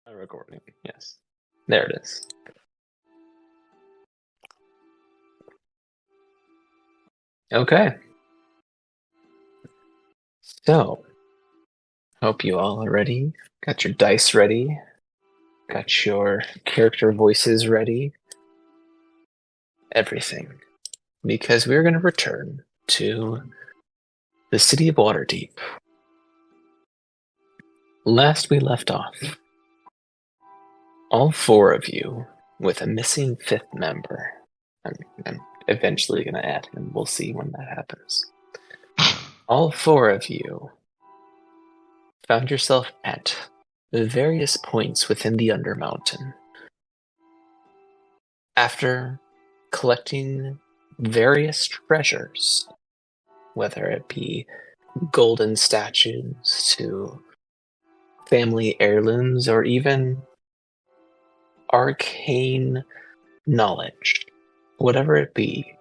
A recording, yes. There it is. Okay. So, hope you all are ready. Got your dice ready. Got your character voices ready. Everything. Because we're going to return to the city of Waterdeep. Last we left off, all four of you, with a missing fifth member. I'm eventually going to add him. We'll see when that happens. All four of you found yourself at various points within the Undermountain. After collecting various treasures, whether it be golden statues to family heirlooms or even arcane knowledge, whatever it be,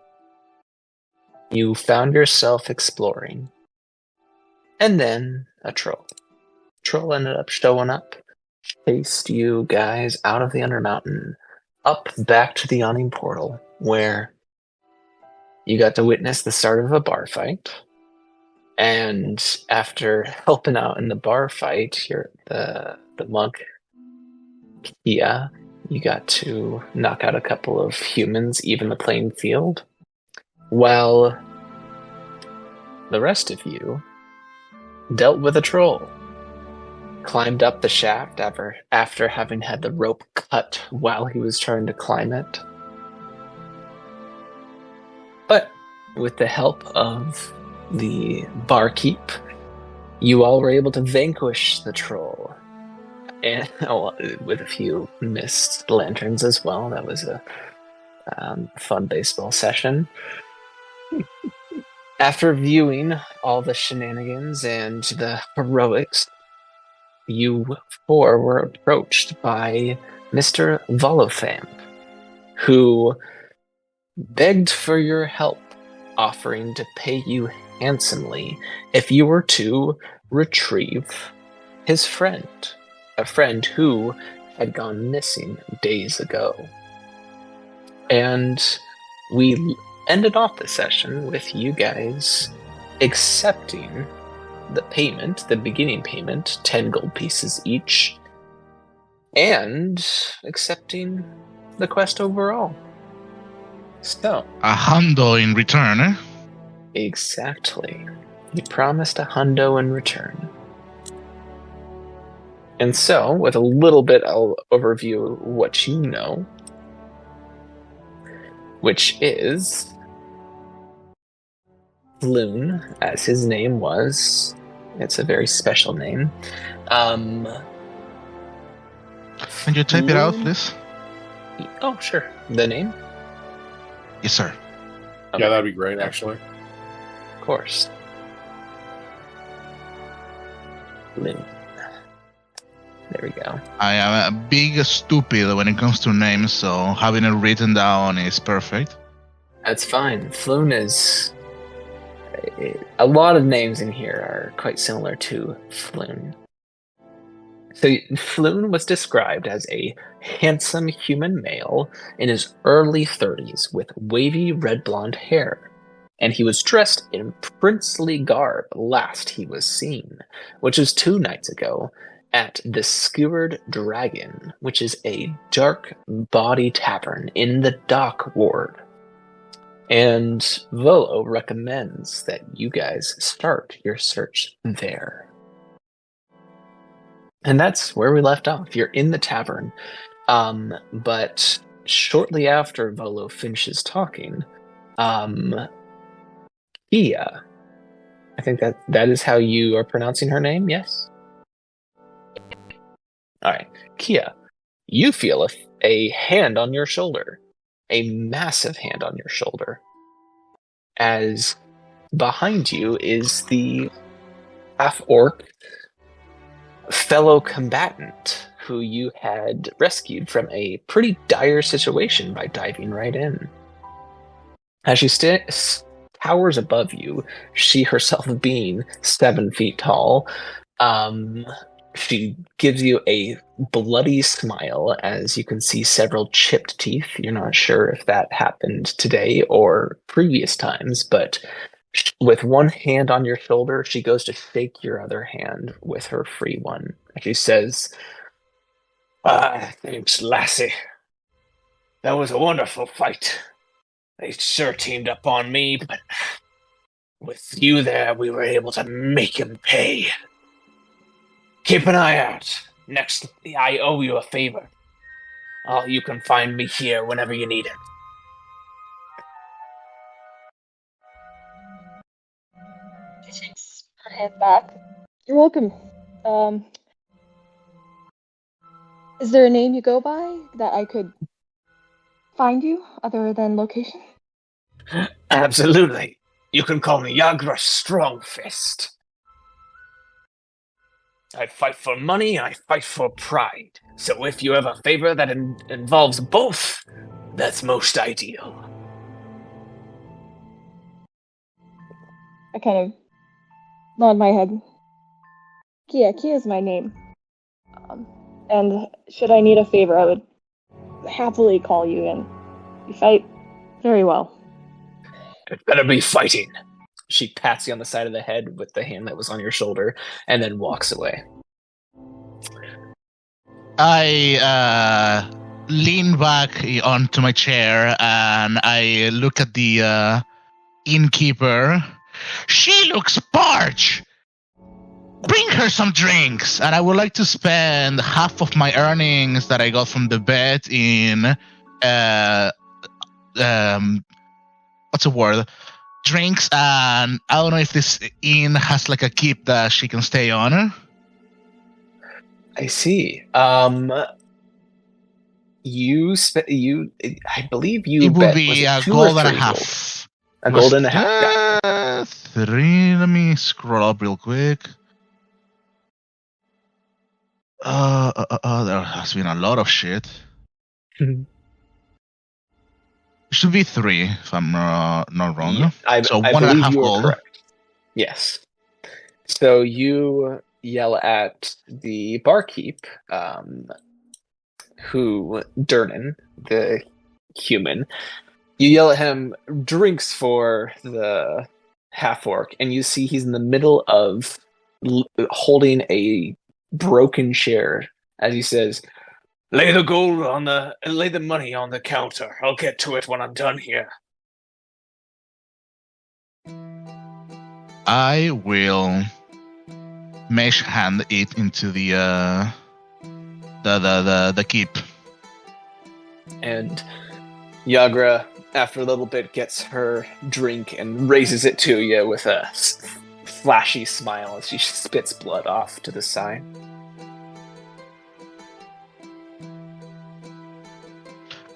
you found yourself exploring. And then a troll. Troll ended up showing up, chased you guys out of the Undermountain, up back to the Yawning Portal, where you got to witness the start of a bar fight. And after helping out in the bar fight, the monk, Kia, you got to knock out a couple of humans, even the playing field. While the rest of you dealt with a troll. Climbed up the shaft after having had the rope cut while he was trying to climb it. But with the help of the barkeep, you all were able to vanquish the troll. And with a few missed lanterns as well. That was a fun baseball session. After viewing all the shenanigans and the heroics, you four were approached by Mr. Volothamp, who begged for your help, offering to pay you handsomely if you were to retrieve his friend, a friend who had gone missing days ago. And we ended off the session with you guys accepting the payment, the beginning payment, 10 gold pieces each, and accepting the quest overall. So, a hundo in return, eh? Exactly. You promised a hundo in return. And so, with a little bit, I'll overview what you know, which is Loon, as his name was. It's a very special name. Can you type it out, please? Oh, sure. The name? Yes, sir. Okay. Yeah, that'd be great, actually. Of course. Loon. There we go. I am a big stupid when it comes to names, so having it written down is perfect. That's fine. Floon is... A lot of names in here are quite similar to Floon. So Floon was described as a handsome human male in his early 30s with wavy red blonde hair. And he was dressed in princely garb last he was seen, which was 2 nights ago at the Skewered Dragon, which is a dark body tavern in the Dock Ward. And Volo recommends that you guys start your search there. And that's where we left off. You're in the tavern. But shortly after Volo finishes talking, Kia, I think that is how you are pronouncing her name, yes? Alright, Kia, you feel a hand on your shoulder. A massive hand on your shoulder, as behind you is the half-orc fellow combatant who you had rescued from a pretty dire situation by diving right in. As she towers above you, she herself being 7 feet tall, She gives you a bloody smile as you can see several chipped teeth. You're not sure if that happened today or previous times, but with one hand on your shoulder, she goes to shake your other hand with her free one. She says, thanks, lassie. That was a wonderful fight. They sure teamed up on me, but with you there, we were able to make him pay. Keep an eye out. Next, I owe you a favor. You can find me here whenever you need it. She takes her hand back. You're welcome. Is there a name you go by that I could find you other than location? Absolutely. You can call me Yagra Strongfist. I fight for money and I fight for pride. So if you have a favor that involves both, that's most ideal. I kind of nod my head. Kia is my name. And should I need a favor, I would happily call you in. You fight very well. It better be fighting. She pats you on the side of the head with the hand that was on your shoulder and then walks away. I lean back onto my chair and I look at the innkeeper. She looks parched! Bring her some drinks! And I would like to spend half of my earnings that I got from the bet in what's the word? Drinks, and I don't know if this inn has like a keep that she can stay on. I see. I believe you. It would bet, be a two gold or and a three half. A gold and a half. Yeah. 3. Let me scroll up real quick. There has been a lot of shit. It should be 3, if I'm not wrong. Yeah, I 1.5 gold. Correct. Yes. So you yell at the barkeep, Durnan, the human. You yell at him, drinks for the half-orc, and you see he's in the middle of holding a broken chair as he says, lay the money on the counter. I'll get to it when I'm done here. I will mesh hand it into the keep. And Yagra, after a little bit, gets her drink and raises it to you with a flashy smile as she spits blood off to the side.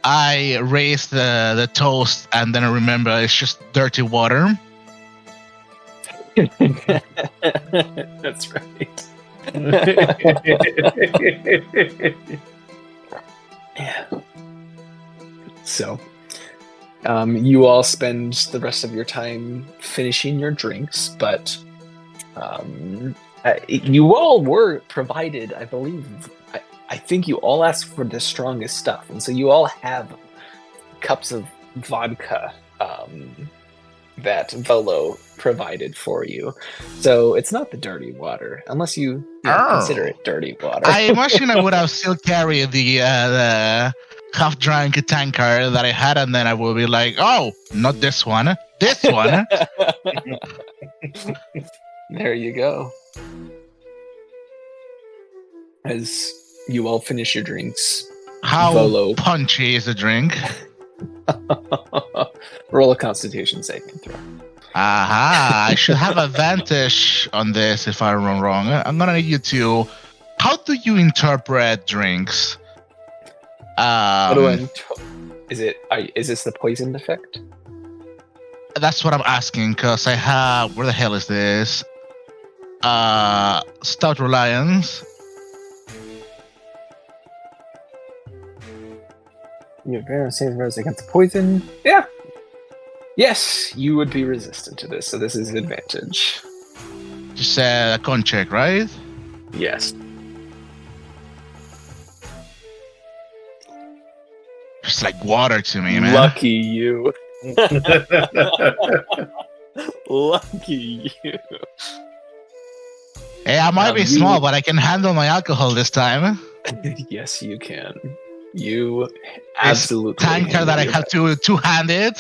I raise the toast and then I remember it's just dirty water. That's right. Yeah. So, you all spend the rest of your time finishing your drinks, but you all were provided, I believe, I think you all asked for the strongest stuff, and so you all have cups of vodka that Volo provided for you. So it's not the dirty water, unless you consider it dirty water. I imagine I would have still carried the half-drunk tankard that I had, and then I will be like, oh, not this one, this one. There you go. As you all finish your drinks, how Volo punchy is the drink? Roll a Constitution saving throw. Aha! I should have advantage on this if I'm wrong. I'm gonna need you to. How do you interpret drinks? Is this the poisoned effect? That's what I'm asking, because I have. Where the hell is this? Stout Reliance. Your parents say throws against poison. Yeah. Yes, you would be resistant to this, so this is advantage. Just a con check, right? Yes. It's like water to me, man. Lucky you. Lucky you. Hey, I might be small, but I can handle my alcohol this time. Yes, you can. You absolutely. This tanker that I have to two-handed.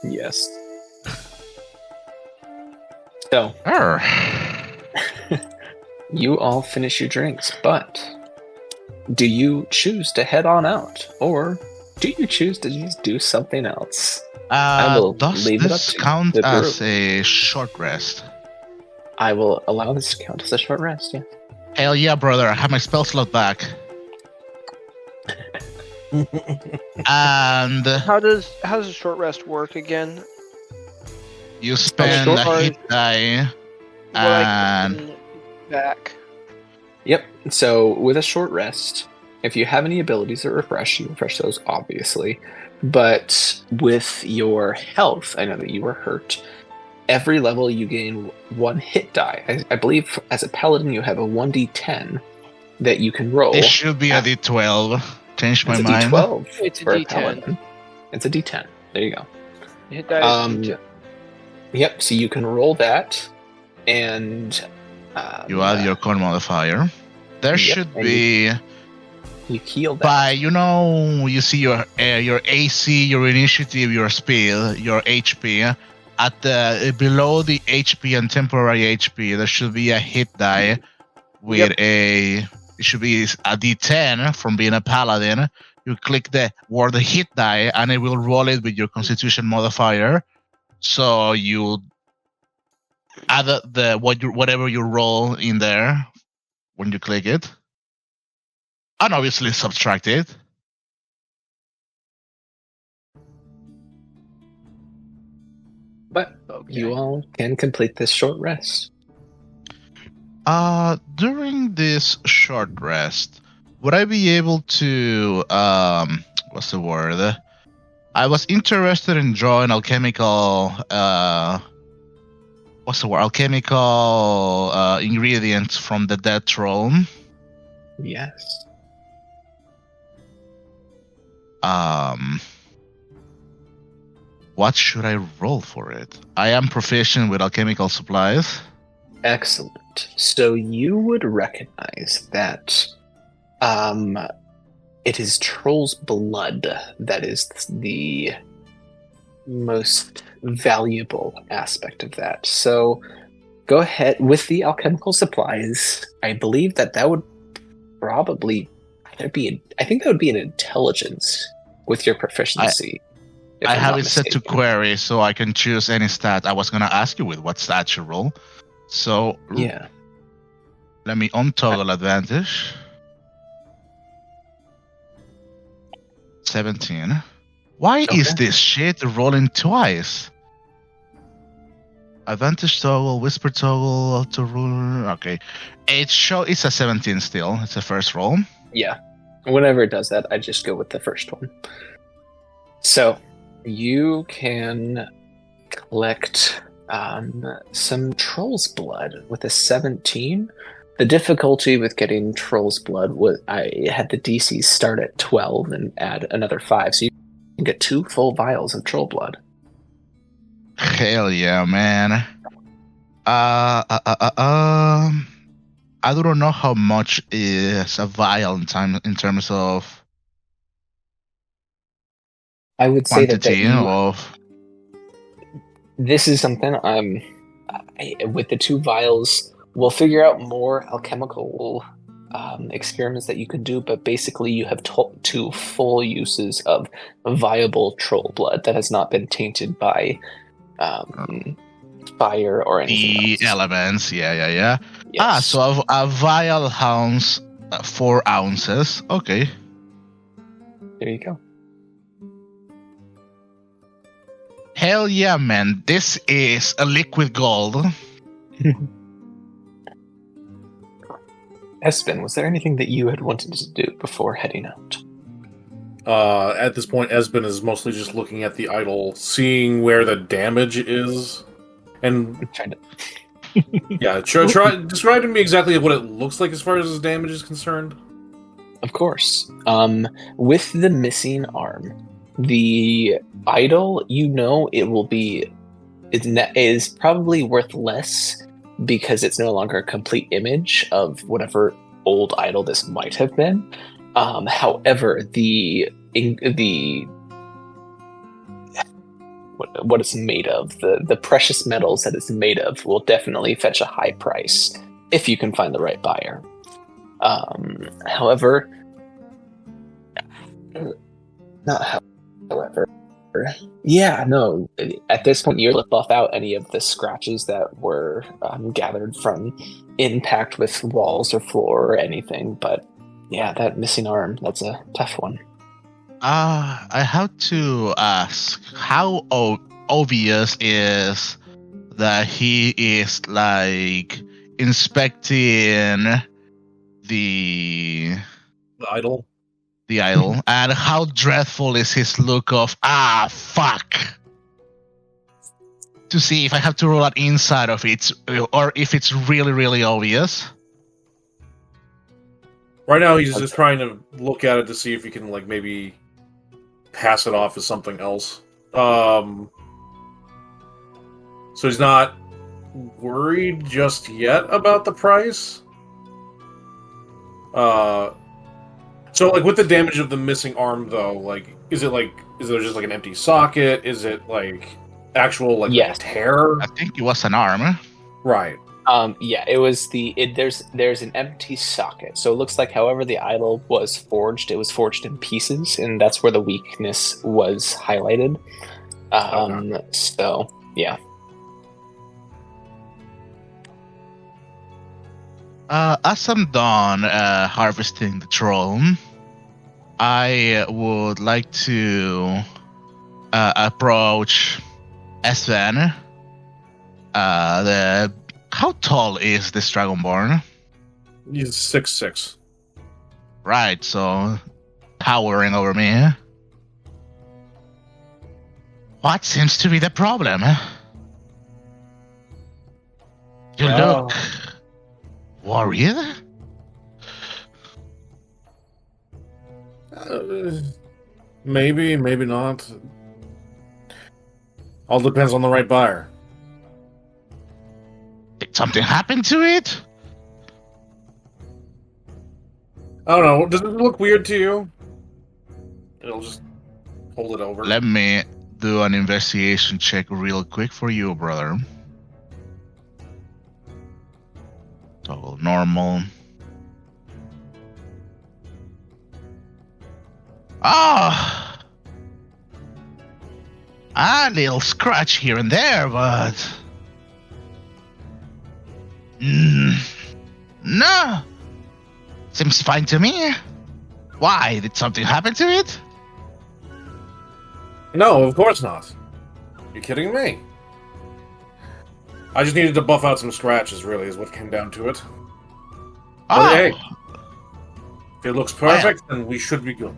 Yes. So, you all finish your drinks, but do you choose to head on out, or do you choose to just do something else? Does this count as a short rest? I will allow this to count as a short rest, yeah. Hell yeah, brother. I have my spell slot back. And how does a short rest work again? You spend a hit die and back. Yep. So with a short rest, if you have any abilities that refresh, you refresh those obviously. But with your health, I know that you were hurt. Every level you gain 1 hit die. I believe as a paladin you have a 1d10 that you can roll. It should be a d12. Change my mind. It's a d12. It's a d10. It's a d10. There you go. Hit die is d10. Yep. So you can roll that, and you add your con modifier. There should be. You heal that. By you see your AC, your initiative, your speed, your HP. At the below the HP and temporary HP, there should be a hit die with it should be a D10 from being a paladin. You click the word hit die, and it will roll it with your Constitution modifier. So you add whatever you roll in there when you click it, and obviously subtract it. But you all can complete this short rest. During this short rest, would I be able to what's the word? I was interested in drawing alchemical alchemical ingredients from the dead troll. Yes. What should I roll for it? I am proficient with alchemical supplies. Excellent. So you would recognize that it is troll's blood that is the most valuable aspect of that. So go ahead with the alchemical supplies. I believe that would probably I think that would be an intelligence with your proficiency. I have it set to query, so I can choose any stat. I was going to ask you with what stat you roll. So yeah, let me untoggle advantage. 17. Why is this shit rolling twice? Advantage toggle, whisper toggle, auto ruler. Okay, it's a 17 still. It's a first roll. Yeah, whenever it does that, I just go with the first one. So you can collect some troll's blood with a 17. The difficulty with getting troll's blood was I had the DC start at 12 and add another 5, so you can get 2 full vials of troll blood. Hell yeah, man. I don't know how much is a vial in terms of. I would say quantity of. This is something with the 2 vials. We'll figure out more alchemical experiments that you can do, but basically you have 2 full uses of viable troll blood that has not been tainted by fire or anything else. Elements, yeah. Yes. So a vial has 4 ounces. Okay. There you go. Hell yeah, man. This is a liquid gold. Espen, was there anything that you had wanted to do before heading out? At this point, Esben is mostly just looking at the idol, seeing where the damage is, and trying to. Yeah, try describe to me exactly what it looks like as far as his damage is concerned. Of course. With the missing arm, the idol, is probably worth less because it's no longer a complete image of whatever old idol this might have been. However, what it's made of, the precious metals that it's made of, will definitely fetch a high price if you can find the right buyer. However, yeah, no. At this point, you're to buff out any of the scratches that were gathered from impact with walls or floor or anything. But yeah, that missing arm, that's a tough one. I have to ask, how obvious is that he is like inspecting the idol? The idol, and how dreadful is his look of fuck, to see if I have to roll out inside of it or if it's really, really obvious. Right now, he's just trying to look at it to see if he can, like, maybe pass it off as something else. So he's not worried just yet about the price. So, like, with the damage of the missing arm, though, like, is there just, like, an empty socket? Is it, like, actual, like, yes. tear? I think it was an arm. Right. Yeah, it was there's an empty socket. So it looks like however the idol was forged, it was forged in pieces, and that's where the weakness was highlighted. Okay. So, yeah. As I'm done harvesting the troll, I would like to approach Sven. How tall is this Dragonborn? He's 6'6". Right, so towering over me. What seems to be the problem? You look worried? Maybe not. All depends on the right buyer. Did something happen to it? I don't know. Does it look weird to you? It'll just hold it over. Let me do an investigation check real quick for you, brother. So normal. Ah, a little scratch here and there, but no, seems fine to me. Why? Did something happen to it? No, of course not. You're kidding me. I just needed to buff out some scratches, really, is what came down to it. But hey, if it looks perfect, then we should be good.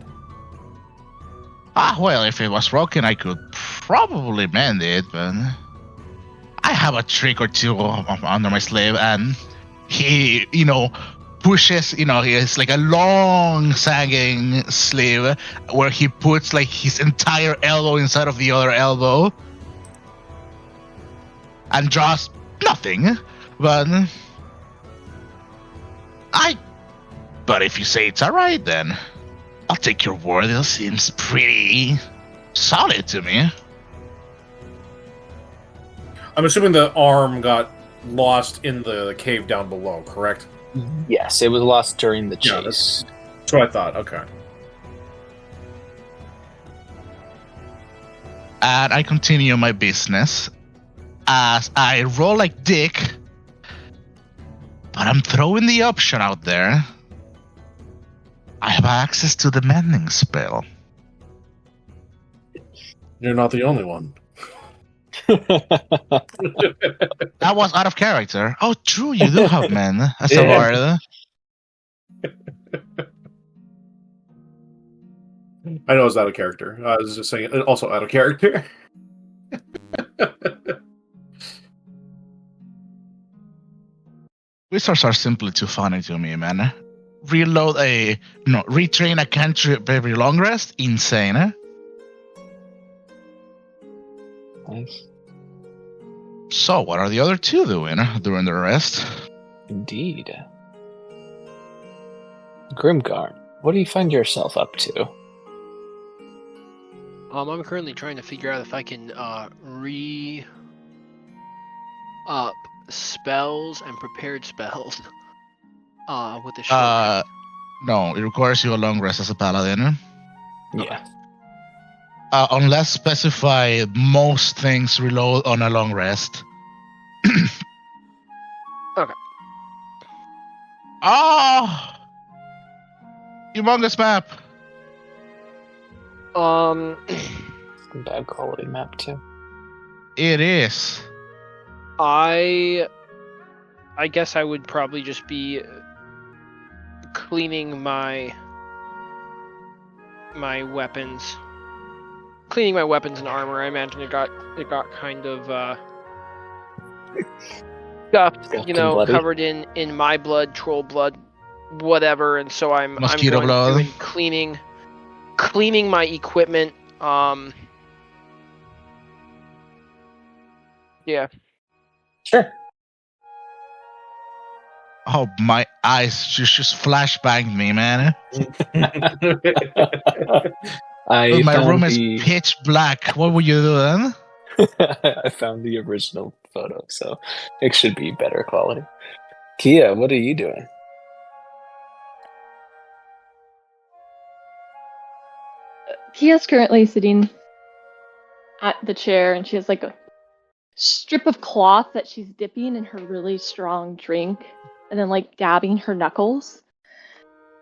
Well, if it was broken, I could probably mend it, but I have a trick or two under my sleeve, and he, pushes, it's like a long sagging sleeve where he puts like his entire elbow inside of the other elbow and draws nothing, but if you say it's alright, then I'll take your word. It seems pretty solid to me. I'm assuming the arm got lost in the cave down below, correct? Yes, it was lost during the chase. That's what I thought, okay. And I continue my business as I roll like dick, but I'm throwing the option out there. I have access to the mending spell. You're not the only one. That was out of character. Oh, true, you do have men as a bard. I know it's out of character. I was just saying, also out of character. Wizards are simply too funny to me, man. retrain a cantrip every long rest? Insane, eh? Nice. So, what are the other two doing during the rest? Indeed. Grimgar, what do you find yourself up to? I'm currently trying to figure out if I can re-up spells and prepared spells with the short rest. No, it requires you a long rest as a paladin. Yeah. Unless specified, most things reload on a long rest. Okay. Oh! Humongous map! Bad quality map too. It is. I guess I would probably just be cleaning my weapons. Cleaning my weapons and armor. I imagine it got kind of scuffed, bloody. covered in my blood, troll blood, whatever, and so I'm Mosquito going blood. through and cleaning my equipment. Yeah. Sure. Oh, my eyes just flashbanged me, man. My room is pitch black. What would you do then? I found the original photo, so it should be better quality. Kia, what are you doing? Kia's currently sitting at the chair, and she has like a strip of cloth that she's dipping in her really strong drink, and then like dabbing her knuckles,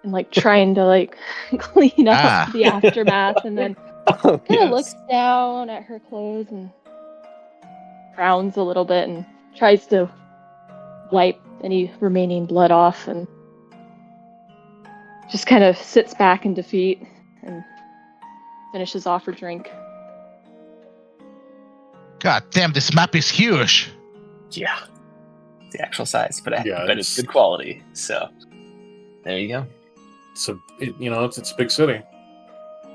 and like trying to like clean up the aftermath, and then kind of looks down at her clothes and frowns a little bit and tries to wipe any remaining blood off, and just kind of sits back in defeat and finishes off her drink. God damn, this map is huge. Yeah. The actual size, but Yeah, it's good quality. So there you go. It's a big city.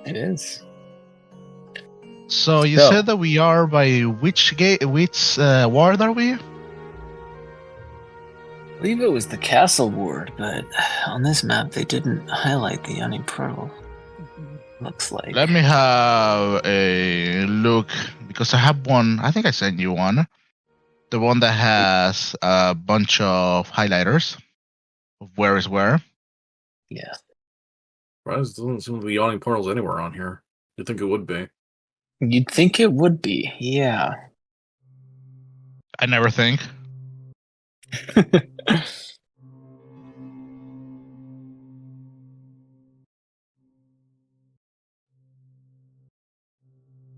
It is. So you said that we are by which gate? Which ward are we? I believe it was the castle ward, but on this map they didn't highlight the Yawning Portal. Looks like. Let me have a look, because I have one. I think I sent you one. The one that has a bunch of highlighters of where is where. Yeah. Right, it doesn't seem to be yawning portals anywhere on here. You'd think it would be. You'd think it would be, yeah. I never think.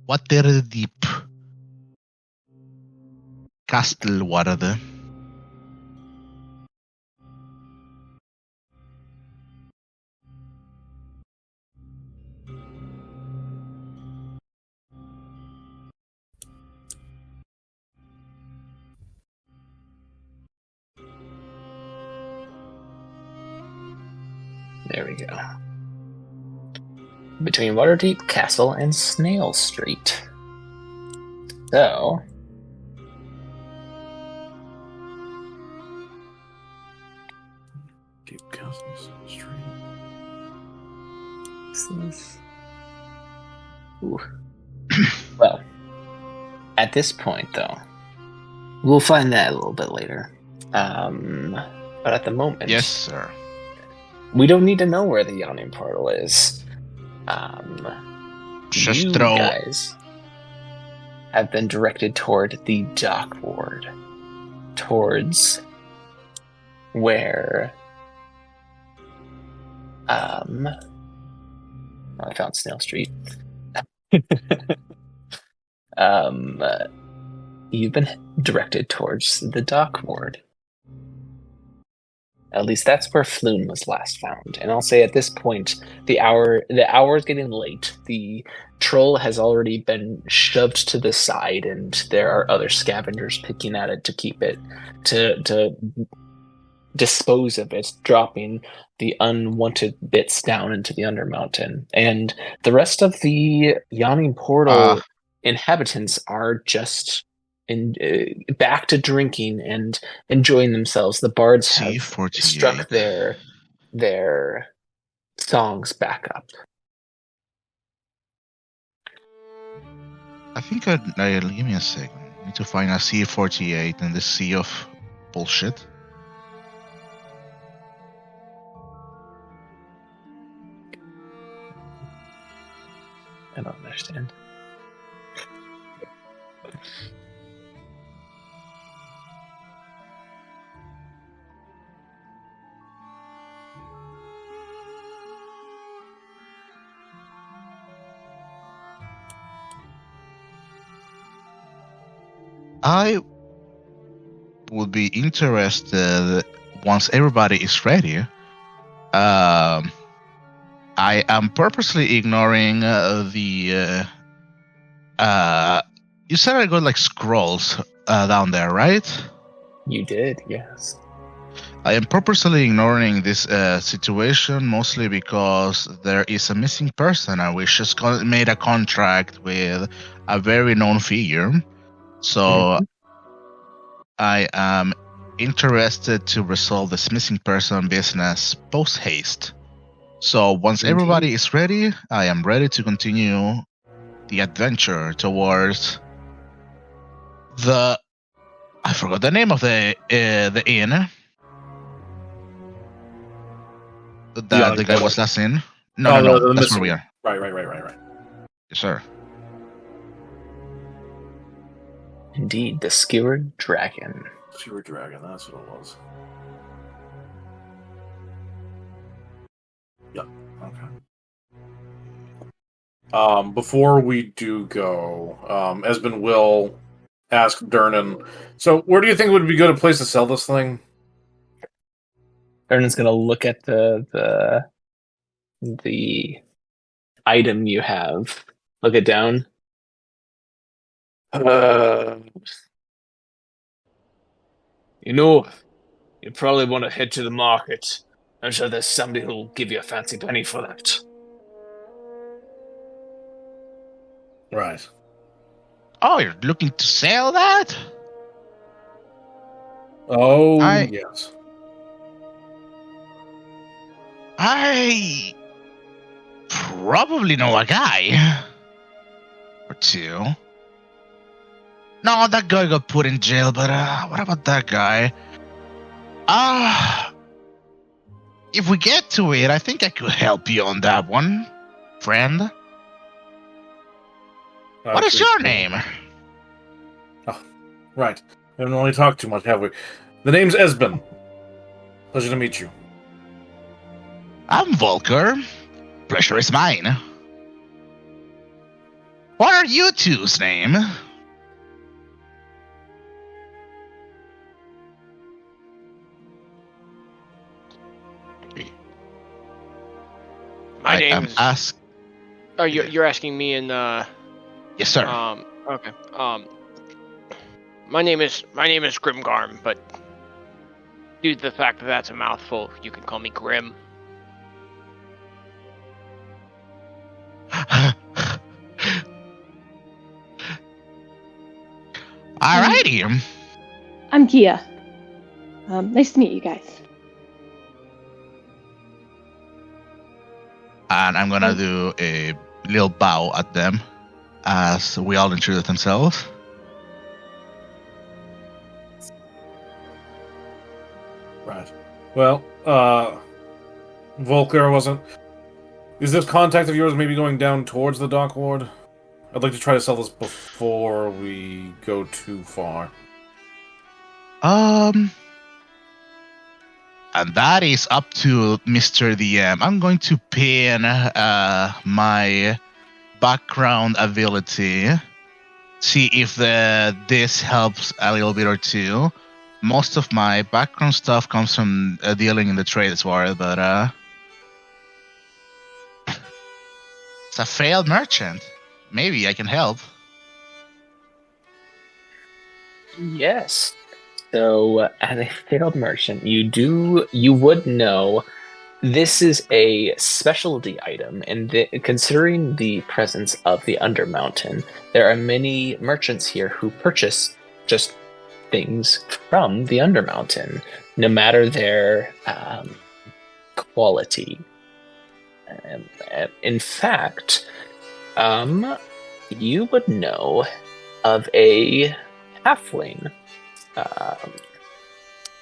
Waterdeep Castle Warde. There we go. Between Waterdeep Castle and Snail Street. So, Deep Castle Street. this is... Ooh. Well, at this point, though, we'll find that a little bit later. But at the moment, Yes, sir. we don't need to know where the Yawning Portal is. Just you throw. guys have been directed toward the dock ward, towards where I found Snail Street. You've been directed towards the dock ward. At least that's where Floon was last found. And I'll say at this point, the hour is getting late. The troll has already been shoved to the side, and there are other scavengers picking at it to keep it to dispose of it, dropping the unwanted bits down into the Undermountain. And the rest of the Yawning Portal inhabitants are just back to drinking and enjoying themselves. The bards have C48. struck their songs back up. I think give me a second. I need to find a C48 in this sea of bullshit. I don't understand. I would be interested once everybody is ready. I am purposely ignoring the. You said I got like scrolls down there, right? You did, yes. I am purposely ignoring this situation mostly because there is a missing person and we just made a contract with a very known figure. So I am interested to resolve this missing person business post haste. So once everybody is ready, I am ready to continue the adventure towards the. I forgot the name of the inn. The guy was last in. No, that's where we are. Right. Yes, sir. Indeed, the Skewered Dragon. Skewered Dragon, that's what it was. Yep, okay. Before we do go, Esben will ask Durnan, so where do you think would be good a place to sell this thing? Durnan's gonna look at the item you have. Look it down. You probably want to head to the market. I'm sure there's somebody who'll give you a fancy penny for that. Right. Oh, you're looking to sell that? Oh, yes. I probably know a guy or two. No, that guy got put in jail, but what about that guy? If we get to it, I think I could help you on that one, friend. What is your name? Oh, right. We haven't really talked too much, have we? The name's Esben. Pleasure to meet you. I'm Volker. Pleasure is mine. What are you two's name? My name's... Ask. Oh, you're asking me in Yes, sir. Okay. My name is Grimgarm, but due to the fact that that's a mouthful, you can call me Grim. Alrighty. I'm Kia. Nice to meet you guys. And I'm gonna do a little bow at them as we all introduce themselves. Right. Well, Volker wasn't... Is this contact of yours maybe going down towards the dock ward? I'd like to try to sell this before we go too far. And that is up to Mr. DM. I'm going to pin my background ability. See if this helps a little bit or two. Most of my background stuff comes from dealing in the trades war, but it's a failed merchant. Maybe I can help. Yes. So, as a failed merchant, you would know this is a specialty item, and considering the presence of the Undermountain, there are many merchants here who purchase just things from the Undermountain, no matter their quality. In fact, you would know of a halfling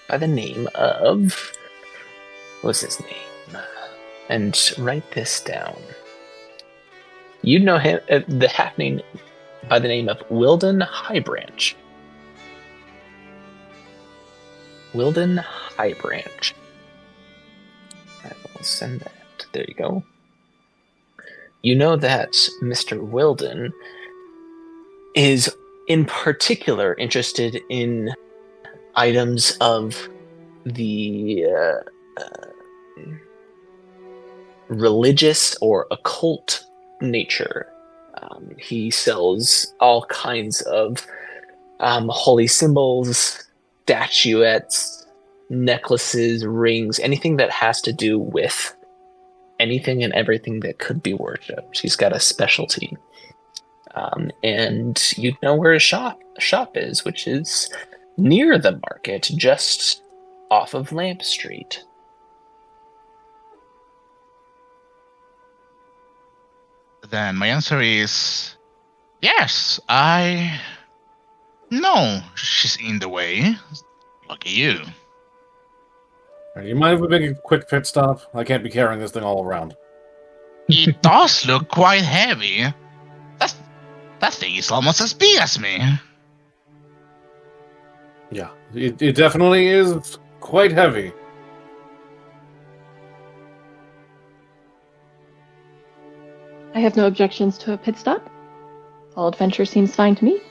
by the name of... What's his name? And write this down. You know him, the halfling by the name of Wilden Highbranch. Wilden Highbranch. I will send that. There you go. You know that Mr. Wilden is in particular interested in items of the religious or occult nature. He sells all kinds of holy symbols, statuettes, necklaces, rings, anything that has to do with anything and everything that could be worshipped. He's got a specialty. And you know where his shop is, which is near the market, just off of Lamp Street. Then my answer is yes, I know she's in the way. Lucky you. Do you mind if we make a quick pit stop? I can't be carrying this thing all around. It does look quite heavy. That thing is almost as big as me. Yeah, it definitely is quite heavy. I have no objections to a pit stop. All adventure seems fine to me.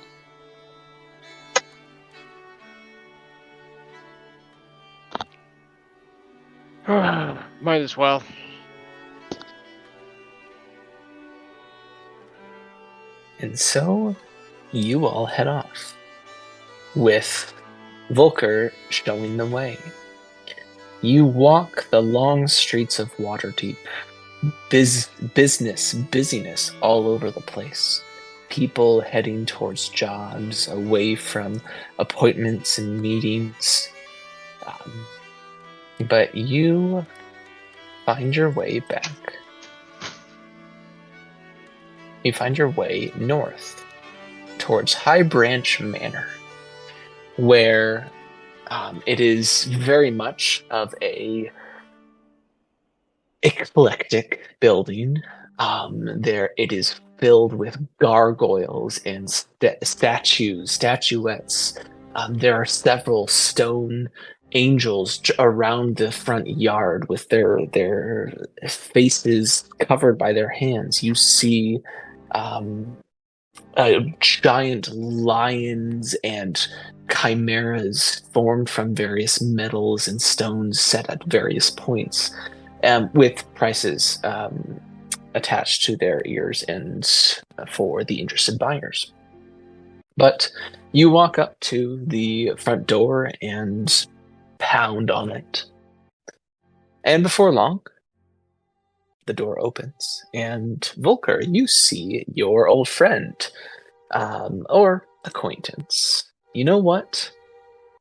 Might as well. And so, you all head off, with Volker showing the way. You walk the long streets of Waterdeep. Busyness all over the place. People heading towards jobs, away from appointments and meetings. But you find your way back. You find your way north towards High Branch Manor, where it is very much of a eclectic building. There it is filled with gargoyles and statuettes. There are several stone angels around the front yard with their faces covered by their hands. You see giant lions and chimeras formed from various metals and stones set at various points, with prices attached to their ears and for the interested buyers. But you walk up to the front door and pound on it. And before long, the door opens, and Volker, you see your old friend, or acquaintance. You know what?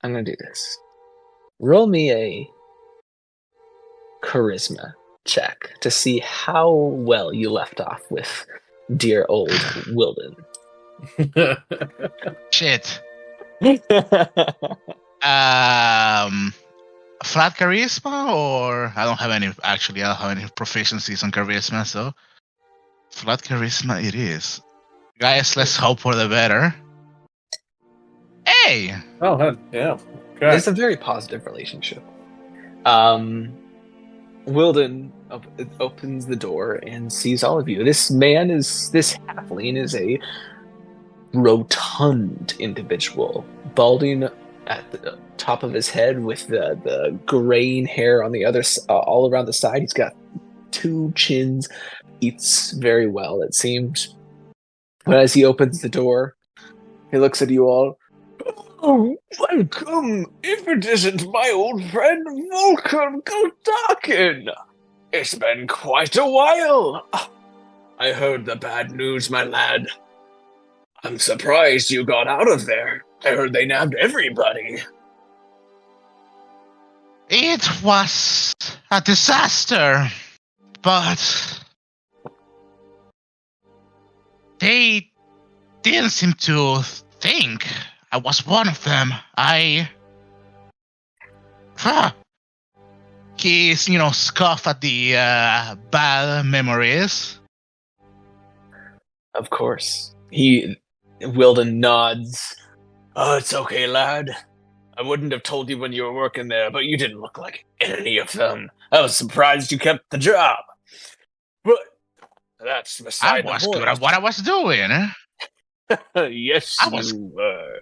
I'm gonna do this. Roll me a charisma check to see how well you left off with dear old Wilden. Shit. Flat charisma, or I don't have any proficiencies on charisma, so flat charisma it is. Guys, let's hope for the better. Hey! Oh, yeah. Okay. It's a very positive relationship. Wilden opens the door and sees all of you. This halfling is a rotund individual, balding at the top of his head with the graying hair on the other all around the side. He's got two chins. Eats very well, it seems. But as he opens the door, he looks at you all. Oh, Welcome, if it isn't my old friend Volker Gotakin. It's been quite a while. I heard the bad news, my lad. I'm surprised you got out of there. I heard they nabbed everybody. It was a disaster, but they didn't seem to think I was one of them. He's, scoff at the bad memories. Of course. Wilden nods. Oh, it's okay, lad. I wouldn't have told you when you were working there, but you didn't look like any of them. I was surprised you kept the job. But that's I beside the was point. good at what I was doing. Yes, I was- you were.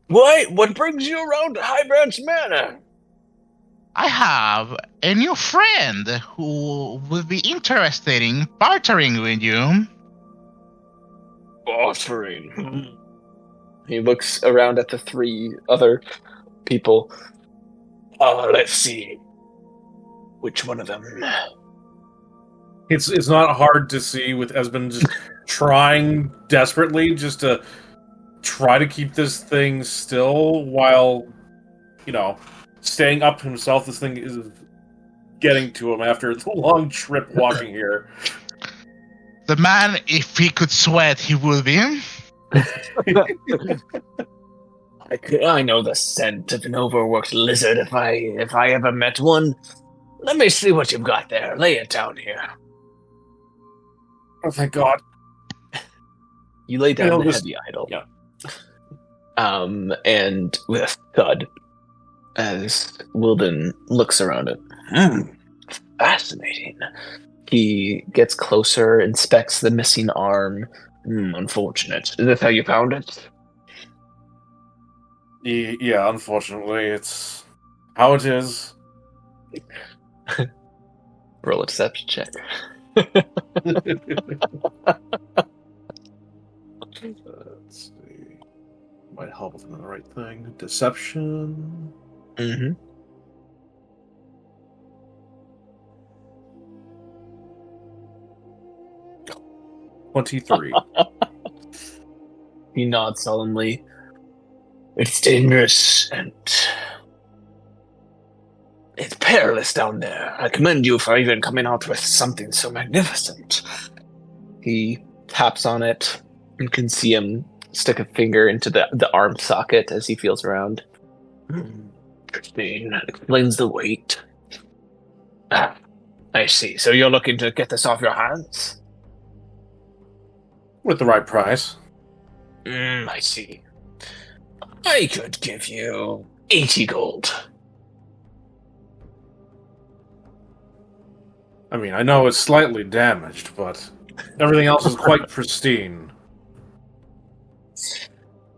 Why? What brings you around to High Branch Manor? I have a new friend who would be interested in bartering with you. Bartering. He looks around at the three other people. Let's see. Which one of them? It's not hard to see with Esmond just trying desperately just to try to keep this thing still while, staying up himself. This thing is getting to him after the long trip walking here. The man, if he could sweat, he would be. I know the scent of an overworked lizard if I ever met one. Let me see what you've got there. Lay it down here. Oh, thank God. You lay down the just- heavy idol. yeah. And with a thud, as Wilden looks around it. Fascinating. He gets closer, inspects the missing arm. Unfortunate. Is this how you found it? Yeah, unfortunately, it's how it is. Roll a deception check. Let's see. Might help with the right thing. Deception. Mm-hmm. $23. He nods solemnly. It's dangerous and it's perilous down there. I commend you for even coming out with something so magnificent. He taps on it. You can see him stick a finger into the arm socket as he feels around. Interesting. Explains the weight. I see. So you're looking to get this off your hands? With the right price. I see. I could give you 80 gold. I mean, I know it's slightly damaged, but everything else is quite pristine.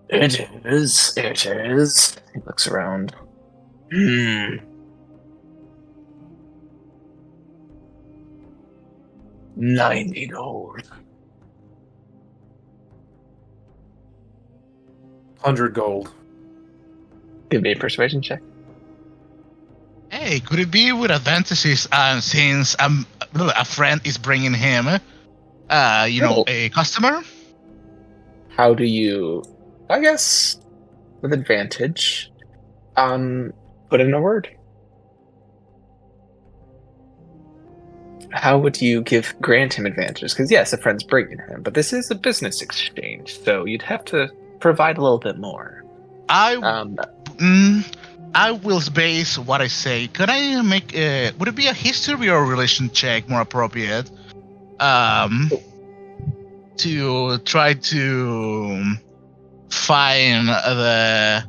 It is. He looks around. 90 gold. 100 gold. Give me a persuasion check. Hey, could it be with advantages since a friend is bringing him, a customer? How do you... I guess with advantage. Put in a word. How would you grant him advantages? Because yes, a friend's bringing him, but this is a business exchange, so you'd have to provide a little bit more. I will base what I say. Could I make would it be a history or relation check more appropriate? To try to find the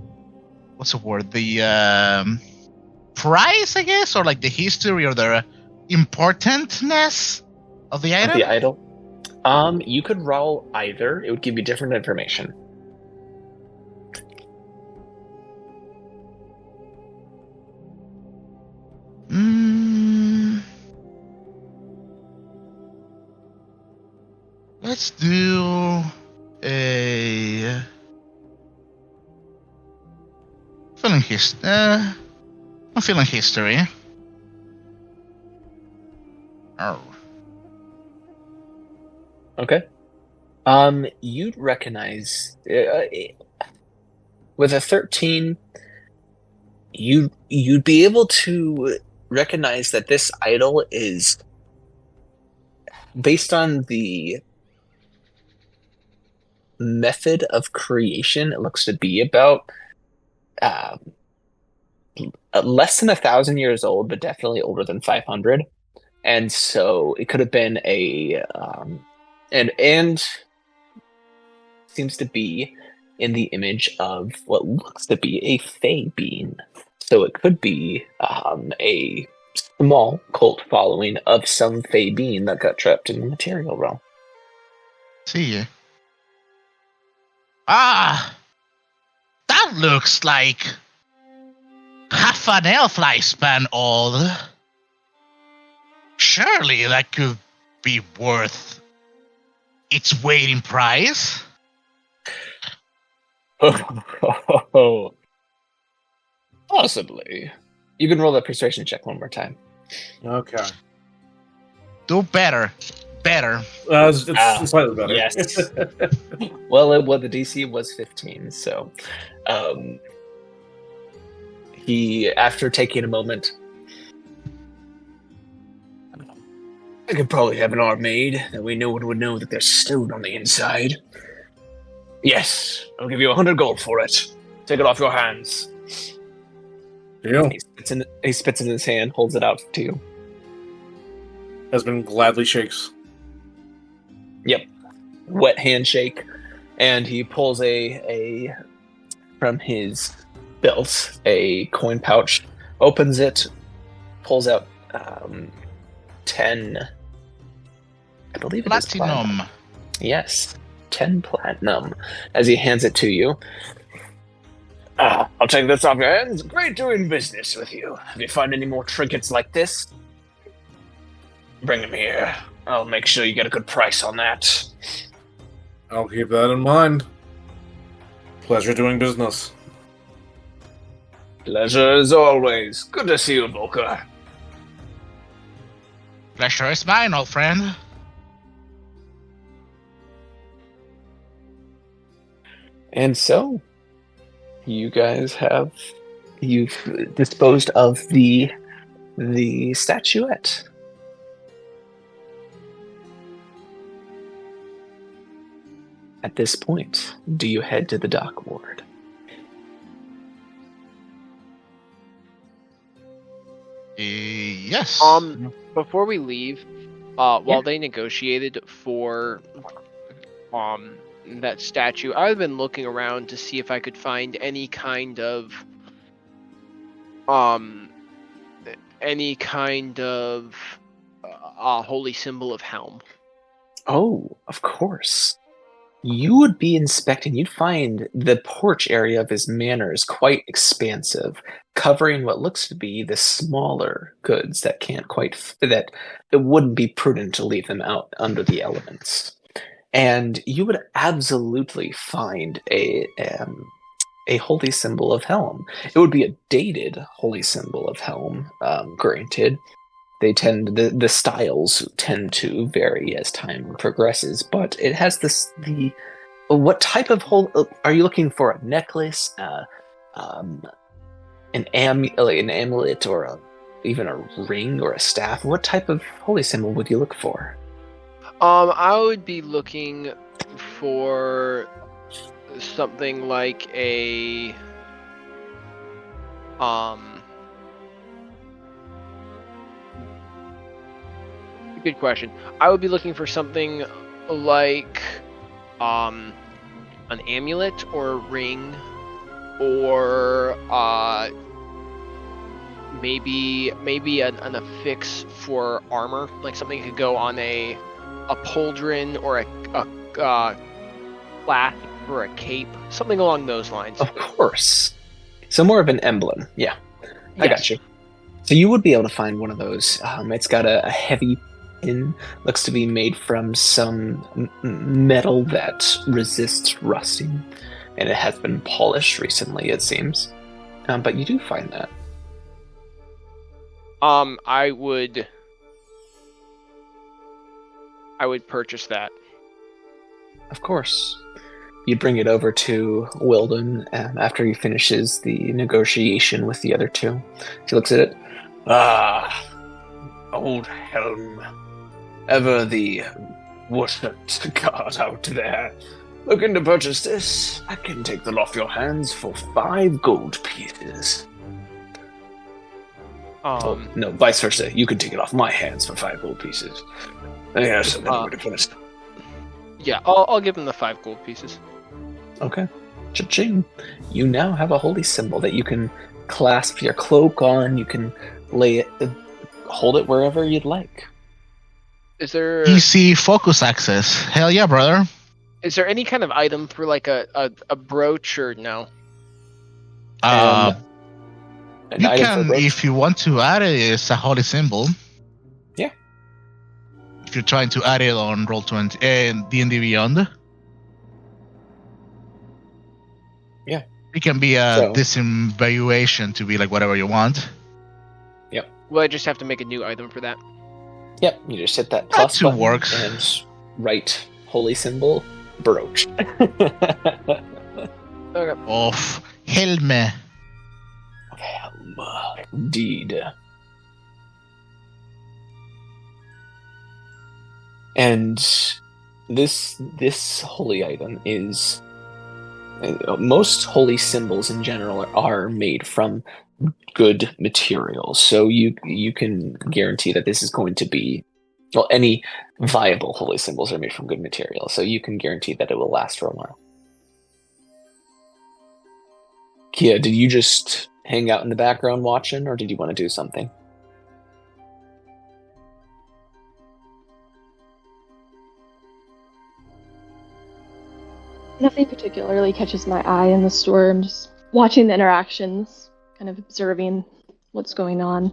price, I guess, or like the history or the importantness of the item? The idol? You could roll either. It would give you different information. Let's do a I'm feeling history. Oh. Okay. You'd recognize with a 13, you'd be able to recognize that this idol is based on the method of creation. It looks to be about less than 1,000 years old, but definitely older than 500. And so it could have been and seems to be in the image of what looks to be a fey being. So it could be a small cult following of some fey being that got trapped in the material realm. See. Ah, that looks like half an elf lifespan old. Surely that could be worth its weight in price. Oh, possibly. You can roll that persuasion check one more time. Okay. Do better. It's slightly better. Yes. Well, the DC was 15, so he, after taking a moment, I could probably have an arm made that no one would know that there's stone on the inside. Yes, I'll give you 100 gold for it. Take it off your hands. Deal. He spits in his hand, holds it out to you. Husband gladly shakes. Yep. Wet handshake. And he pulls a from his belt, a coin pouch, opens it, pulls out 10, I believe it is platinum. Yes, 10 platinum, as he hands it to you. I'll take this off your hands. Great doing business with you. If you find any more trinkets like this, bring them here. I'll make sure you get a good price on that. I'll keep that in mind. Pleasure doing business. Pleasure as always. Good to see you, Volker. Pleasure is mine, old friend. And so, you guys you've disposed of the statuette. At this point, do you head to the dock ward? Yes. Before we leave, while they negotiated for that statue, I've been looking around to see if I could find any kind of holy symbol of Helm. Oh, of course. You would be inspecting, you'd find the porch area of his manor is quite expansive, covering what looks to be the smaller goods that that it wouldn't be prudent to leave them out under the elements. And you would absolutely find a holy symbol of Helm. It would be a dated holy symbol of Helm, granted. The styles tend to vary as time progresses, but it has what type of are you looking for? A necklace, an amulet, or even a ring or a staff? What type of holy symbol would you look for? I would be looking for something like a good question. I would be looking for something like an amulet or a ring, or maybe an affix for armor, like something could go on a pauldron or a clasp or a cape, something along those lines. Of course. So more of an emblem. Yeah, I Yes. got you. So you would be able to find one of those. It's got a heavy pin, looks to be made from some metal that resists rusting, and it has been polished recently, it seems. But you do find that. I would purchase that. Of course. You bring it over to Wilden after he finishes the negotiation with the other two. He looks at it. Ah, old helm. Ever the worshipped god out there. Looking to purchase this? I can take them off your hands for 5 gold pieces. No, vice versa. You can take it off my hands for 5 gold pieces. There's another way to put it. Yeah, I'll give him the 5 gold pieces. Okay. Cha-ching. You now have a holy symbol that you can clasp your cloak on. You can lay it, hold it wherever you'd like. Is there easy focus access? Hell yeah, brother. Is there any kind of item for like a brooch or no? You can, if you want to add it, it's a holy symbol. Yeah. If you're trying to add it on Roll20 and D&D Beyond. Yeah. It can be a disinvaluation to be like whatever you want. Yep. Well, I just have to make a new item for that. Yep. You just hit that plus button works. And write holy symbol brooch. Okay. Of Helme. Helm. Indeed. And this holy item is... most holy symbols in general are made from good materials, so you can guarantee that this is going to be... Well, any viable holy symbols are made from good material, so you can guarantee that it will last for a while. Kia, did you just hang out in the background watching, or did you want to do something? Nothing particularly catches my eye in the store. I'm just watching the interactions, kind of observing what's going on.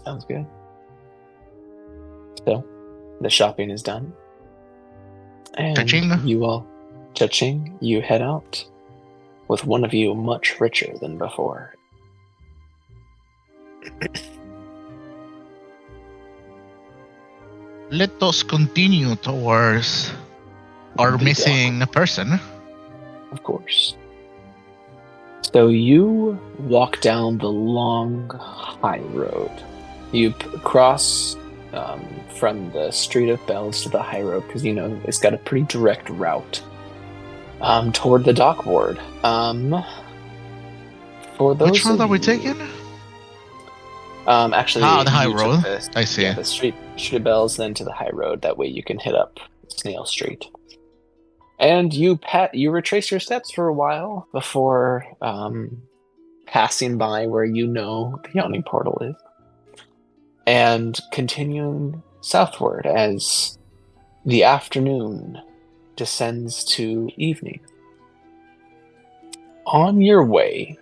Sounds good. So, the shopping is done. And Cha-ching. you all, cha-ching, you head out, with one of you much richer than before. Let us continue towards our missing person. Of course. So you walk down the long high road. You cross from the Street of Bells to the high road because, it's got a pretty direct route toward the dock ward. For those Which road are we taking? Actually, the high you took road. I see. Yeah, the Street of Bells, then to the high road. That way you can hit up Snail Street. And you retrace your steps for a while before passing by where the Yawning Portal is. And continuing southward as the afternoon descends to evening. On your way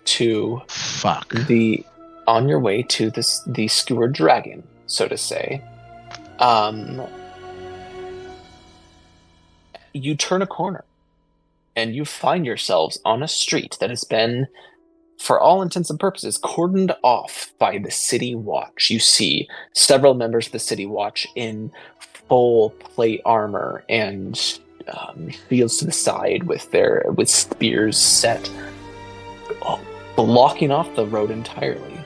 to the Skewered Dragon, so to say, you turn a corner and you find yourselves on a street that has been, for all intents and purposes, cordoned off by the City Watch. You see several members of the City Watch in full plate armor and shields to the side with spears set, blocking off the road entirely.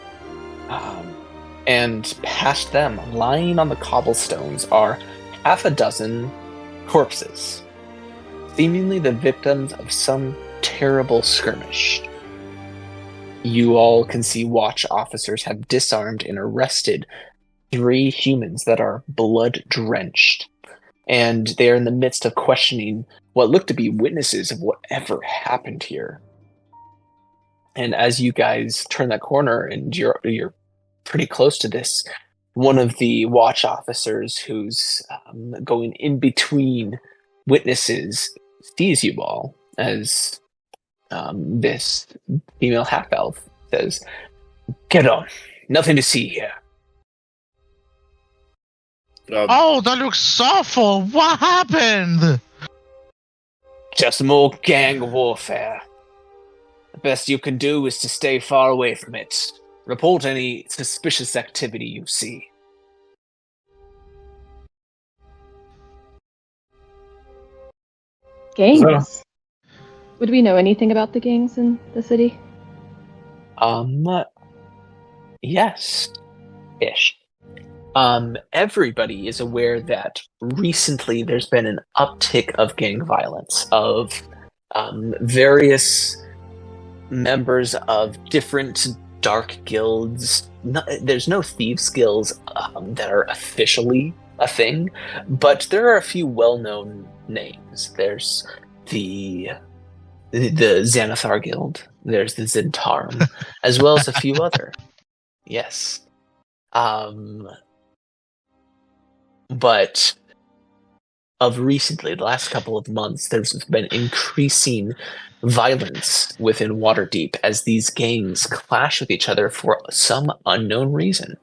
And past them, lying on the cobblestones, are half a dozen corpses, seemingly the victims of some terrible skirmish. You all can see watch officers have disarmed and arrested 3 humans that are blood-drenched, and they are in the midst of questioning what look to be witnesses of whatever happened here. And as you guys turn that corner and you're pretty close to this, one of the watch officers who's going in between witnesses sees you all as this female half-elf says, "Get on. Nothing to see here." Oh, that looks awful. What happened? Just more gang warfare. The best you can do is to stay far away from it. Report any suspicious activity you see. Gangs. Would we know anything about the gangs in the city? Yes. Ish. Everybody is aware that recently there's been an uptick of gang violence, of various members of different dark guilds. There's no thieves guilds that are officially a thing, but there are a few well-known names. There's the Xanathar Guild. There's the Zentarum, as well as a few other. Yes. But of recently, the last couple of months, there's been increasing violence within Waterdeep as these gangs clash with each other for some unknown reason.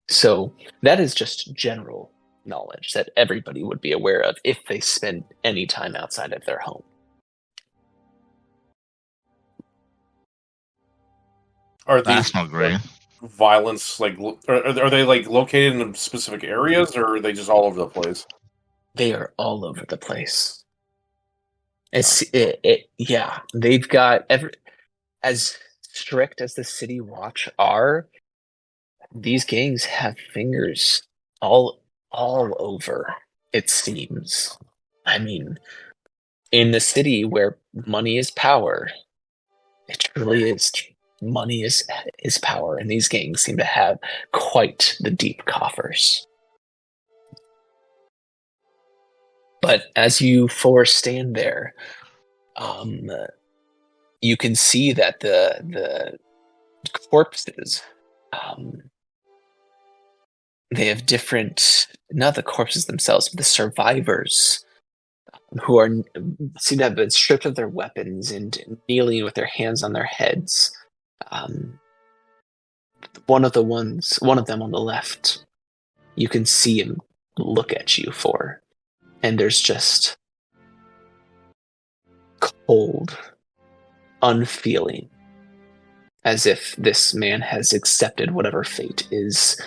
So that is just general knowledge that everybody would be aware of if they spend any time outside of their home. Are That's these not great. violence like? Are they like located in specific areas, or are they just all over the place? They are all over the place. Yeah, they've got as strict as the City Watch are. These gangs have fingers all over. It seems. I mean, in the city where money is power, it truly is. Money is power, and these gangs seem to have quite the deep coffers. But as you four stand there, you can see that the corpses, they have different, not the corpses themselves, but the survivors who seem to have been stripped of their weapons and kneeling with their hands on their heads. One of them on the left, you can see him look at you for, and there's just cold, unfeeling, as if this man has accepted whatever fate is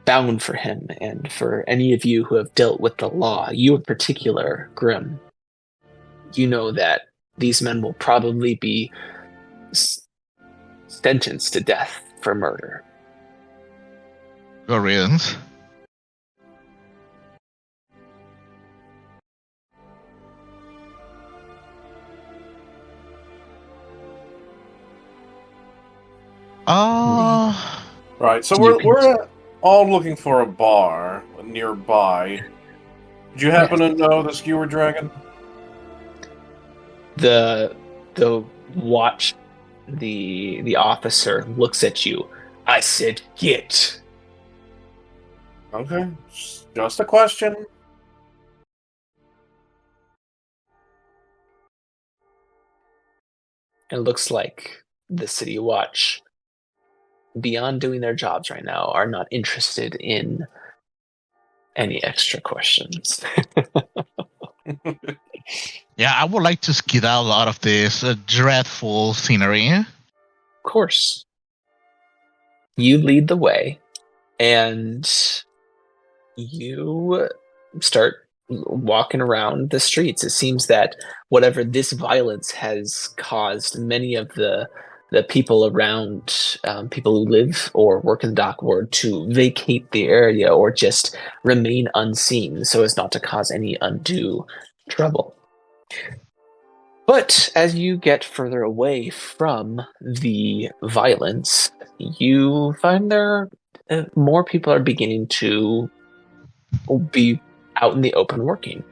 bound for him. And for any of you who have dealt with the law, you in particular, Grim, you know that these men will probably be sentenced to death for murder. Good reasons. Right, so You we're all looking for a bar nearby. Did you happen to know the Skewer Dragon? The watch, the officer looks at you. I said, get. Okay, just a question. It looks like the City Watch, beyond doing their jobs right now, are not interested in any extra questions. Yeah, I would like to skedaddle out of this dreadful scenery. Of course. You lead the way, and you start walking around the streets. It seems that whatever this violence has caused many of the people around, people who live or work in the dock ward, to vacate the area or just remain unseen so as not to cause any undue trouble. But as you get further away from the violence, you find there more people are beginning to be out in the open working.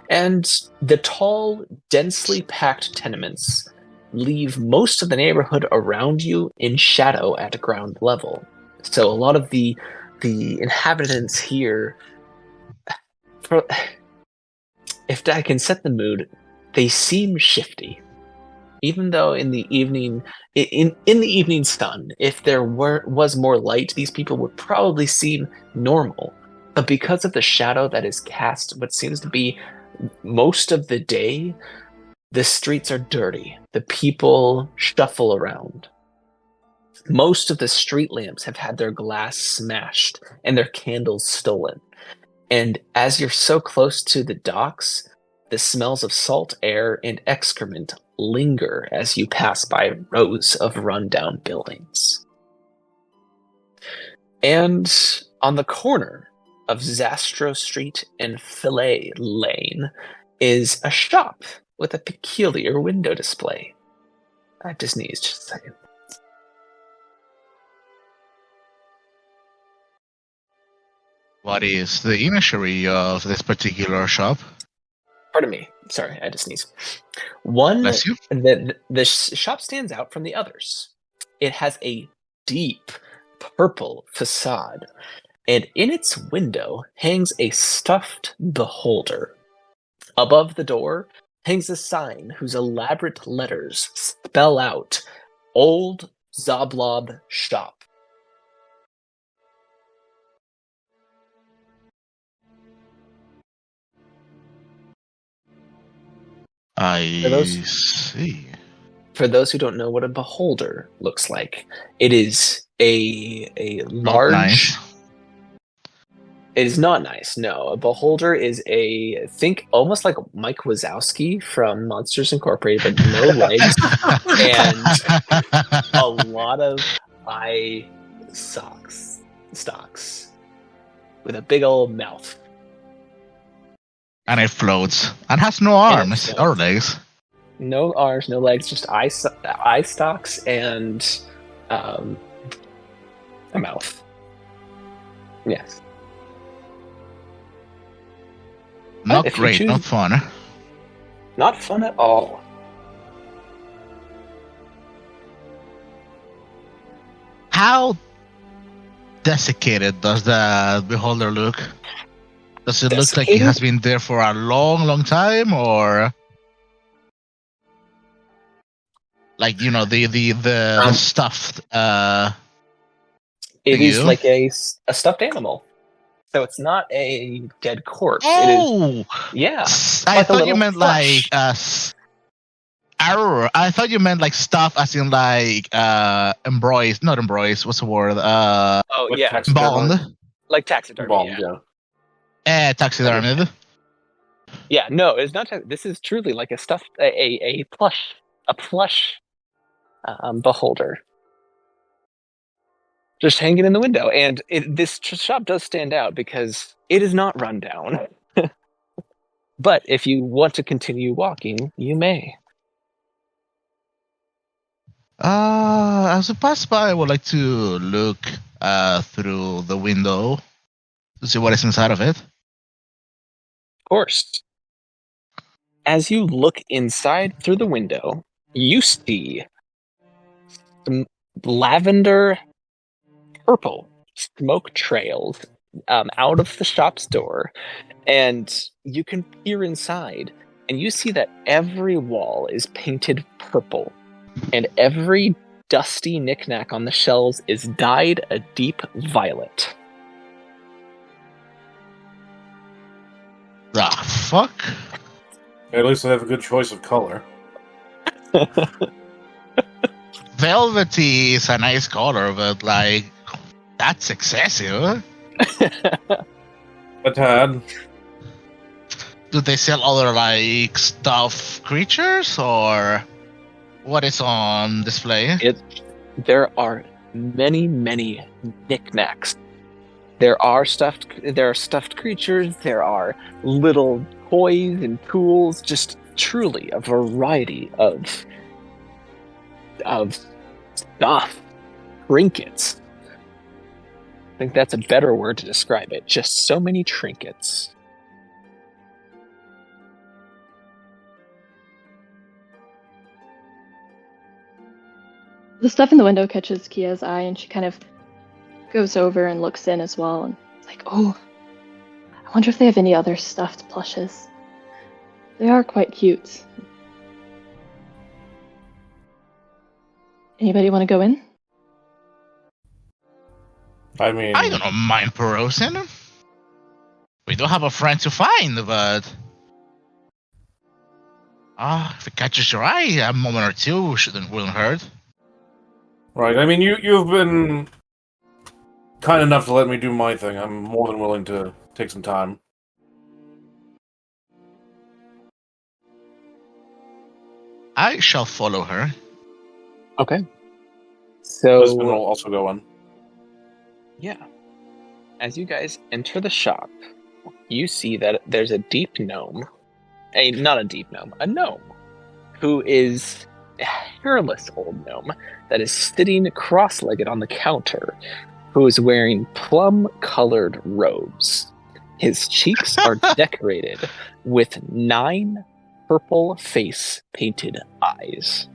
And the tall, densely packed tenements leave most of the neighborhood around you in shadow at ground level. So a lot of the inhabitants here, if I can set the mood, they seem shifty. Even though in the evening, in the evening sun, if there was more light, these people would probably seem normal. But because of the shadow that is cast what seems to be most of the day, The streets are dirty. The people shuffle around. Most of the street lamps have had their glass smashed and their candles stolen. And as you're so close to the docks, the smells of salt air and excrement linger as you pass by rows of rundown buildings. And on the corner of Zastro Street and Fillet Lane is a shop with a peculiar window display. I have to sneeze just a second. What is the imagery of this particular shop? Pardon me. Sorry, I had to sneeze. One, Bless you. the shop stands out from the others. It has a deep purple facade, and in its window hangs a stuffed beholder. Above the door hangs a sign whose elaborate letters spell out Old Zoblob Shop. I see. For those who don't know what a beholder looks like, it is a large. Nice. It is not nice. No, a beholder is think almost like Mike Wazowski from Monsters Incorporated, but no legs and a lot of eye stalks with a big old mouth. And it floats. And has no arms or legs. No arms, no legs, just eye stalks and a mouth. Yes. Not if you great, choose- not fun. Not fun at all. How desiccated does the beholder look? Does it look like it has been there for a long, long time, or like the stuffed? It is like a stuffed animal, so it's not a dead corpse. Oh, it is, yeah. I thought you meant like arrow. I thought you meant like stuff, as in like embroised, not embroised. What's the word? Like yeah, taxidermy. Bond. like taxidermy. Bond, yeah. Taxidermy. Yeah, no, it's not. This is truly like a stuffed, a plush beholder, just hanging in the window. And this shop does stand out because it is not run down. But if you want to continue walking, you may. As I pass by, I would like to look through the window to see what is inside of it. Of course. As you look inside through the window, you see some lavender purple smoke trails out of the shop's door, and you can peer inside, and you see that every wall is painted purple, and every dusty knickknack on the shelves is dyed a deep violet. The fuck? At least they have a good choice of color. Velvety is a nice color, but like that's excessive. A tad. Do they sell other like stuffed creatures, or what is on display? There are many knickknacks. There are stuffed creatures, there are little toys and tools, just truly a variety of stuff, trinkets. I think that's a better word to describe it. Just so many trinkets. The stuff in the window catches Kia's eye, and she kind of goes over and looks in as well. And it's like, oh, I wonder if they have any other stuffed plushes. They are quite cute. Anybody want to go in? I mean, I don't mind perusing. We don't have a friend to find, but If it catches your eye, a moment or two wouldn't hurt. Right. I mean, you've been kind enough to let me do my thing. I'm more than willing to take some time. I shall follow her. Okay. So Lisbon will also go on. yeah, as you guys enter the shop, you see that there's a deep gnome, not a deep gnome, a gnome, who is a hairless old gnome that is sitting cross-legged on the counter, who is wearing plum-colored robes. His cheeks are decorated with 9 purple face-painted eyes.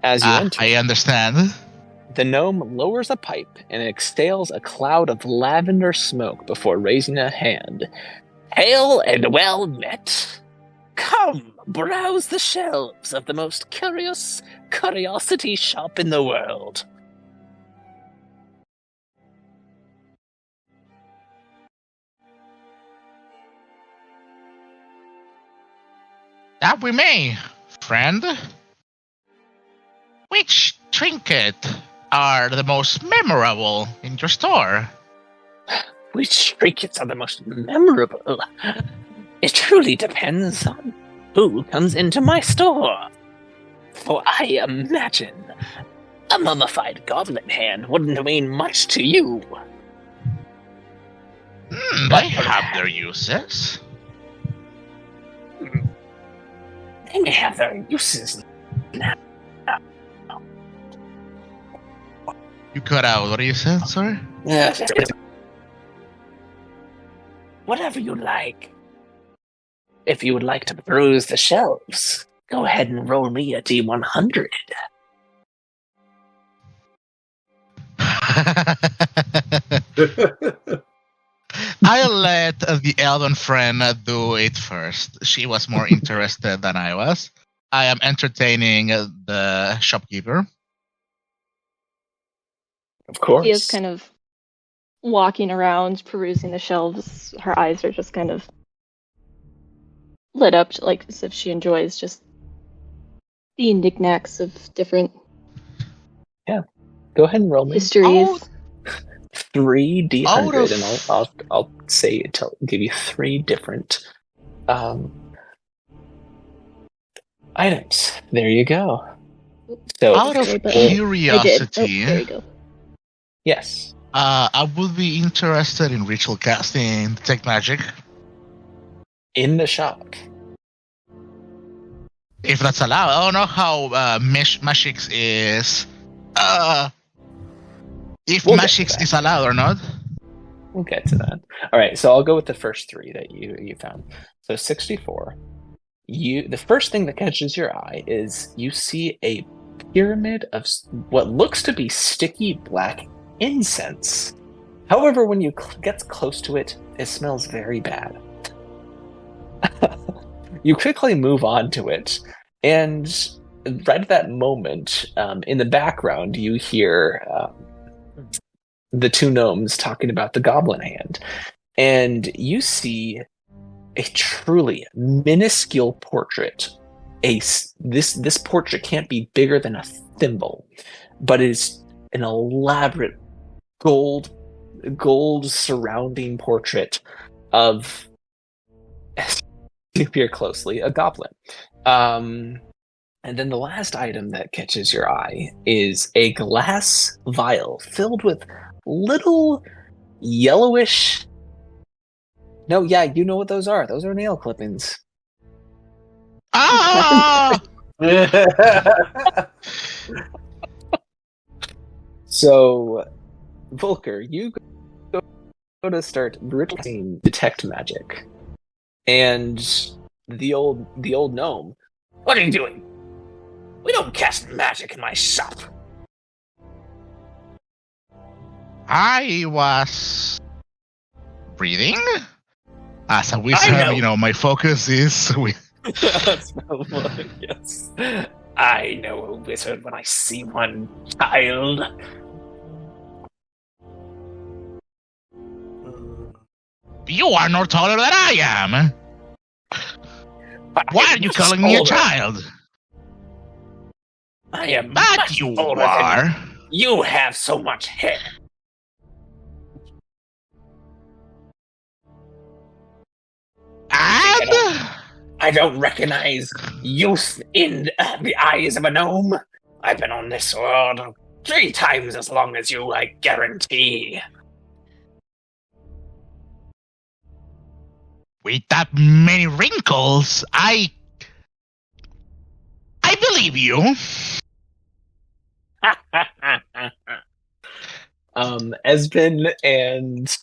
As you enter, I understand. the gnome lowers a pipe and exhales a cloud of lavender smoke before raising a hand. Hail and well met! Come, browse the shelves of the most curious curiosity shop in the world. That we may, friend. Which trinket are the most memorable in your store? Which trinkets are the most memorable? It truly depends on who comes into my store. For I imagine a mummified goblin hand wouldn't mean much to you. They have their uses. They may have their uses now. You cut out. What are you saying, sorry? Whatever you like. If you would like to peruse the shelves, go ahead and roll me a D100. I'll let the elven friend do it first. She was more interested than I was. I am entertaining the shopkeeper. Of course. She is kind of walking around, perusing the shelves. Her eyes are just kind of lit up, like as if she enjoys just the knickknacks of different Go ahead and roll me histories. 3 D100, and Out I'll give you 3 different items. There you go. So Out of Okay, but curiosity, there you go. yes, I would be interested in ritual casting detect magic, in the shop. if that's allowed. I don't know how Magix is. If We'll get to Magix that. is allowed or not. We'll get to that. All right, so I'll go with the first 3 that you found. So 64. The first thing that catches your eye is you see a pyramid of what looks to be sticky black incense. However, when you get close to it, it smells very bad. You quickly move on to it, and right at that moment, in the background, you hear the 2 gnomes talking about the goblin hand, and you see a truly minuscule portrait. This portrait can't be bigger than a thimble, but it is an elaborate gold surrounding portrait of, if you peer closely, a goblin. And then the last item that catches your eye is a glass vial filled with little yellowish... No, yeah, you know what those are. Those are nail clippings. Ah! So, Volker, you go to start ritualizing detect magic. And the old gnome, what are you doing? We don't cast magic in my shop. I was breathing. As a wizard, my focus is with. Yes. I know a wizard when I see one, child. You are no taller than I am. Why are you calling me a child? I am But much you older are. than you have so much hair. And I don't recognize youth in the eyes of a gnome. I've been on this world 3 times as long as you, I guarantee. with that many wrinkles, I believe you. Esben and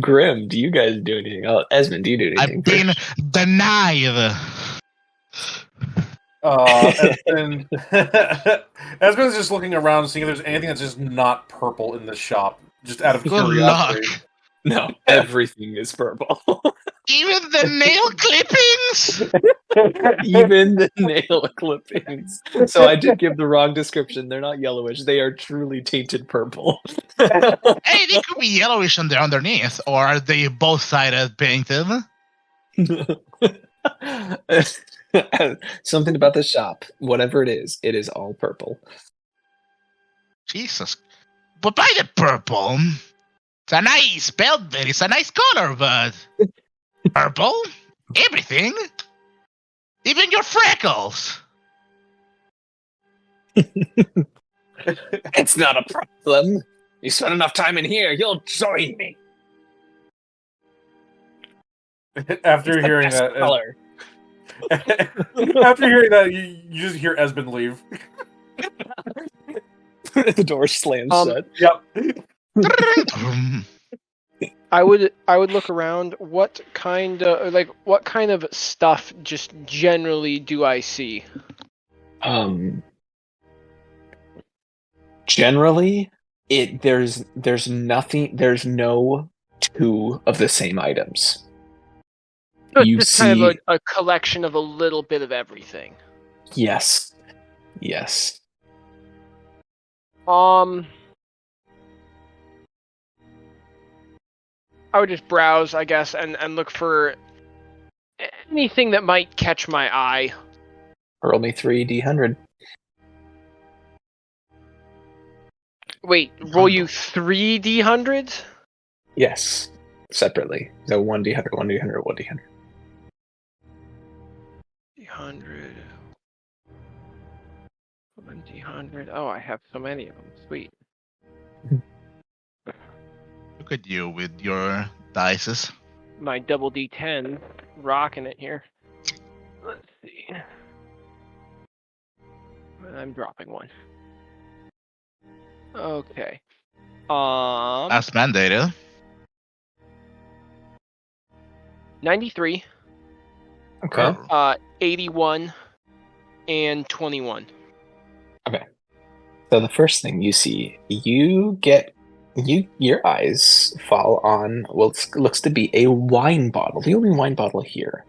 Grim, do you guys do anything? Oh, Esben, do you do anything? I've been denied. Espen, Espen's just looking around, seeing if there's anything that's just not purple in the shop, just out of Good curiosity. luck. No, everything is purple. Even the nail clippings. Even the nail clippings. So I did give the wrong description. They're not yellowish. They are truly tainted purple. Hey, they could be yellowish underneath, or are they both sided painted? Something about the shop, whatever it is all purple. Jesus. But by the purple, it's a nice velvet, it's a nice color, but purple? Everything? Even your freckles. It's not a problem. You spend enough time in here, you'll join me. After It's the hearing best that, color. after hearing that, you just hear Esben leave. The door slams shut. Yep. I would look around. What kind of stuff just generally do I see? Generally, there's nothing. There's no 2 of the same items. So it's You just kind see- of a collection of a little bit of everything. Yes. I would just browse, I guess, and look for anything that might catch my eye. Roll me 3d100. Wait, roll you 3 D100s? Yes, separately. So 1d100, 1d100, 1d100. D100. 1 D100. Oh, I have so many of them. Sweet. Look at you with your dices. My double D10 rocking it here. Let's see. I'm dropping one. Okay. As mandated. 93, Okay. 81, and 21. So the first thing you see, your eyes fall on what looks to be a wine bottle, the only wine bottle here.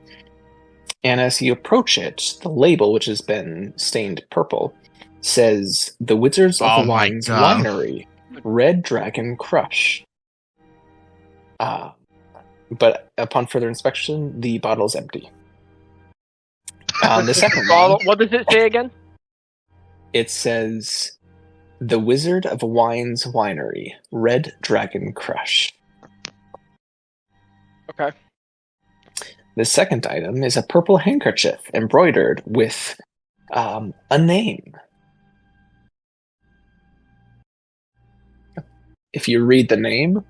And as you approach it, the label, which has been stained purple, says "The Wizards of Oh the my Wine's God. Winery, Red Dragon Crush." But upon further inspection, the bottle is empty. The second Bottle. one, What does it say again? it says "The Wizard of Wine's Winery, Red Dragon Crush." Okay. The second item is a purple handkerchief embroidered with a name. If you read the name,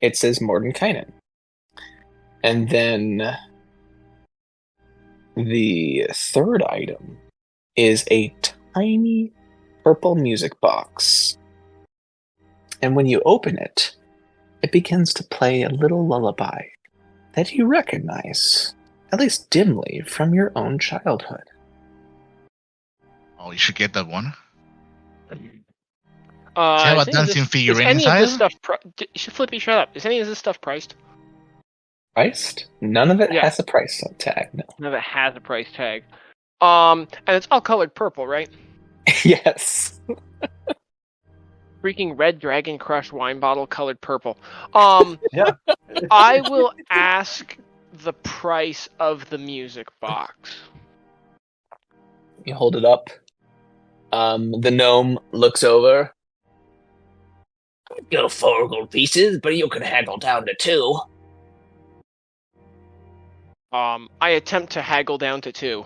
it says Mordenkainen. And then the third item is a tiny purple music box. And when you open it, it begins to play a little lullaby that you recognize, at least dimly, from your own childhood. Oh, you should get that one. Is a dancing figurine any of this inside? stuff? Flippy, shut up. Is any of this stuff priced? Priced? None of it Yeah. has a price tag, no. None of it has a price tag. And it's all colored purple, right? Yes. Freaking Red Dragon Crush wine bottle colored purple. Yeah. I will ask the price of the music box. You hold it up. The gnome looks over. Go 4 gold pieces, but you can haggle down to 2. I attempt to haggle down to 2.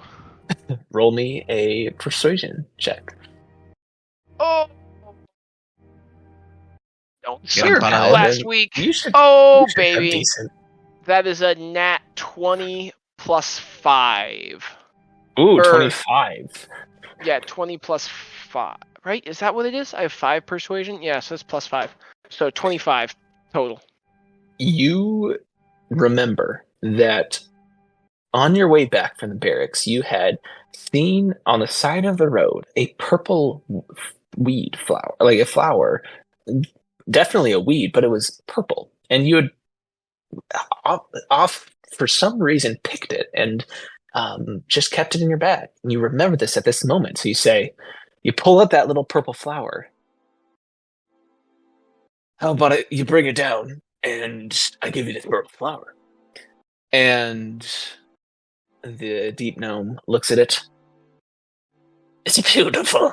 Roll me a persuasion check. Oh! Don't Get suck him, pal. last week. You should, Oh, you should have baby. decent. That is a nat 20 plus 5. Ooh, Or- 25. Yeah, 20 plus 5. Right? Is that what it is? I have 5 persuasion? Yeah, so it's plus 5. So 25 total. You remember that on your way back from the barracks, you had seen on the side of the road a purple weed flower, like a flower, definitely a weed, but it was purple. And you had off for some reason picked it and just kept it in your bag. And you remember this at this moment. So you pull up that little purple flower. How about it? You bring it down and I give you this purple flower. And the deep gnome looks at it. It's beautiful.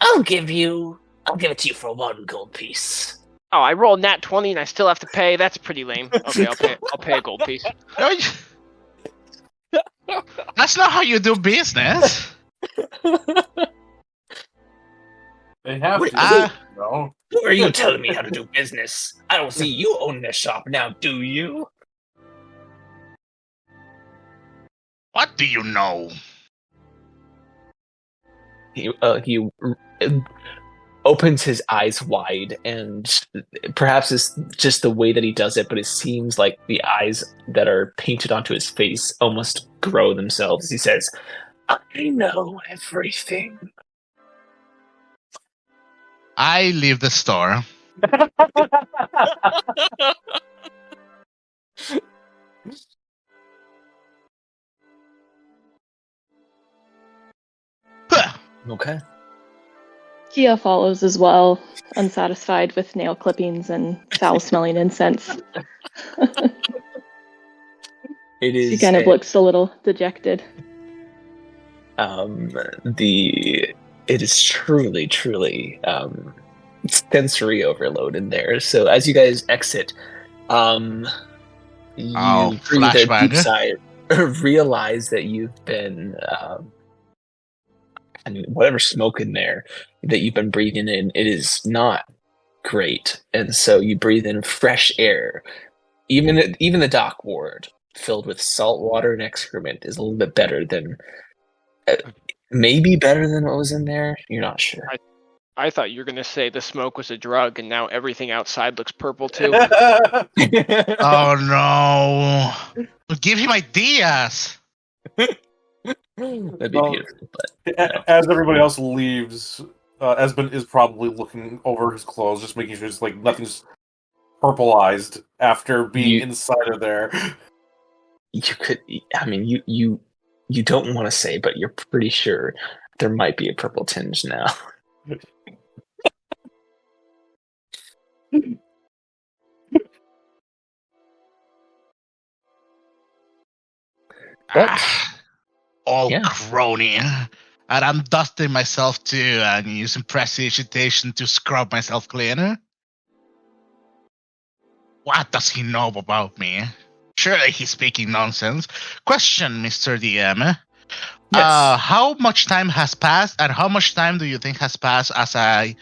I'll give it to you for 1 gold piece. Oh, I rolled nat 20 and I still have to pay. That's pretty lame. Okay, I'll pay a gold piece. That's not how you do business. They have Wait, to. No. Who are you telling me how to do business? I don't see you own this shop now, do you? What do you know? He opens his eyes wide, and perhaps it's just the way that he does it, but it seems like the eyes that are painted onto his face almost grow themselves. He says, I know everything. I leave the store. Okay. Kia follows as well, unsatisfied with nail clippings and foul-smelling incense. It is She kind of looks a little dejected. It is truly sensory overload in there. So as you guys exit, you breathe a flashback. deep sigh, realize that you've been whatever smoke in there that you've been breathing in, it is not great. And so you breathe in fresh air. Even the dock ward filled with salt water and excrement is a little bit better than maybe better than what was in there. You're not sure. I thought you were going to say the smoke was a drug and now everything outside looks purple too. Oh no! Give him ideas. That'd be Well, beautiful, but As everybody else leaves, Esben is probably looking over his clothes, just making sure it's like nothing's purpleized after being inside of there. you could. I mean, you don't want to say, but you're pretty sure there might be a purple tinge now. But All yeah. crony. And I'm dusting myself too and using prestidigitation to scrub myself cleaner. What does he know about me? Surely he's speaking nonsense. Question, Mr. DM. Yes. How much time has passed, and how much time do you think has passed as I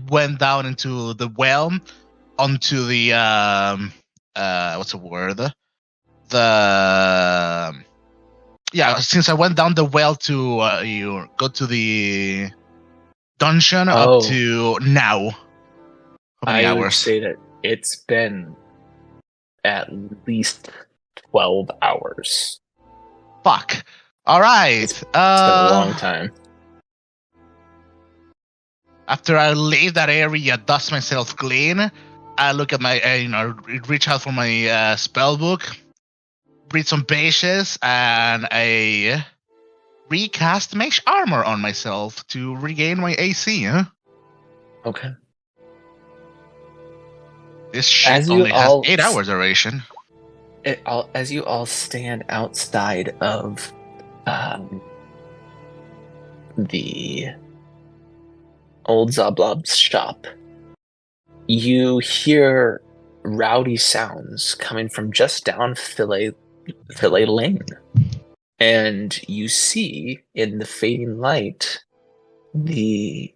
went down into the well, onto the what's the word? Since I went down the well to you go to the dungeon up to now. How many I would hours? say that it's been at least 12 hours. Fuck. All right. It's been a long time. After I leave that area, dust myself clean, I look at my, reach out for my spell book, read some pages, and I recast mage armor on myself to regain my AC. Okay. This shit As you only has all 8 hours duration. as you all stand outside of the old Zablob's shop, you hear rowdy sounds coming from just down Fillet Lane. And you see in the fading light a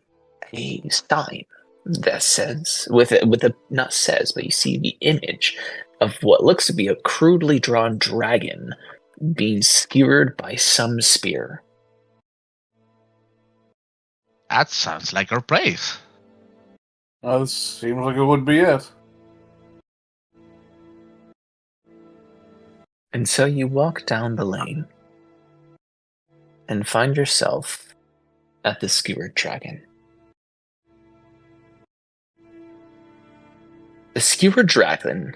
sign that says, but you see the image of what looks to be a crudely drawn dragon being skewered by some spear. That sounds like our place. This seems like it would be it. And so you walk down the lane and find yourself at the skewered dragon. The skewered dragon,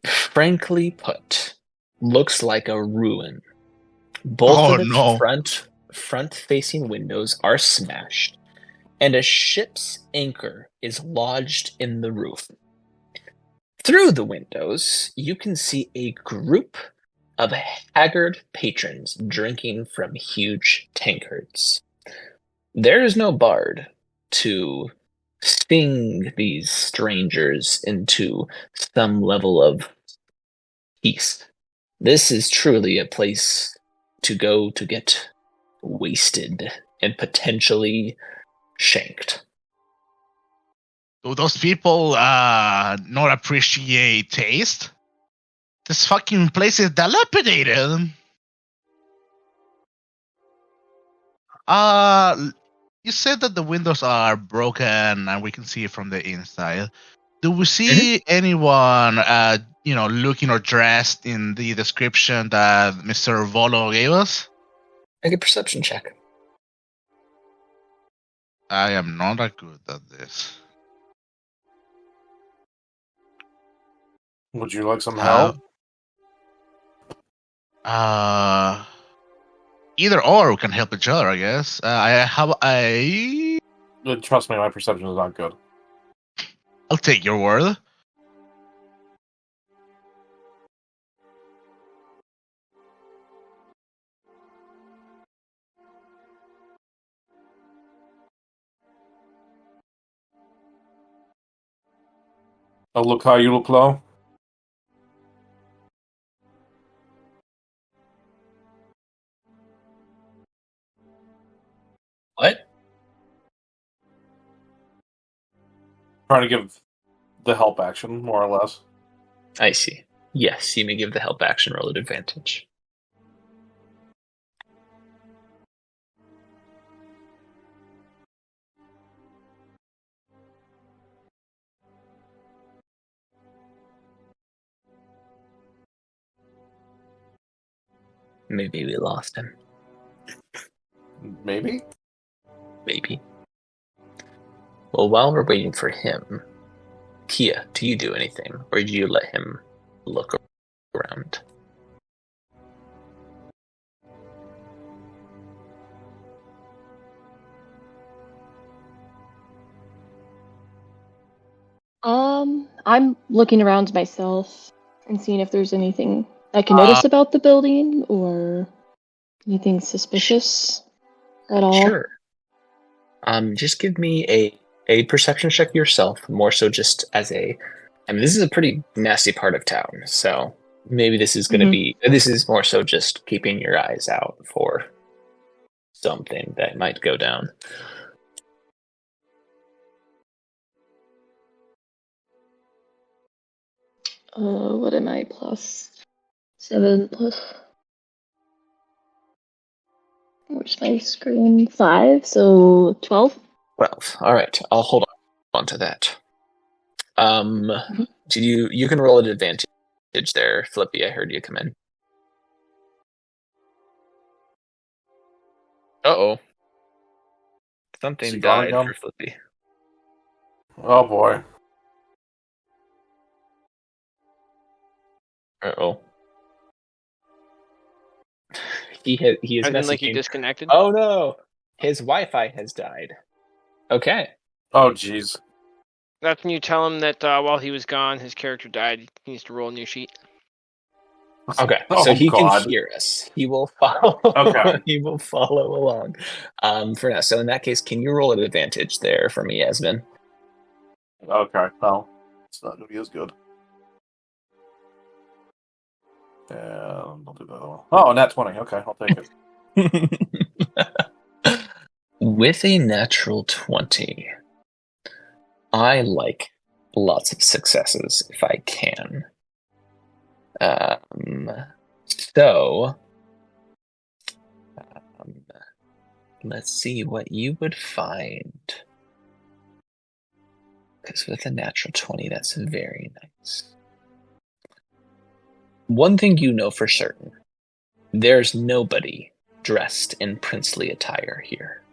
frankly put, looks like a ruin. Both of its front-facing windows are smashed, and a ship's anchor is lodged in the roof. Through the windows, you can see a group of haggard patrons drinking from huge tankards. There is no bard to sting these strangers into some level of peace. This is truly a place to go to get wasted and potentially shanked. Do those people not appreciate taste? This fucking place is dilapidated. You said that the windows are broken and we can see it from the inside. Do we see anyone, looking or dressed in the description that Mr. Volo gave us? Make a perception check. I am not that good at this. Would you like some help? Either or, we can help each other, I guess. Trust me, my perception is not good. I'll take your word. Oh, look high, you look low. What? Trying to give the help action, more or less. I see. Yes, you may give the help action roll at advantage. Maybe we lost him. Maybe? Maybe. Well, while we're waiting for him, Kia, do you do anything, or do you let him look around? I'm looking around myself and seeing if there's anything I can notice about the building or anything suspicious at all. Sure. Just give me a perception check yourself, more so just as this is a pretty nasty part of town, so maybe this is going to be, this is more so just keeping your eyes out for something that might go down. What am I? Plus 7 plus. Where's my screen? 5, so 12. 12. All right, I'll hold on to that. Did you can roll an advantage there, Flippy? I heard you come in. Uh-oh. Something died for Flippy. Oh boy. Uh-oh. He is messaging. Like he disconnected? Oh no! His Wi-Fi has died. Okay. Oh jeez. That's when you tell him that while he was gone, his character died. He needs to roll a new sheet. Okay, Oh, so he God. can hear us. He will follow. Okay. He will follow along. For now. So in that case, can you roll an advantage there for me, Yasmin? Okay, well, it's not going to be as good. And I'll do the other one. Oh, nat 20. Okay, I'll take it. With a natural 20, I like lots of successes if I can. So, let's see what you would find. Because with a natural 20, that's very nice. One thing you know for certain, there's nobody dressed in princely attire here.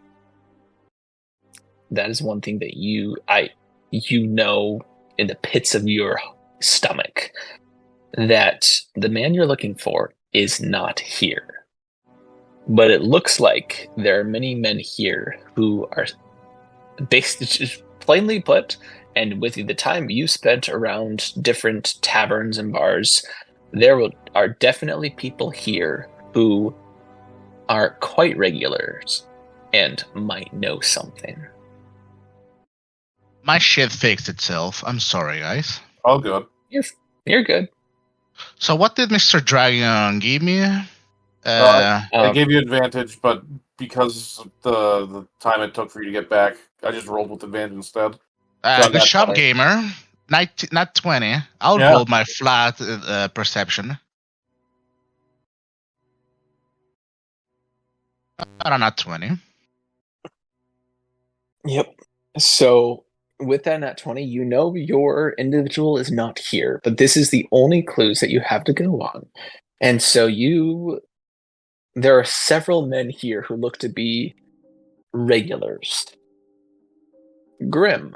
That is one thing that you know in the pits of your stomach that the man you're looking for is not here. But it looks like there are many men here who are just plainly put, and with the time you spent around different taverns and bars, there are definitely people here who are quite regulars and might know something. My shit fixed itself. I'm sorry, guys. All good. You're good. So what did Mr. Dragon give me? I gave you advantage, but because the time it took for you to get back, I just rolled with advantage instead. Good shop, gamer. Not 20. I'll roll my flat perception. Not 20. Yep. So with that nat 20, you know your individual is not here, but this is the only clues that you have to go on. And so there are several men here who look to be regulars. Grim,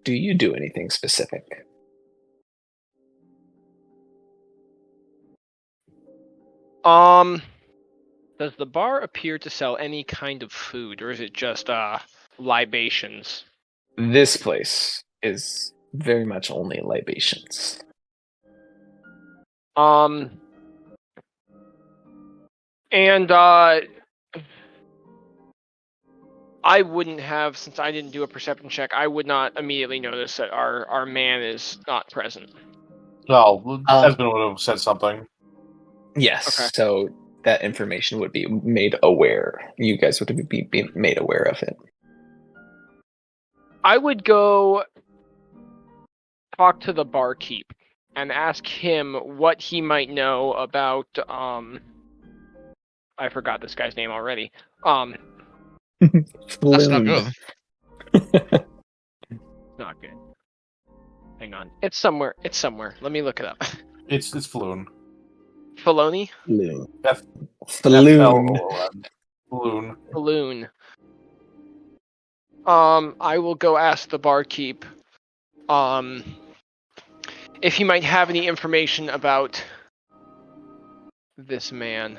do you do anything specific? Does the bar appear to sell any kind of food, or is it just libations? This place is very much only libations. And I wouldn't have, since I didn't do a perception check, I would not immediately notice that our man is not present. No, Esmond would have said something. Yes, Okay. so that information would be made aware. You guys would be made aware of it. I would go talk to the barkeep and ask him what he might know about, I forgot this guy's name already. That's not good. Not good. Hang on. It's somewhere. Let me look it up. It's Floon. Filoni? Floon. Floon. Balloon. I will go ask the barkeep, if he might have any information about this man.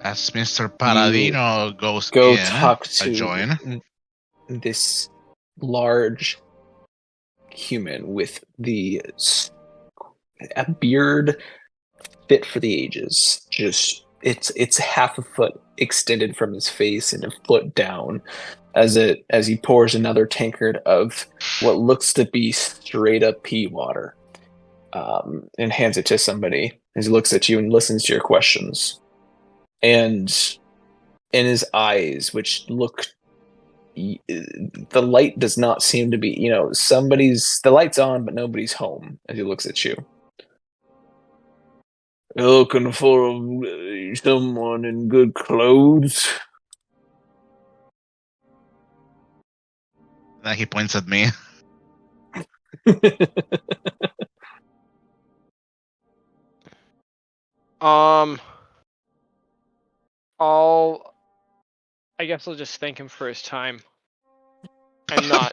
As Mr. Paladino goes Go in, talk I to join. this large human with a beard fit for the ages. Just it's half a foot extended from his face and a foot down as he pours another tankard of what looks to be straight up pea water, and hands it to somebody as he looks at you and listens to your questions. And in his eyes, which look, the light does not seem to be, the light's on, but nobody's home as he looks at you. You're looking for someone in good clothes? Then he points at me. I guess I'll just thank him for his time. And not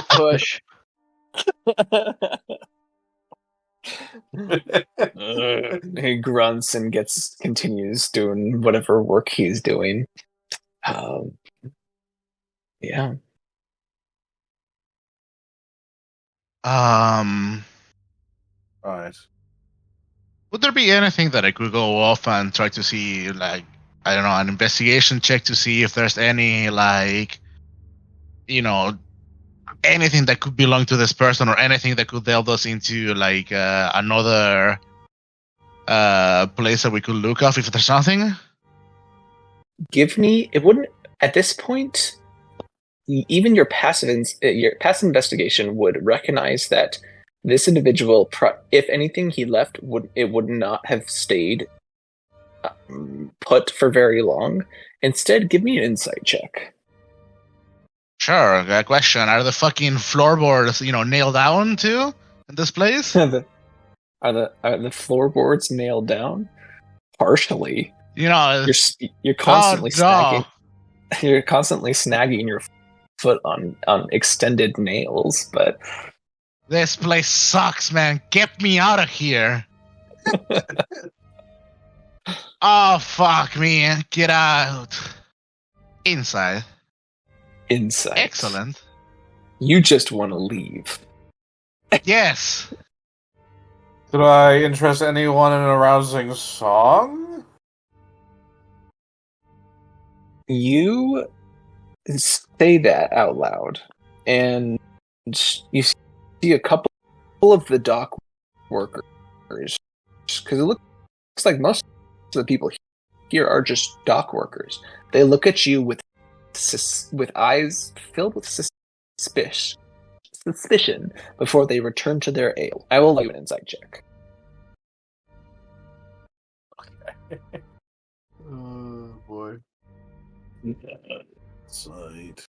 push. He grunts and continues doing whatever work he's doing. Yeah. Right. Would there be anything that I could go off and try to see, like, I don't know, an investigation check to see if there's any, like, you know, anything that could belong to this person or anything that could delve us into, like, another place that we could look off if there's something? Give me. It wouldn't at this point. Even your passive investigation would recognize that this individual, if anything, he left would not have stayed put for very long. Instead, give me an insight check. Sure. Question: are the fucking floorboards, nailed down too in this place? Are the floorboards nailed down? Partially. You're constantly snagging. You're constantly snagging your foot on extended nails, but this place sucks, man. Get me out of here. Oh, fuck me. Get out. Inside. Excellent. You just want to leave. Yes. Could I interest anyone in a rousing song? You say that out loud, and you see a couple of the dock workers, because it looks like most of the people here are just dock workers. They look at you with eyes filled with suspicion before they return to their ale. I will let you an insight check. Okay. Oh boy. Side.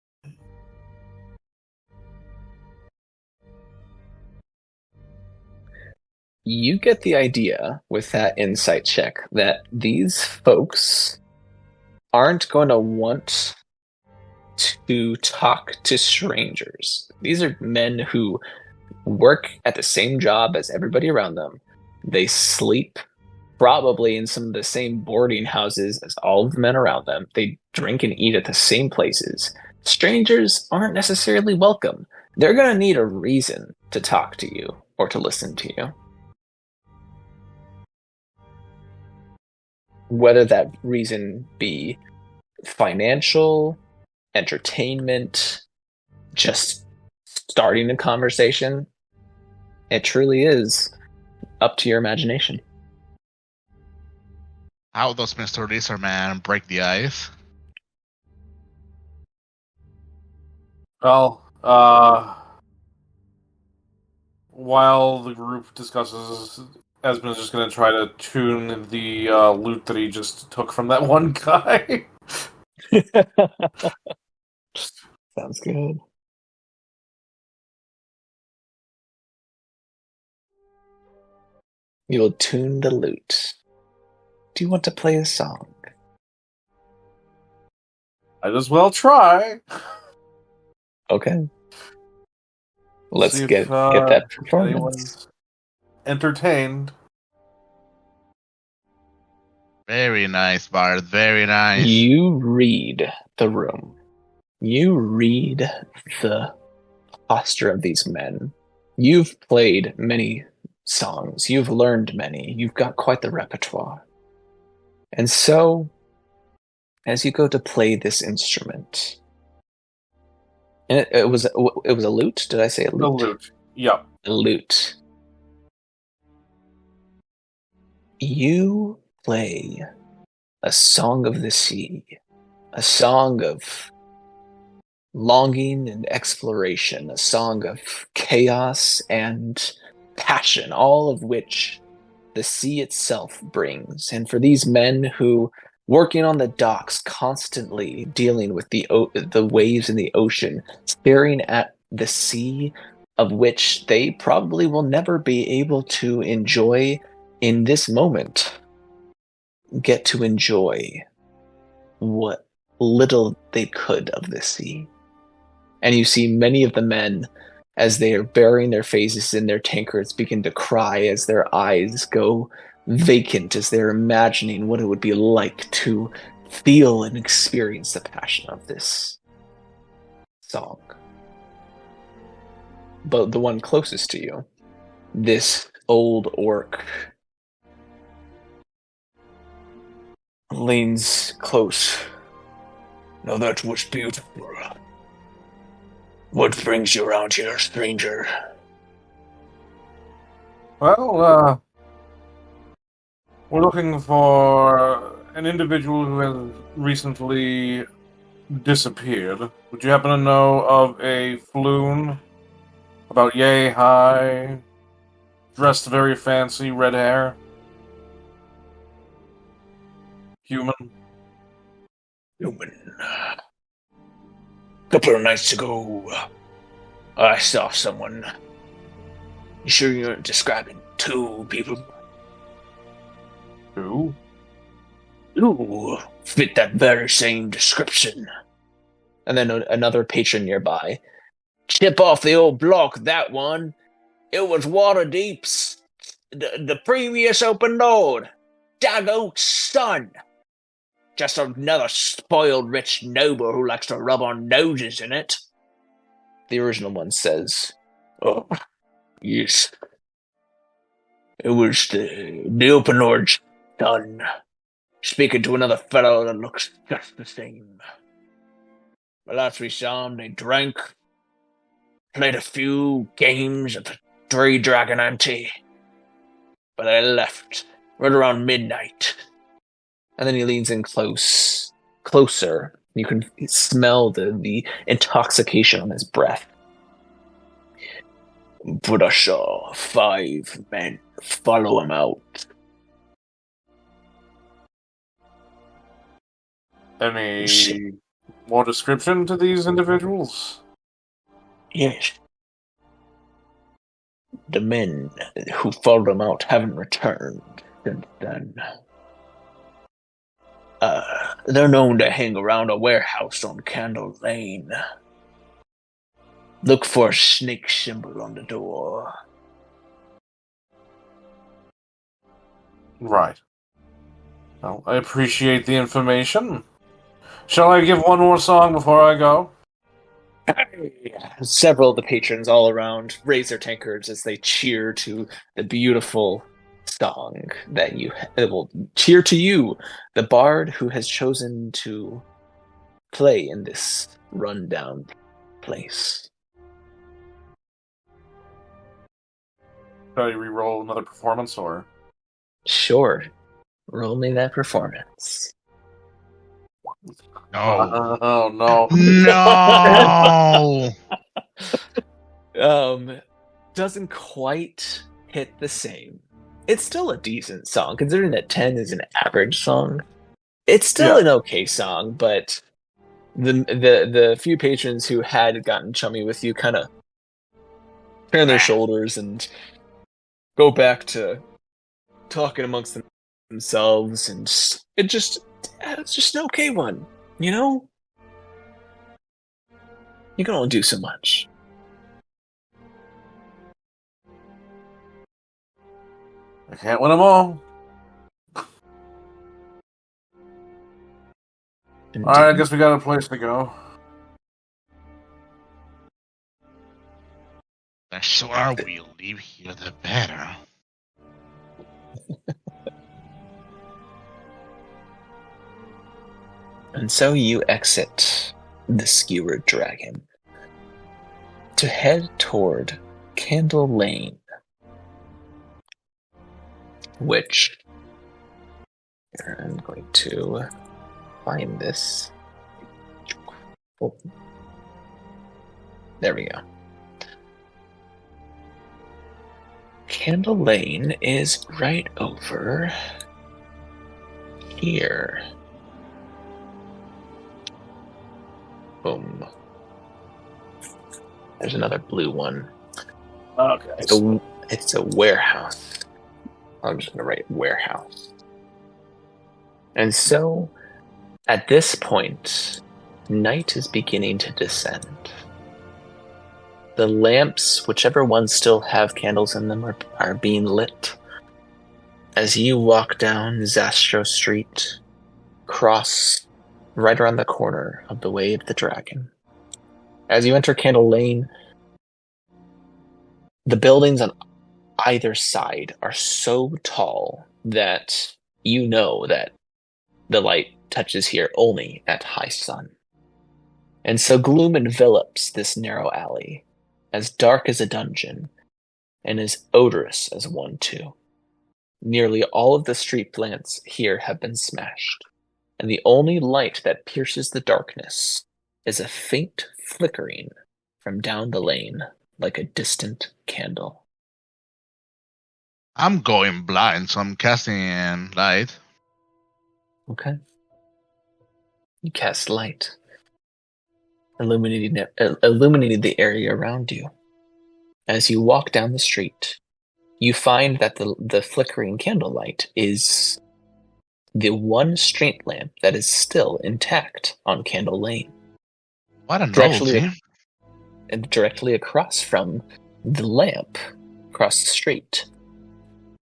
You get the idea with that insight check that these folks aren't going to want to talk to strangers. These are men who work at the same job as everybody around them. They sleep probably in some of the same boarding houses as all of the men around them. They drink and eat at the same places. Strangers aren't necessarily welcome. They're going to need a reason to talk to you or to listen to you. Whether that reason be financial, entertainment, just starting a conversation, it truly is up to your imagination. How does Mr. Lizardman break the ice? Well, while the group discusses, Esmond is just going to try to tune the loot that he just took from that one guy. Sounds good. You'll tune the lute. Do you want to play a song? Might as well try. Okay. Let's See if, get that performance. Anyone's entertained. Very nice, Bard. Very nice. You read the room. You read the posture of these men. You've played many songs. You've learned many. You've got quite the repertoire. And so, as you go to play this instrument, and it was a lute. Did I say a lute? The lute. Yep. A lute. You play a song of the sea, a song of longing and exploration, a song of chaos and passion, all of which the sea itself brings. And for these men who, working on the docks, constantly dealing with the waves in the ocean, staring at the sea, of which they probably will never be able to enjoy in this moment, get to enjoy what little they could of the sea. And you see many of the men, as they are burying their faces in their tankards, begin to cry as their eyes go vacant, as they're imagining what it would be like to feel and experience the passion of this song. But the one closest to you, this old orc leans close. Now that was beautiful. What brings you around here, stranger? Well, we're looking for an individual who has recently disappeared. Would you happen to know of a floon? About yay high, dressed very fancy, red hair? Human? Human. A couple of nights ago, I saw someone. You sure you're describing two people? Who? Who fit that very same description? And then another patron nearby. Chip off the old block, that one. It was Waterdeep's, the previous open lord. Dago's son. Just another spoiled rich noble who likes to rub our noses in it. The original one says, oh, yes. It was the open lord's son, speaking to another fellow that looks just the same. The last we saw him, they drank, played a few games of the Three Dragon Ante, but they left right around midnight. And then he leans in closer. You can smell the intoxication on his breath. But I saw 5 men follow him out. Any more description to these individuals? Yes. The men who followed him out haven't returned since then. They're known to hang around a warehouse on Candle Lane. Look for a snake symbol on the door. Right. Well, I appreciate the information. Shall I give one more song before I go? Several of the patrons all around raise their tankards as they cheer to the beautiful song that will cheer to you, the bard who has chosen to play in this rundown place. Should I re-roll another performance, or? Sure. Roll me that performance. No. Oh no. No. Doesn't quite hit the same. It's still a decent song, considering that 10 is an average song. It's still an okay song, but the few patrons who had gotten chummy with you kind of turn their shoulders and go back to talking amongst themselves, and it's just an okay one, you know? You can only do so much. I can't win them all. Alright, I guess we got a place to go. The sooner we leave here, the better. And so you exit the Skewered Dragon to head toward Candle Lane, which I'm going to find this. Oh. There we go. Candle Lane is right over here. Boom. There's another blue one. Okay. It's a warehouse. I'm just going to write warehouse. And so, at this point, night is beginning to descend. The lamps, whichever ones still have candles in them, are being lit. As you walk down Zastro Street, cross right around the corner of the Way of the Dragon. As you enter Candle Lane, the buildings on either side are so tall that you know that the light touches here only at high sun. And so gloom envelops this narrow alley, as dark as a dungeon, and as odorous as one too. Nearly all of the street lamps here have been smashed, and the only light that pierces the darkness is a faint flickering from down the lane like a distant candle. I'm going blind, so I'm casting in light. Okay. You cast light, illuminating the area around you. As you walk down the street, you find that the flickering candlelight is the one street lamp that is still intact on Candle Lane. What a novelty. And directly across from the lamp, across the street,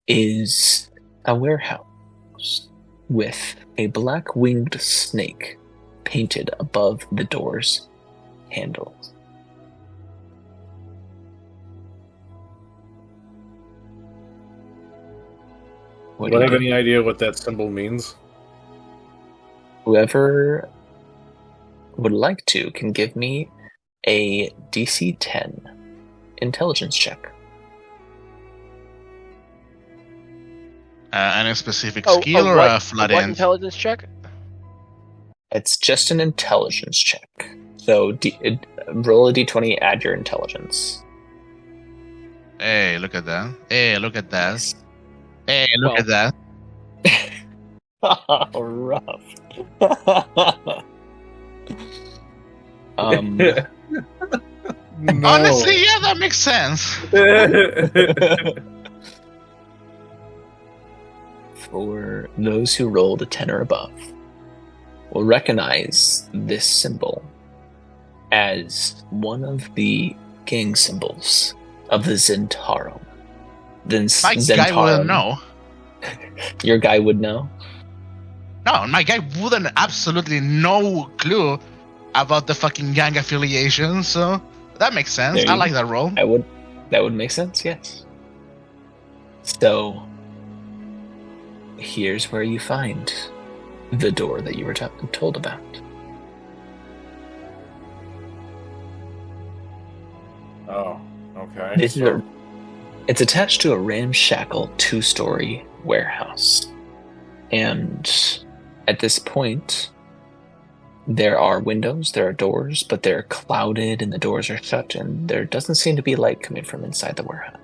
is a warehouse with a black-winged snake painted above the door's handles. Do I have any idea what that symbol means? Whoever would like to can give me a DC 10 intelligence check. Any specific skill or a flat what end? intelligence check? It's just an intelligence check. So roll a d20, add your intelligence. Hey, look at that. Hey, look at that. Hey, look at that. Oh, rough. No. Honestly, yeah, that makes sense. For those who rolled a 10 or above, will recognize this symbol as one of the gang symbols of the Zentarum. My guy wouldn't know. Your guy would know? No, my guy wouldn't absolutely no clue about the fucking gang affiliation, so that makes sense. I like that roll. That would make sense, yes. So, here's where you find the door that you were told about. Oh, okay. It's attached to a ramshackle 2-story warehouse. And at this point, there are windows, there are doors, but they're clouded and the doors are shut, and there doesn't seem to be light coming from inside the warehouse.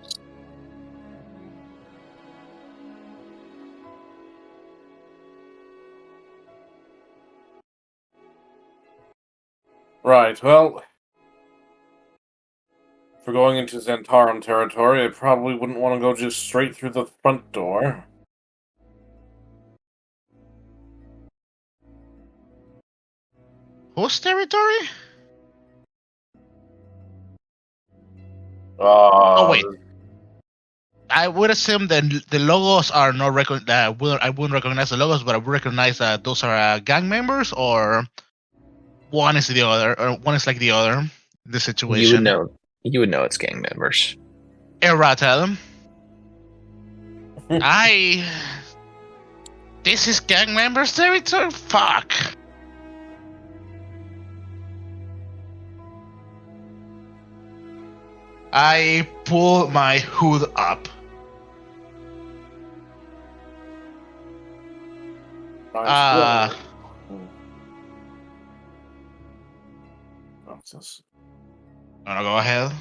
Right, well, if we're going into Zentarum territory, I probably wouldn't want to go just straight through the front door. Whose territory? Oh, wait. I would assume that the logos are not I wouldn't recognize the logos, but I would recognize that those are gang members, or one is the other, or one is like the other in this situation. You would know it's gang members. Eratel. This is gang members territory? Fuck. I pull my hood up. Wanna go ahead?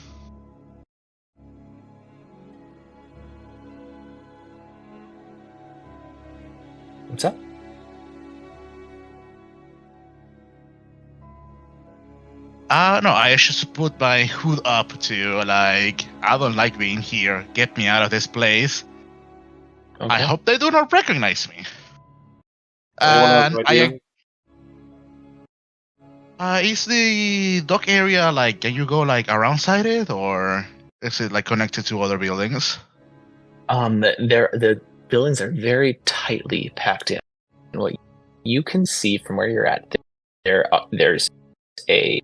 What's up? No, I should put my hood up to, like, I don't like being here. Get me out of this place. Okay. I hope they do not recognize me. Is the dock area, like, can you go, like, around side it, or is it, like, connected to other buildings? The buildings are very tightly packed in. What you can see from where you're at, there's a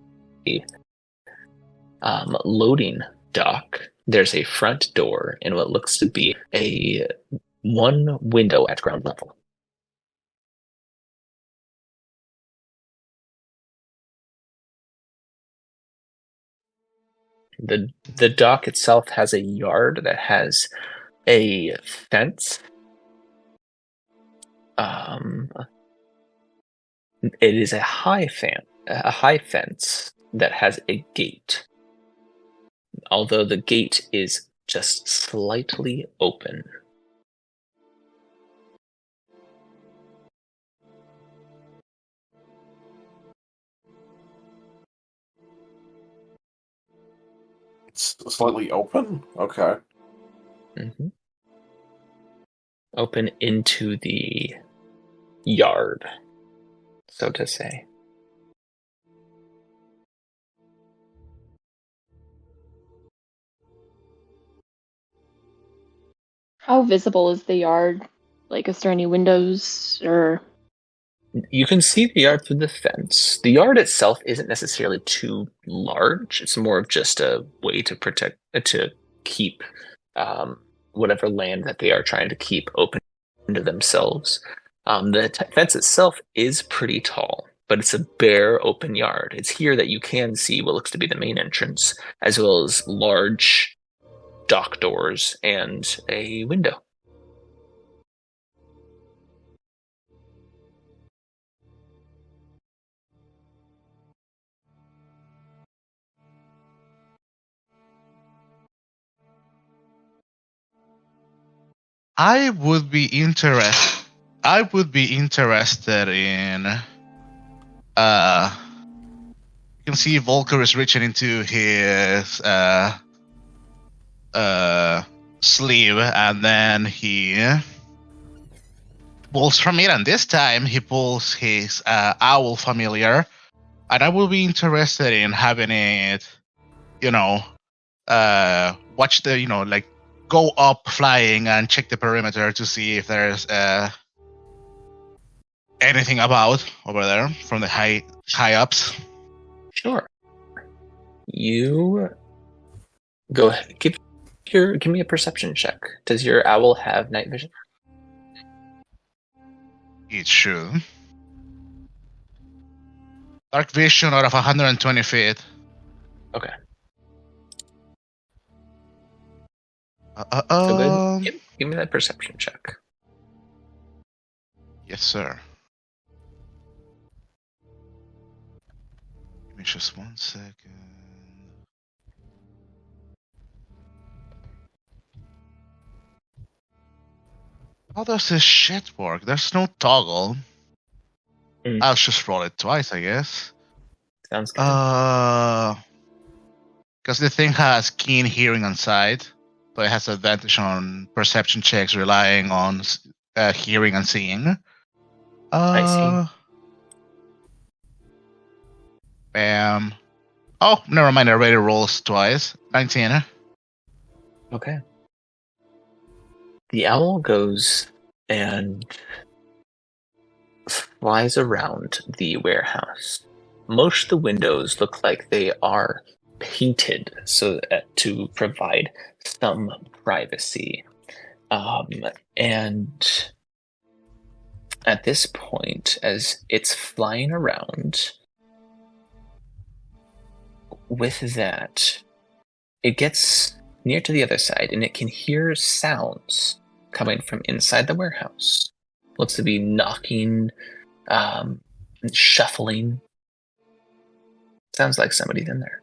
loading dock there's a front door in what looks to be a one window at ground level. The dock itself has a yard that has a fence. It is a high fence that has a gate. Although the gate is just slightly open. It's slightly open? Okay. Mm-hmm. Open into the yard, so to say. How visible is the yard? Like, is there any windows or? You can see the yard through the fence. The yard itself isn't necessarily too large. It's more of just a way to keep whatever land that they are trying to keep open to themselves. The fence itself is pretty tall, but it's a bare open yard. It's here that you can see what looks to be the main entrance, as well as large dock doors and a window. I would be interested in you can see Volker is reaching into his sleeve, and then he pulls from it, and this time he pulls his owl familiar, and I will be interested in having it, watch the, like, go up flying and check the perimeter to see if there's anything about over there from the high ups. Sure. You go ahead. Give me a perception check. Does your owl have night vision? It should. Dark vision out of 120 feet. Okay. So good. Yep. Give me that perception check. Yes, sir. Give me just 1 second. How does this shit work? There's no toggle. I'll just roll it twice, I guess. Sounds good. Because the thing has keen hearing on sight, so it has advantage on perception checks relying on hearing and seeing. I see. Bam. Oh, never mind. I already rolls twice. 19. Okay. The owl goes and flies around the warehouse. Most of the windows look like they are painted so to provide some privacy. And at this point, as it's flying around, with that, it gets near to the other side, and it can hear sounds coming from inside the warehouse. Looks to be knocking, shuffling. Sounds like somebody's in there.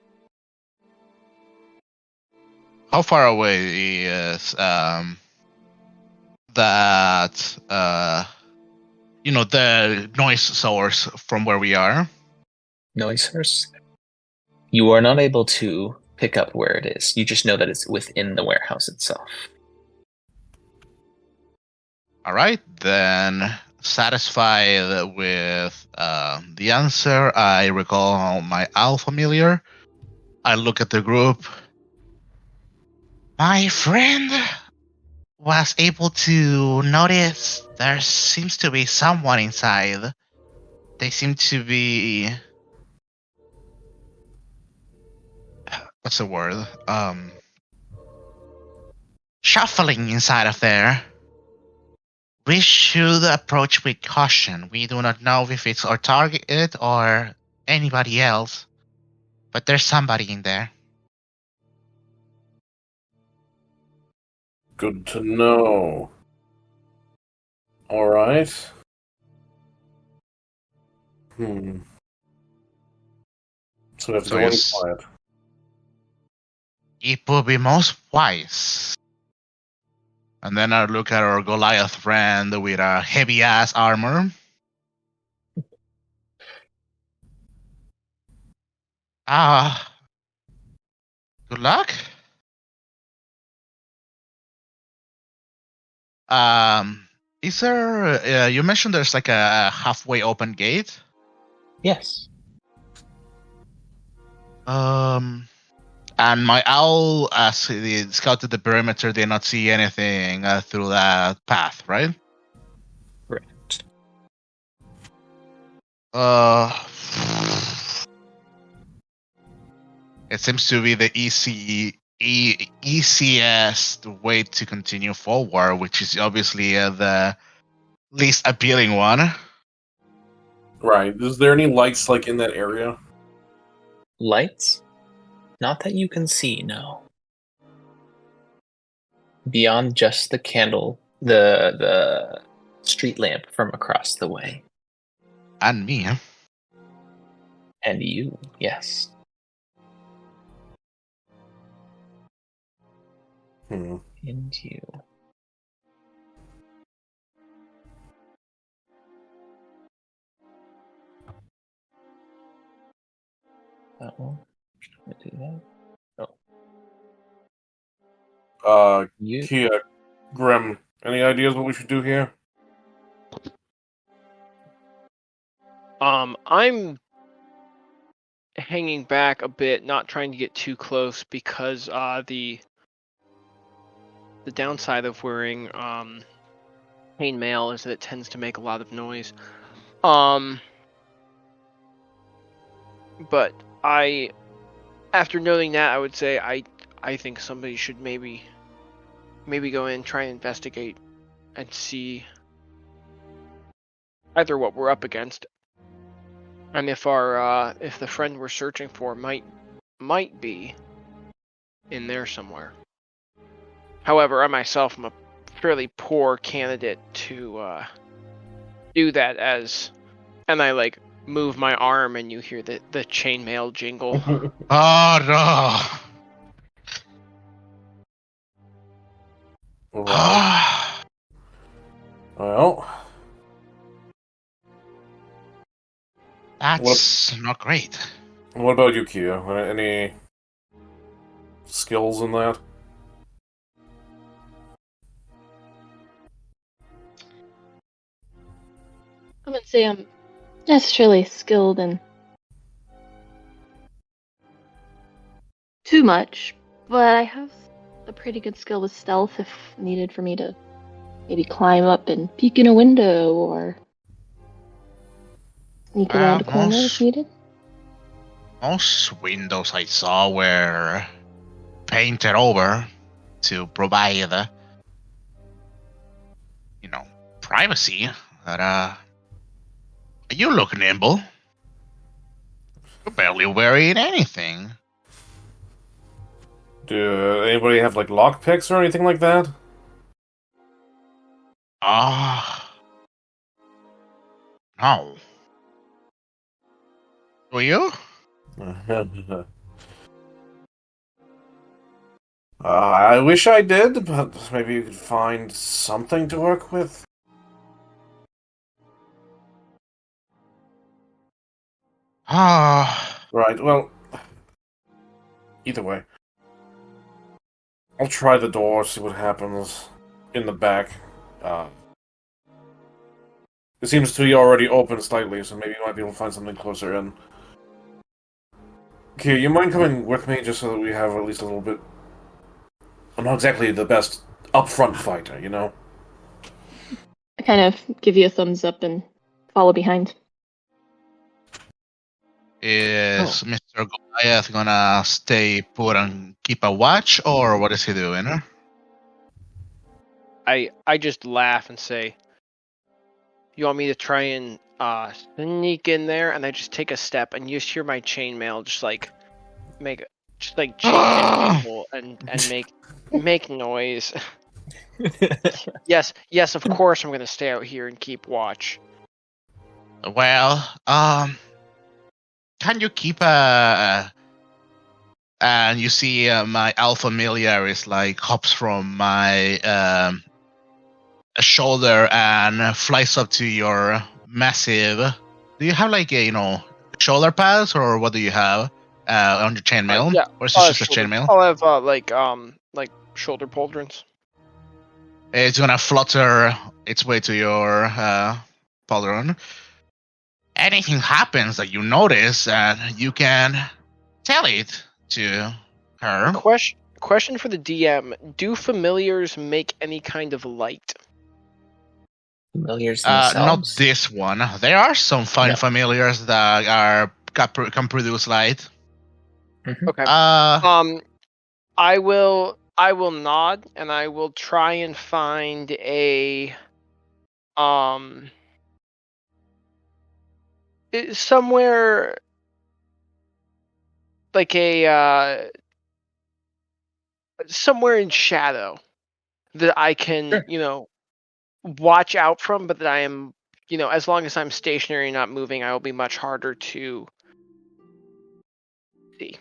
How far away is that the noise source from where we are? Noise source? You are not able to pick up where it is. You just know that it's within the warehouse itself. All right, then, satisfied with the answer, I recall my owl familiar. I look at the group. My friend was able to notice there seems to be someone inside. They seem to be... what's the word? shuffling inside of there. We should approach with caution. We do not know if it's our target or anybody else, but there's somebody in there. Good to know. Alright. So we have to So go in yes. quiet. It would be most wise. And then I look at our Goliath friend with a heavy ass armor. Good luck. Is there? You mentioned there's like a halfway open gate. Yes. And my owl, as it scouted the perimeter, did not see anything through that path, right? Correct. It seems to be the easiest way to continue forward, which is obviously the least appealing one. Right. Is there any lights like in that area? Lights? Not that you can see, no. Beyond just the candle, the street lamp from across the way. And me. And you, yes. And you. That one. I do that. Oh. You. Kia, Grim, any ideas what we should do here? I'm hanging back a bit, not trying to get too close because the downside of wearing chainmail is that it tends to make a lot of noise. But after noting that, I would say I think somebody should maybe go in, try and investigate, and see either what we're up against, and if the friend we're searching for might be in there somewhere. However, I myself am a fairly poor candidate to do that, and I move my arm and you hear the chainmail jingle. Oh no! Right. Well, that's not great. What about you, Kia? Any skills in that? I wouldn't say I'm necessarily skilled in too much, but I have a pretty good skill with stealth if needed for me to maybe climb up and peek in a window or sneak around a corner if needed. Most windows I saw were painted over to provide, privacy. But you look nimble. You're barely wearing anything. Do anybody have lockpicks or anything like that? No. Do you? I wish I did, but maybe you could find something to work with. Right, well, either way. I'll try the door, see what happens in the back. It seems to be already open slightly, so maybe you might be able to find something closer in. Okay, you mind coming with me just so that we have at least a little bit... I'm not exactly the best upfront fighter, you know? I kind of give you a thumbs up and follow behind. Is Mr. Goliath gonna stay put and keep a watch, or what is he doing? I just laugh and say, "You want me to try and sneak in there?" And I just take a step, and you just hear my chainmail just like chain people and make noise. Yes, of course I'm gonna stay out here and keep watch. Well, can you keep and you see my alphamiliar is like hops from my shoulder and flies up to your massive. Do you have like a shoulder pads, or what do you have on your chainmail? Yeah, or is it just a chainmail? I'll have like shoulder pauldrons. It's gonna flutter its way to your pauldron. Anything happens that you notice, and you can tell it to her. Question for the DM: do familiars make any kind of light? Familiars Not themselves? this one. There are some fine No. familiars that can produce light. Okay. Uh, I will nod, and I will try and find a somewhere like a somewhere in shadow that I can Sure. watch out from, but that I am as long as I'm stationary and not moving, I will be much harder to see.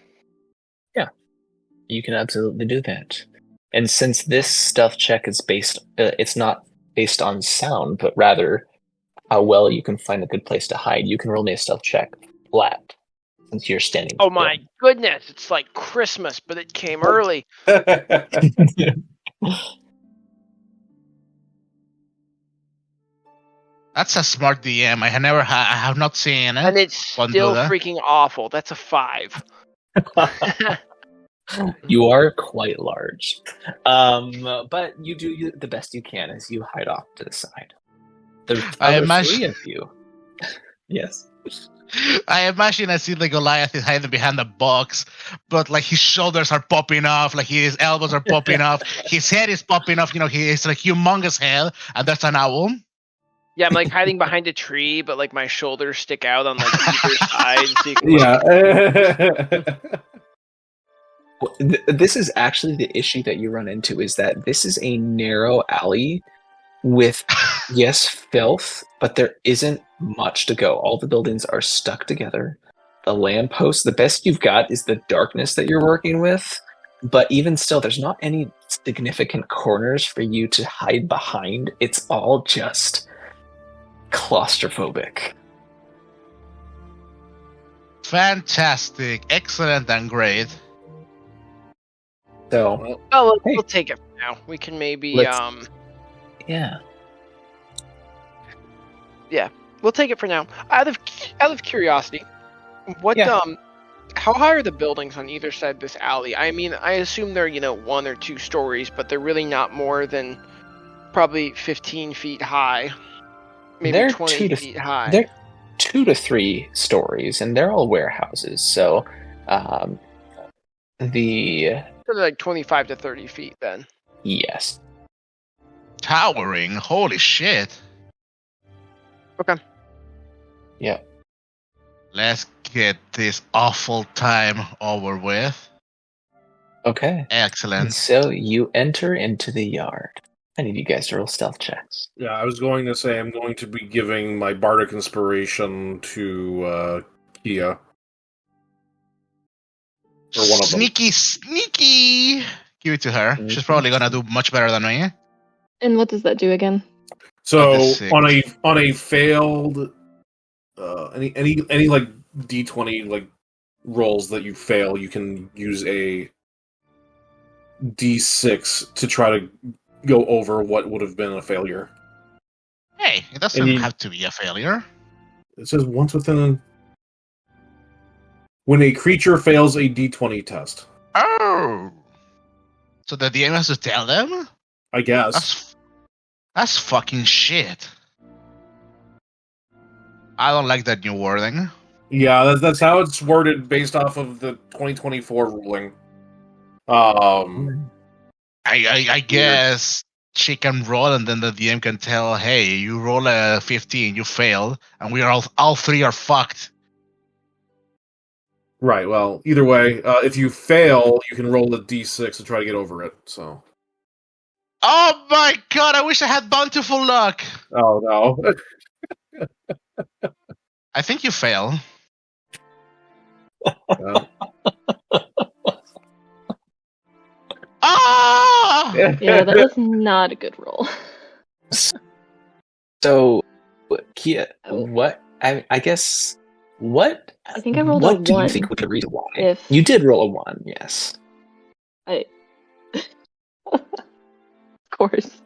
You can absolutely do that. And since this stealth check is it's not based on sound, but rather how well you can find a good place to hide, you can roll me a stealth check flat, since you're standing Oh my goodness, it's like Christmas, but it came early. that's a smart DM. I have not seen it. And it's One still Buddha. freaking awful. That's a 5. You are quite large. But you do the best you can as you hide off to the side. The I other imagine- 3 of you. Yes. I imagine I see the Goliath is hiding behind the box, but like his shoulders are popping off, like his elbows are popping off, his head is popping off. He is like humongous head, and there's an owl. Yeah, I'm like hiding behind a tree, but like my shoulders stick out on like either side. So you can, Yeah. This is actually the issue that you run into, is that this is a narrow alley with, yes, filth, but there isn't much to go. All the buildings are stuck together. The lamppost, the best you've got is the darkness that you're working with, but even still, there's not any significant corners for you to hide behind. It's all just claustrophobic. Fantastic, excellent, and great. So, oh, Hey. we'll take it for now. We can maybe Let's- yeah. we'll take it for now. Out of curiosity, what Yeah. how high are the buildings on either side of this alley? I mean, I assume they're 1 or 2 stories, but they're really not more than probably 15 feet high, maybe They're 20 2 to feet high. They're 2 to 3 stories, and they're all warehouses. So, the So they're like 25 to 30 feet then. yes, Towering, holy shit. yeah. Let's get this awful time over with. Okay. Excellent. And so you enter into the yard. I need you guys to roll stealth checks. Yeah, I was going to say I'm going to be giving my bardic inspiration to Kia. Or one of them. Sneaky. Give it to her. She's probably gonna do much better than me. And what does that do again? So That's on a failed any like D20 like rolls that you fail, you can use a D6 to try to go over what would have been a failure. Hey, it doesn't And you- have to be a failure. It says once within when a creature fails a D20 test. Oh. So the DM has to tell them? I guess. That's fucking shit. I don't like that new wording. Yeah, that's how it's worded based off of the 2024 ruling. I guess she can roll, and then the DM can tell, "Hey, you roll a 15, you fail, and we are all three are fucked." Right. Well, either way, if you fail, you can roll a d6 to try to get over it. So. Oh my god! I wish I had bountiful luck. Oh no. I think you fail. Ah! Yeah, that was not a good roll. So, Kia, what? I guess what? I think I rolled what a do 1. you think would be the reason why? If You did roll a 1, yes. of course.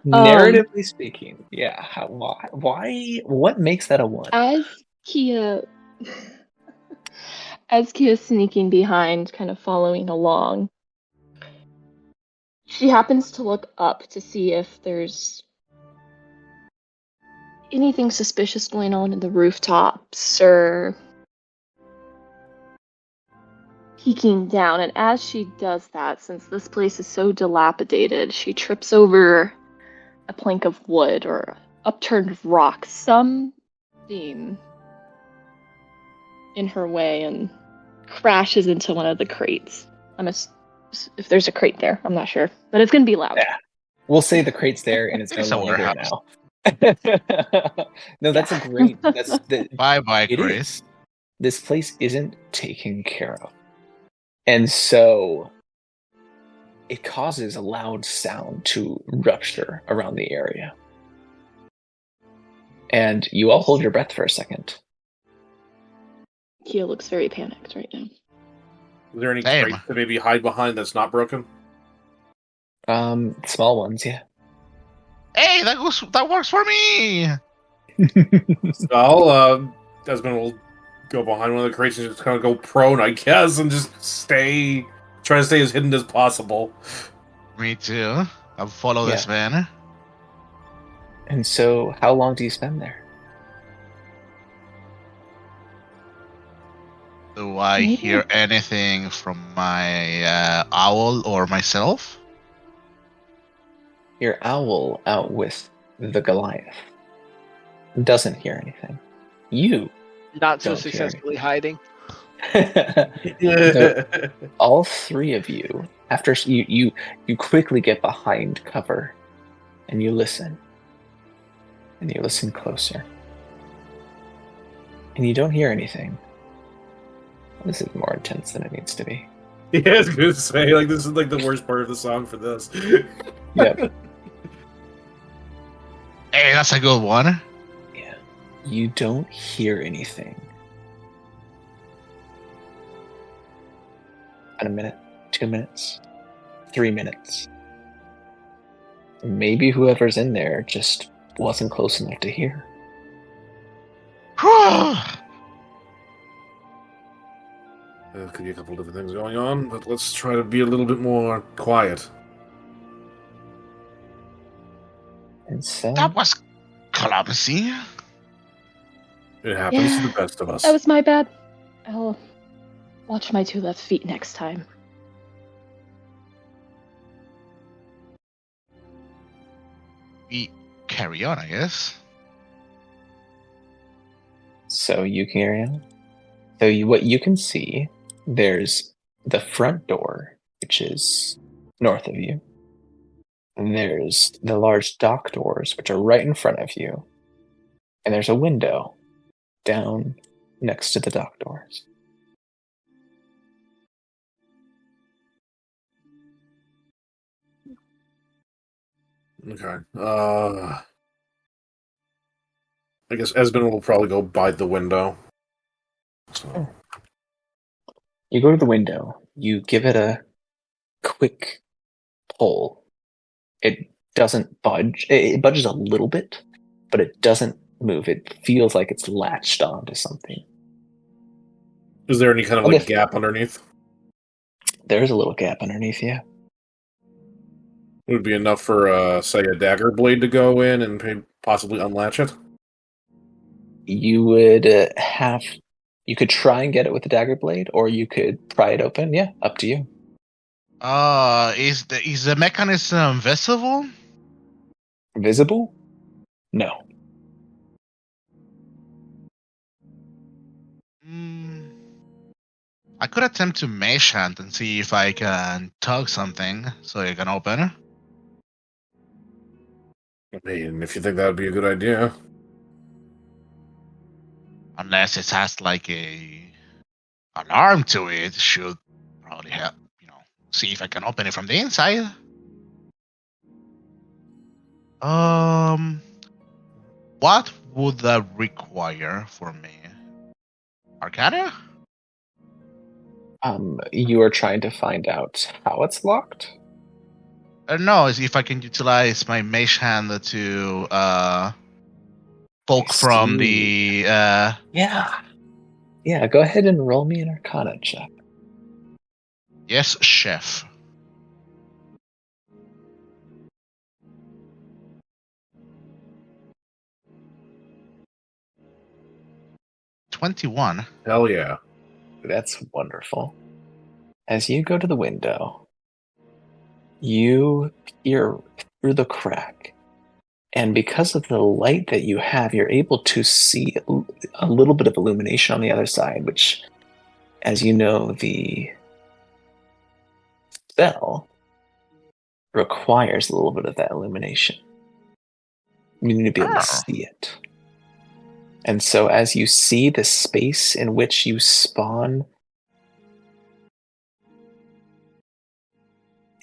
Narratively speaking, yeah. Why? What makes that a 1? As Kia's sneaking behind, kind of following along, she happens to look up to see if there's anything suspicious going on in the rooftops or peeking down. And as she does that, since this place is so dilapidated, she trips over a plank of wood or upturned rock, something in her way, and crashes into one of the crates. If there's a crate there, I'm not sure, but it's gonna be loud. Yeah. We'll say the crate's there, and it's no It's a longer there warehouse. now. No, that's a great. That's the. Bye, It Chris. is. This place isn't taken care of, and so it causes a loud sound to rupture around the area. And you all hold your breath for a second. Kia looks very panicked right now. Is there any Damn. crate to maybe hide behind that's not broken? Small ones, yeah. Hey, that works for me. Well, Desmond will go behind one of the crates and just kind of go prone, I guess, and just try to stay as hidden as possible. Me too. I'll follow this man. And so, how long do you spend there? Do I hear anything from my owl or myself? Your owl out with the Goliath doesn't hear anything. You Not so Don't hear successfully hiding. all three of you, after you quickly get behind cover, and you listen closer, and you don't hear anything. This is more intense than it needs to be. Yeah, I was gonna say, like, this is like the worst part of the song for this. Yep. Hey, that's a good one. Yeah. You don't hear anything. In a minute, 2 minutes, 3 minutes. Maybe whoever's in there just wasn't close enough to hear. There could be a couple different things going on, but let's try to be a little bit more quiet. And so That was clumsy. It happens to the best of us. That was my bad. I'll watch my 2 left feet next time. We carry on, I guess. So you can carry on. So what you can see, there's the front door, which is north of you. And there's the large dock doors, which are right in front of you. And there's a window down next to the dock doors. Okay. I guess Esben will probably go by the window. So. You go to the window, you give it a quick pull. It doesn't budge. It budges a little bit, but it doesn't move. It feels like it's latched onto something. Is there any kind of like gap underneath? There's a little gap underneath, yeah. It would be enough for, say, a dagger blade to go in and possibly unlatch it? You would you could try and get it with a dagger blade, or you could pry it open. Yeah, up to you. Is the mechanism visible? Visible? No. I could attempt to mage hand and see if I can tug something so you can open. I mean, if you think that would be a good idea. Unless it has like an arm to it, should probably help. See if I can open it from the inside. What would that require for me? Arcana? You are trying to find out how it's locked? No, is if I can utilize my mage hand to poke from the. Yeah. Yeah, go ahead and roll me an Arcana check. Yes, chef. $21. Hell yeah. That's wonderful. As you go to the window, you peer through the crack, and because of the light that you have, you're able to see a little bit of illumination on the other side, which, as you know, the spell requires a little bit of that illumination. You need to be able to see it. And so as you see the space in which you spawn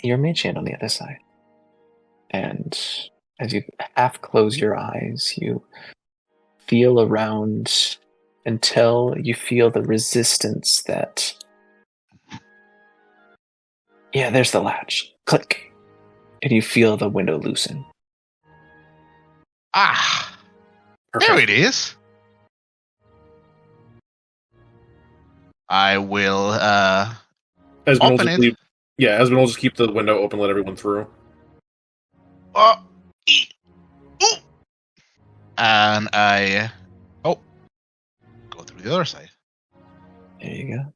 your mage hand on the other side. And as you half close your eyes, you feel around until you feel the resistance that... Yeah, there's the latch. Click. And you feel the window loosen. There it is. I will open it. Esmond will just keep the window open, let everyone through. And I go through the other side. There you go.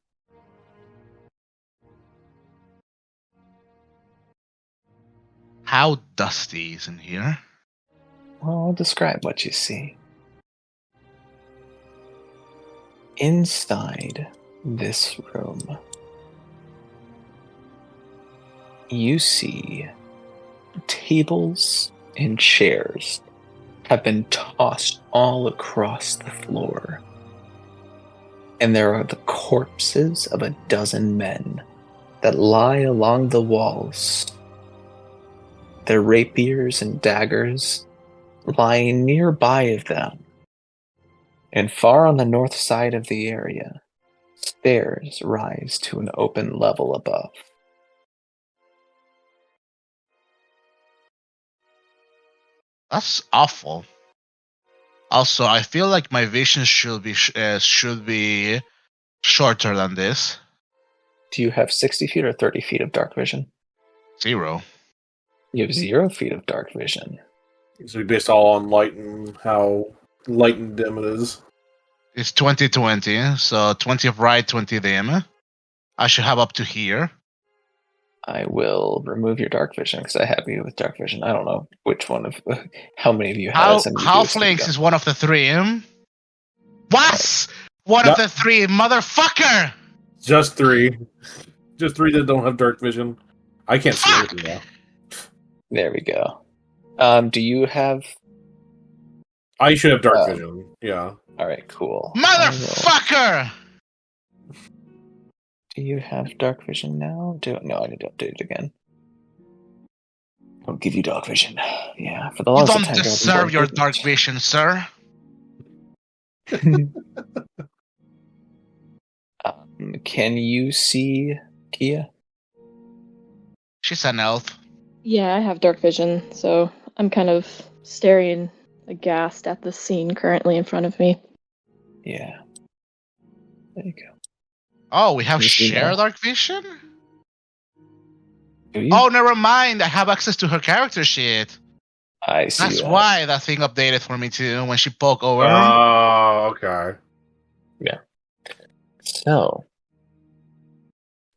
How dusty is in here? Well, I'll describe what you see. Inside this room, you see tables and chairs have been tossed all across the floor. And there are the corpses of a dozen men that lie along the walls, their rapiers and daggers lying nearby of them. And far on the north side of the area, stairs rise to an open level above. That's awful. Also, I feel like my vision should be shorter than this. Do you have 60 feet or 30 feet of dark vision? 0. You have 0 feet of dark vision. So based all on light and how light and dim it is. It's 20/20, so 20 of right, 20 dim. I should have up to here. I will remove your dark vision because I have you with dark vision. I don't know which one of how many of you have it. Halflings is one of the 3. What? One of the 3, motherfucker! Just 3. Just 3 that don't have dark vision. I can't see anything now. There we go. Do you have... I should have dark vision, yeah. Alright, cool. Motherfucker! Do you have dark vision now? No, I need to update it again. I'll give you dark vision. Yeah, for the You longest don't time... deserve your dark vision, sir. Can you see Kia? She's an elf. Yeah, I have dark vision, so I'm kind of staring aghast at the scene currently in front of me. Yeah. There you go. Oh, we have Can you see shared now? dark vision? Do you? Oh, never mind. I have access to her character sheet. I see. That's why that thing updated for me too when she poked over. Oh, okay. Yeah. So,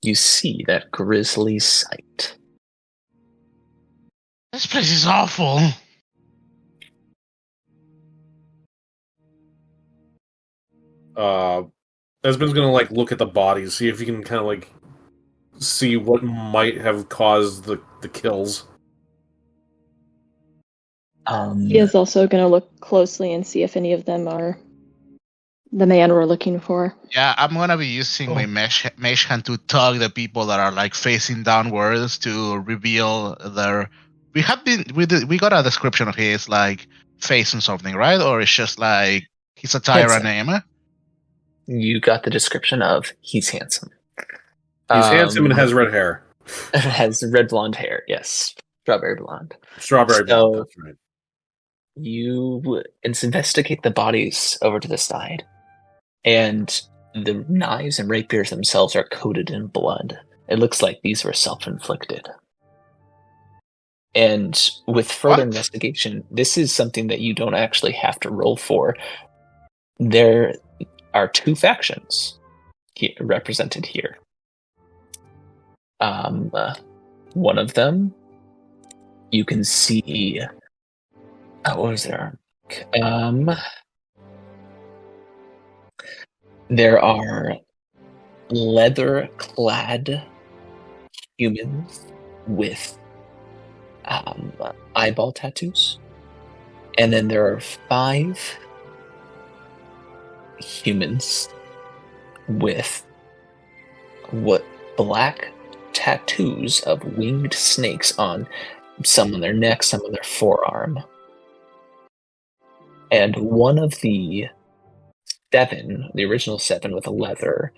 you see that grisly sight. This place is awful. Esmond's gonna like look at the bodies, see if he can kind of like see what might have caused the kills. He is also going to look closely and see if any of them are the man we're looking for. Yeah, I'm gonna be using my mesh hand to tug the people that are like facing downwards to reveal their. We got a description of his like face and something, right? Or it's just like he's a tyrant name. You got the description of he's handsome. He's handsome and has red hair. Has red blonde hair, yes. Strawberry blonde. Strawberry blonde, that's right. You investigate the bodies over to the side, and the knives and rapiers themselves are coated in blood. It looks like these were self-inflicted. And with further investigation, this is something that you don't actually have to roll for. There are two factions represented here. One of them, you can see. What was their arc? There are leather-clad humans with eyeball tattoos, and then there are 5 humans with black tattoos of winged snakes on some on their neck, some on their forearm. And one of the 7, the original 7 with a leather,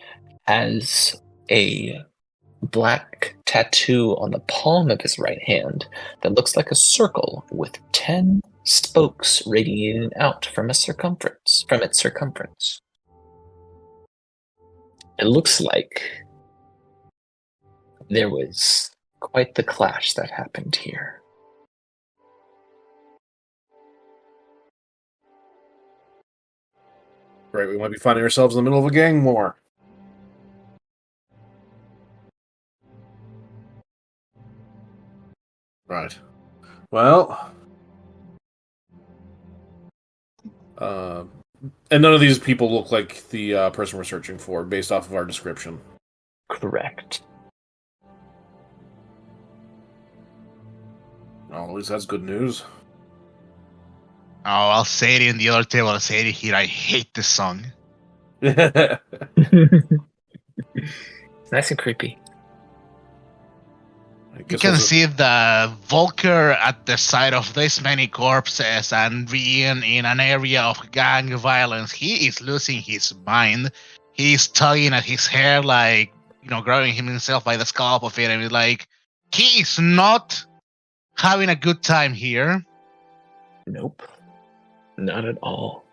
has a black tattoo on the palm of his right hand that looks like a circle with 10 spokes radiating out from its circumference. It looks like there was quite the clash that happened here. Right, we might be finding ourselves in the middle of a gang war. Right. Well, and none of these people look like the person we're searching for, based off of our description. Correct. Well, at least that's good news. Oh, I'll say it in the other table. I'll say it here. I hate this song. It's nice and creepy. You can see the Volker at the side of this many corpses and being in an area of gang violence. He is losing his mind. He's tugging at his hair, like, grabbing himself by the scalp of it. And he's like, he is not having a good time here. Nope. Not at all.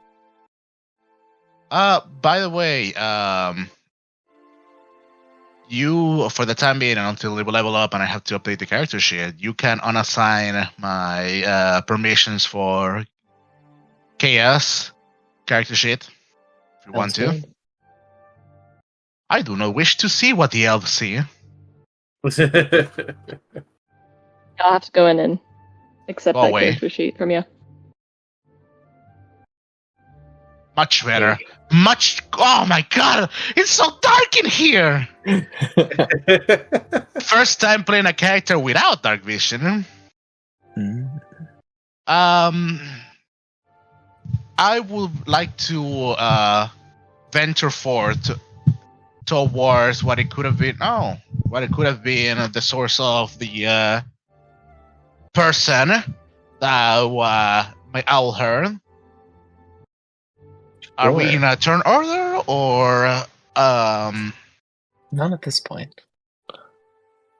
By the way, you, for the time being, until we level up and I have to update the character sheet, you can unassign my permissions for Chaos character sheet if you want to. Good. I do not wish to see what the elves see. I'll have to go in and accept that character sheet from you. Much better. Oh my god! It's so dark in here! First time playing a character without dark vision. I would like to venture forth towards what it could have been. What it could have been the source of the person that my owl heard. Are we in a turn order or Not at this point.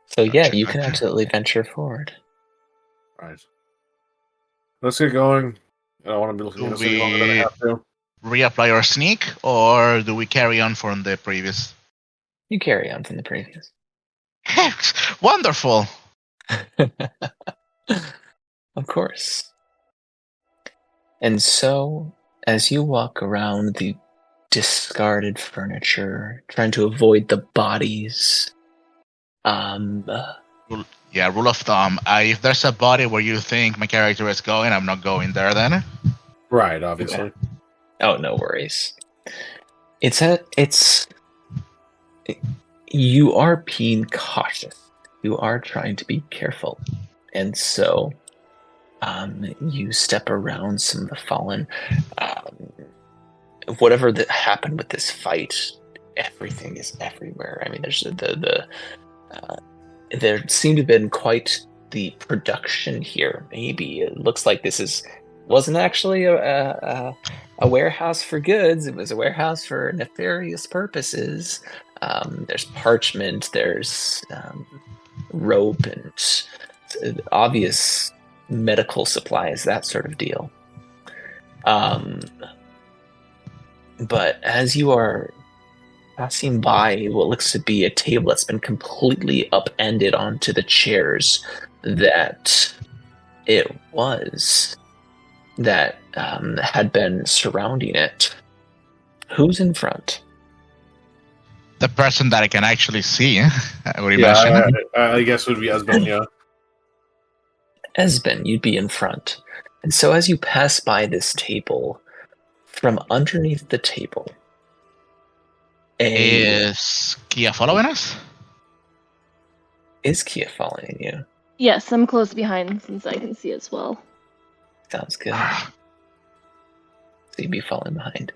So yeah, you can absolutely venture forward. Right. Let's get going. I don't want to be looking at this any longer than I have to. Reapply our sneak, or do we carry on from the previous? You carry on from the previous. Wonderful. Of course. And so, as you walk around the discarded furniture, trying to avoid the bodies Yeah, rule of thumb. If there's a body where you think my character is going, I'm not going there then. Right, obviously. Oh, no worries. You are being cautious. You are trying to be careful. And so, you step around some of the fallen. Whatever that happened with this fight, everything is everywhere. I mean, there's there seemed to have been quite the production here. Maybe it looks like wasn't actually a warehouse for goods. It was a warehouse for nefarious purposes. There's parchment, there's rope, and obvious medical supplies, that sort of deal. But as you are passing by what looks to be a table that's been completely upended onto the chairs that it was that had been surrounding it, who's in front? The person that I can actually see, I would imagine. I guess it would be Esben, yeah. Esben, you'd be in front. And so as you pass by this table, from underneath the table, Is Kia following us? Is Kia following you? Yes, I'm close behind since I can see as well. Sounds good. So you'd be falling behind.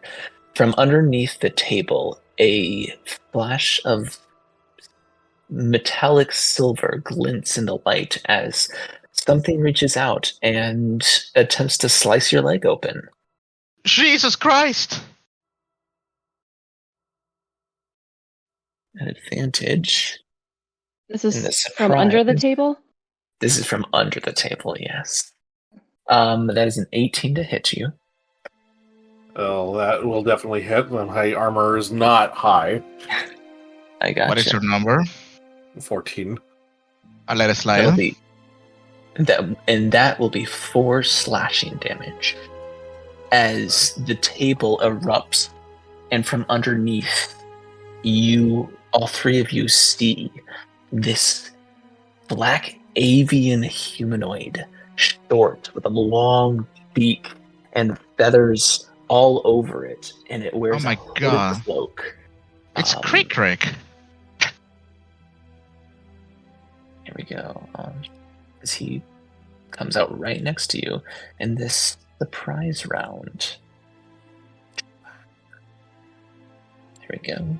From underneath the table, a flash of metallic silver glints in the light as something reaches out and attempts to slice your leg open. Jesus Christ! An advantage. This And the is from under the surprise. table? This is from under the table, yes. That is an 18 to hit you. Oh, that will definitely hit. My armor is not high. I got What is your number? 14. I'll let it slide. That'll be that will be 4 slashing damage as the table erupts, and from underneath all three of you see this black avian humanoid, short with a long beak and feathers all over it, and it wears Oh my a hooded God. cloak. It's Crick. Here we go. As he comes out right next to you in this surprise round. Here we go.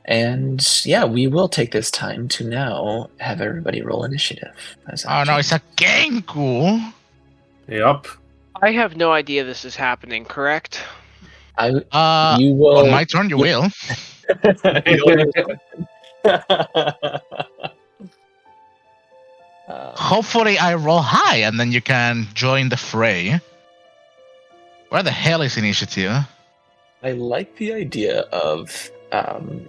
And yeah, we will take this time to now have everybody roll initiative. Oh no, it's a Genku! Yep. I have no idea this is happening, correct? You will. On my turn, you will. Hopefully I roll high and then you can join the fray. Where the hell is initiative? I like the idea of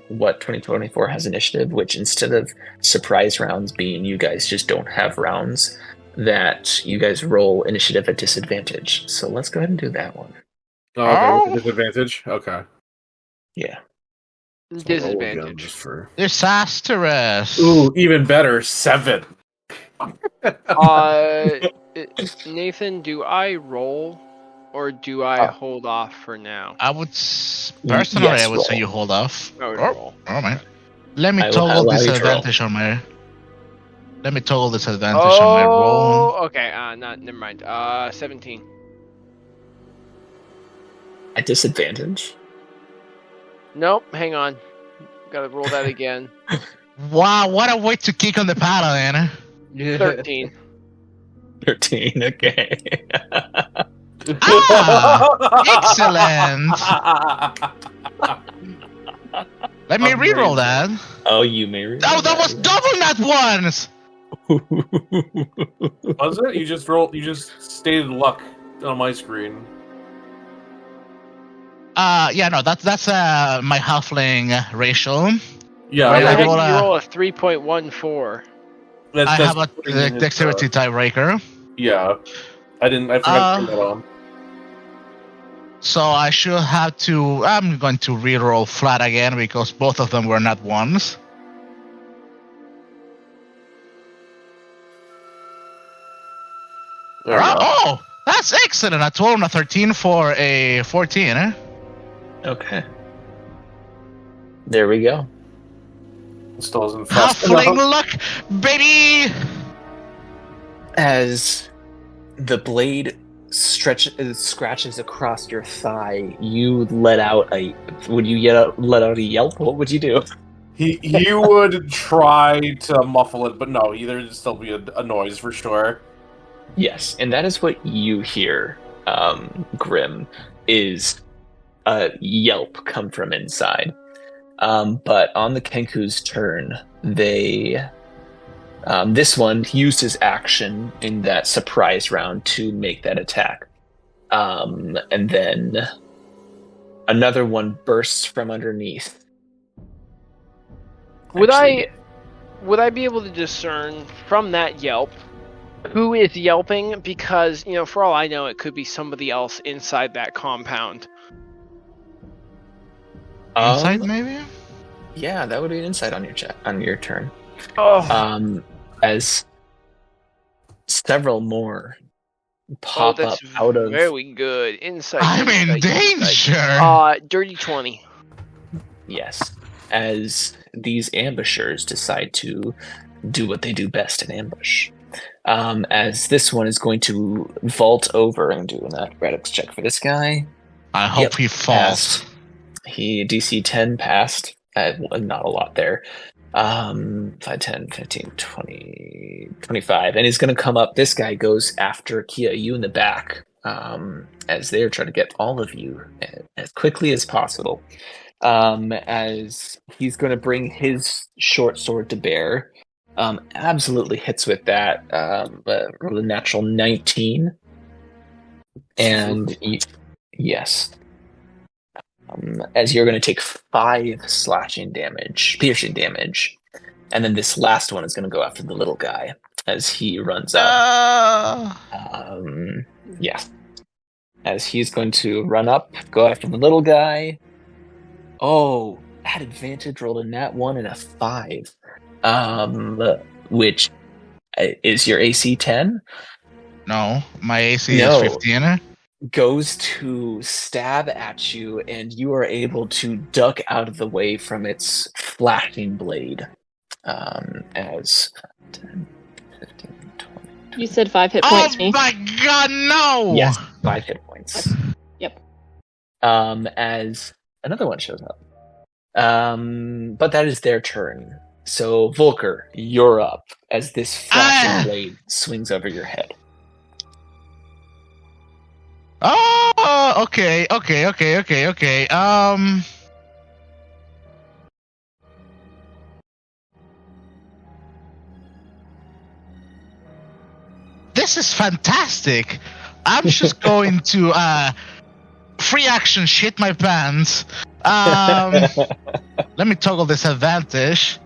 what 2024 has initiative, which instead of surprise rounds being you guys just don't have rounds, that you guys roll initiative at disadvantage. So let's go ahead and do that one. Okay, with disadvantage? Okay. Yeah. So roll again Disadvantage. just for... Disastrous. Ooh, even better. 7. Nathan, do I roll or do I hold off for now? I would personally, Yes, I would roll. say you hold off. I would Oh, roll. all right. Let me I will toggle allow you to disadvantage on my. Let me toggle disadvantage on my roll. Oh, okay. Never mind. 17. At disadvantage? Nope. Hang on. Gotta roll that again. Wow, what a way to kick on the paddle, 13. 13, okay. Excellent. Let me reroll that. Oh, you may reroll Oh, that was double nat ones. Was it? You just stated luck on my screen. Yeah, no, that's my halfling racial. Yeah, Why Why the I heck roll did a- you roll a 3.14? that's I have a putting in his, dexterity tiebreaker, yeah. I forgot to turn that on. so I should have to. I'm going to reroll flat again because both of them were not ones. There we go. Oh, that's excellent. A 12 and a 13 for a 14, eh? Okay. There we go. Still isn't fast Halfling enough. luck, baby! As the blade scratches across your thigh, you let out a. Would you let out a yelp? What would you do? He would try to muffle it, but no, there'd still be a noise for sure. Yes, and that is what you hear, Grim, is a yelp come from inside. But on the Kenku's turn, they... this one used his action in that surprise round to make that attack. And then another one bursts from underneath. Would I be able to discern from that yelp who is yelping? Because, for all I know, it could be somebody else inside that compound. Inside, maybe? Yeah, that would be an insight on your turn. Oh, As several more pop up that's out of... very good. Insight. I'm in insight. danger! Dirty 20. Yes, as these ambushers decide to do what they do best in ambush. As this one is going to vault over and do an athletics check for this guy. I hope he falls. Passed. He DC 10 passed. Not a lot there. 5, 10, 15, 20, 25. And he's going to come up. This guy goes after Kia, you in the back, as they're trying to get all of you as quickly as possible. As he's going to bring his short sword to bear. Absolutely hits with that. Roll a natural 19. And yes. As you're going to take 5 piercing damage. And then this last one is going to go after the little guy as he runs up. Yeah. As he's going to run up, go after the little guy. Oh, at advantage, rolled a nat 1 and a 5. Which is your AC 10? No, my AC is 15. Goes to stab at you, and you are able to duck out of the way from its flashing blade. As 10, 15, 20. You said 5 hit points, Oh me. my god, no! Yes, 5 hit points. Yep. As another one shows up. But that is their turn. So, Volker, you're up as this flashing blade swings over your head. Oh, okay. This is fantastic. I'm just going to free action shit my pants. Let me toggle this advantage.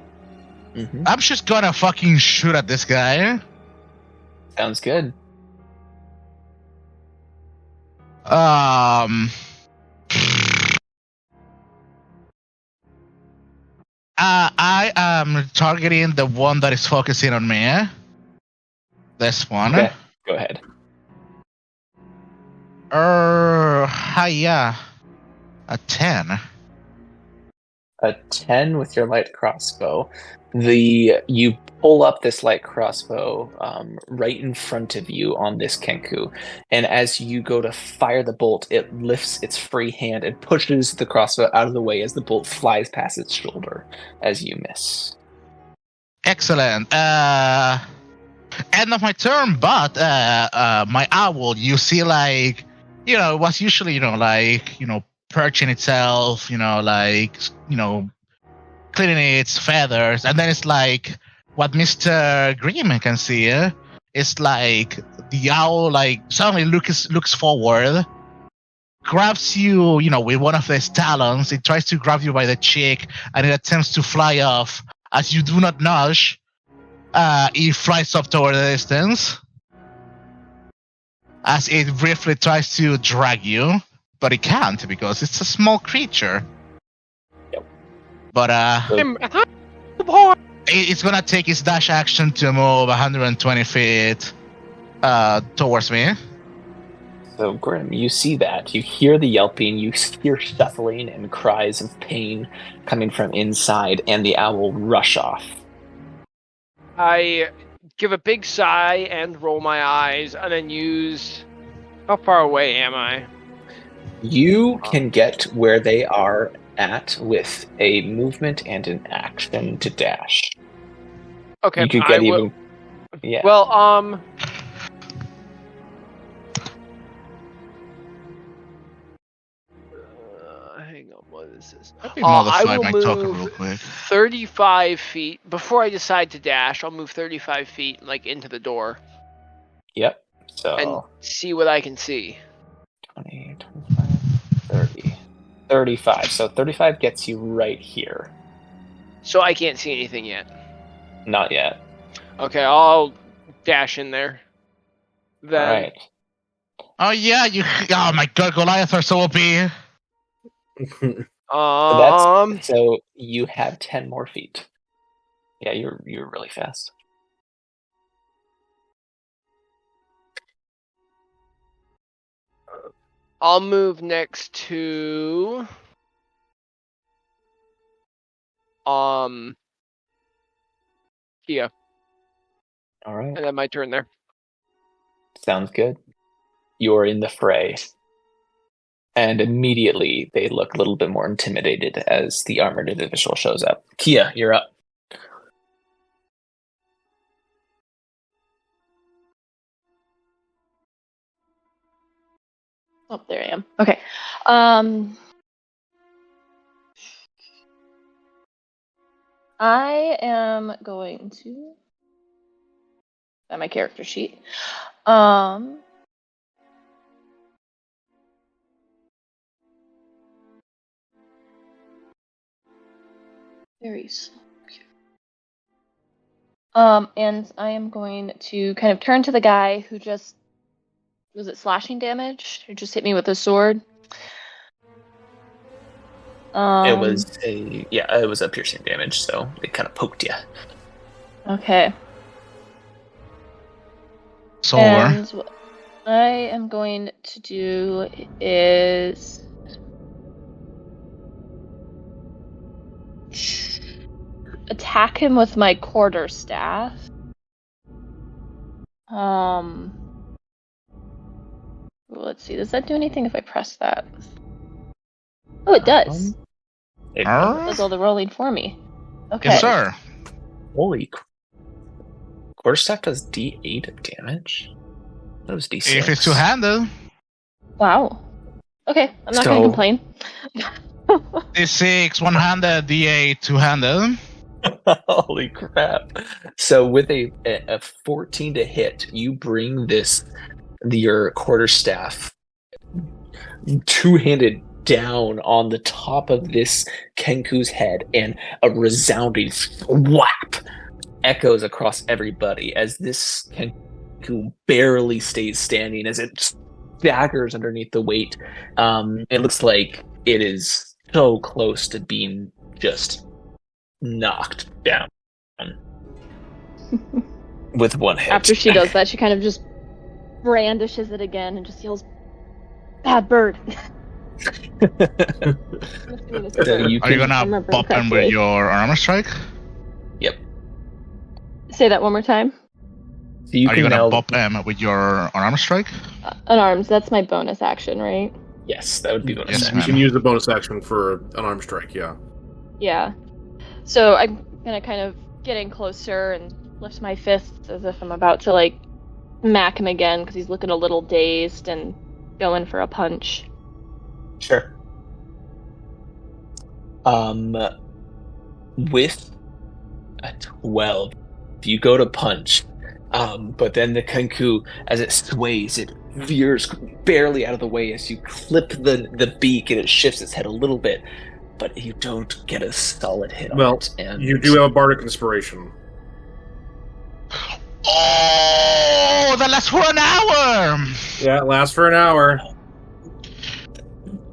Mm-hmm. I'm just gonna fucking shoot at this guy. Sounds good. I am targeting the one that is focusing on me. This one. Okay, go ahead. Yeah. A 10. A 10 with your light crossbow. You pull up this light crossbow right in front of you on this Kenku, and as you go to fire the bolt, it lifts its free hand and pushes the crossbow out of the way as the bolt flies past its shoulder as you miss. Excellent. End of my turn, but my owl, you see, like, it was usually, perching itself, cleaning its feathers, and then it's like what Mr. Grimm can see. It's like the owl, like, suddenly looks forward, grabs you, with one of its talons. It tries to grab you by the cheek, and it attempts to fly off. As you do not nudge, it flies up toward the distance. As it briefly tries to drag you, but it can't because it's a small creature. Yep. But it's gonna take its dash action to move 120 feet towards me. So, Grim, you see that. You hear the yelping, you hear shuffling and cries of pain coming from inside, and the owl rush off. I give a big sigh and roll my eyes, and then use... How far away am I? You can get where they are at with a movement and an action to dash. Okay, You could get even... Yeah. Well, hang on, what is this? Let me I modify will my token real move quick. 35 feet. Before I decide to dash, I'll move 35 feet, like, into the door. Yep. So... And see what I can see. 20, 25, 30. 35. So 35 gets you right here. So I can't see anything yet. Not yet. Okay, I'll dash in there. Then, Alright. Oh yeah, oh my god, Goliath are so OP. So you have 10 more feet. Yeah, you're really fast. I'll move next to Kia, Alright. and then my turn there. Sounds good. You're in the fray. And immediately they look a little bit more intimidated as the armored individual shows up. Kia, you're up. Oh, there I am. Okay. I am going to find my character sheet. Very slow. And I am going to kind of turn to the guy who just... Was it slashing damage? Who just hit me with a sword? It was a piercing damage, so it kind of poked you. Okay. So And what I am going to do is attack him with my quarterstaff. Let's see. Does that do anything if I press that? Oh, it does. It does all the rolling for me. Okay. Yes, sir. Holy quarterstaff does D8 of damage? That was D6. If it's two-handed. Wow. Okay, I'm not going to complain. D6, one-handed, D8, two-handed. Holy crap. So with a 14 to hit, you bring your quarterstaff two-handed down on the top of this Kenku's head, and a resounding whap echoes across everybody as this Kenku barely stays standing as it staggers underneath the weight. It looks like it is so close to being just knocked down with one hit. After she does that, she kind of just brandishes it again and just yells, "Bad bird!" So you Are you gonna pop him with your armor strike? Yep. Say that one more time. So you Are you gonna pop him with your armor strike? Unarmed, that's my bonus action, right? Yes, that would be bonus Yes, action. You can use the bonus action for an arm strike, yeah. Yeah. So I'm gonna kind of get in closer and lift my fist as if I'm about to, like, smack him again because he's looking a little dazed and going for a punch. Sure. With a 12, you go to punch, but then the Kenku, as it sways, it veers barely out of the way as you clip the beak, and it shifts its head a little bit, but you don't get a solid hit on it. And you do have a bardic inspiration. Oh, that lasts for an hour! Yeah, it lasts for an hour.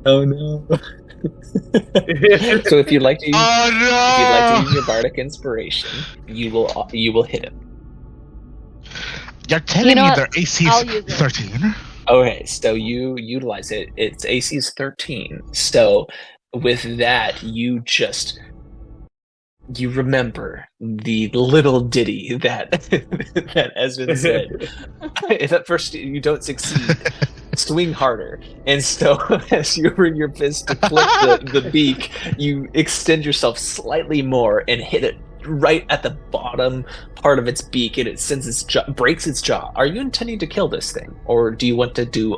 Oh no. So if you'd like to use, if you'd like to use your bardic inspiration, you will hit him. You're telling You know me what? their AC I'll is use it. 13? Okay, so you utilize it. Its AC is 13. So with that, you remember the little ditty that that Esmond said. If at first you don't succeed, swing harder. And so as you bring your fist to clip the beak, you extend yourself slightly more and hit it right at the bottom part of its beak, and it sends its jaw, breaks its jaw. Are you intending to kill this thing, or do you want to do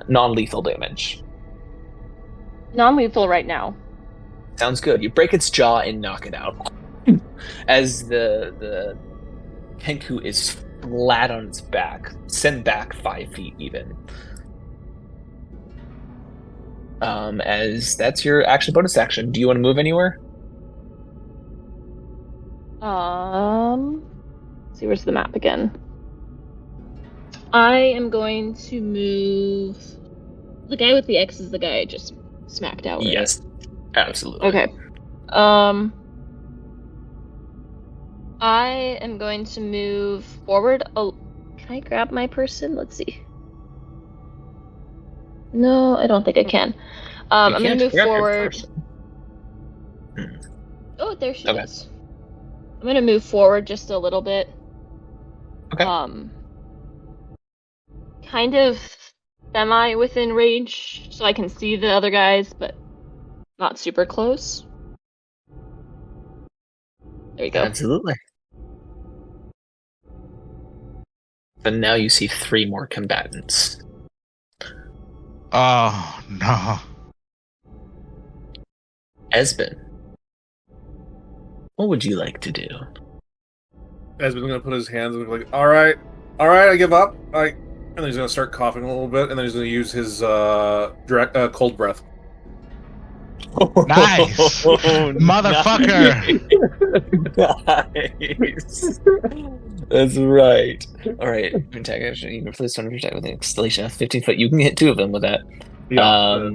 non-lethal damage? Non-lethal right now. Sounds good. You break its jaw and knock it out. As the Kenku is flat on its back, sent back 5 feet even. As that's your action bonus action. Do you want to move anywhere? Let's see, where's the map again? I am going to move. The guy with the X is the guy I just smacked out. Right? Yes, absolutely. Okay. I am going to move forward. Oh, can I grab my person? Let's see. No, I don't think I can. I'm going to move forward. Oh, there she is. I'm going to move forward just a little bit. Okay. Kind of semi within range, so I can see the other guys, but not super close. There you go. Absolutely. But now you see 3 more combatants. Oh, no. Esben, what would you like to do? Esmond's gonna put his hands and be like, all right, I give up. And then he's gonna start coughing a little bit, and then he's gonna use his direct cold breath. Nice! Motherfucker! Nice. That's right. All right. Attack action. You can replace one of your attack with an installation of 15 foot. You can hit 2 of them with that. Yeah.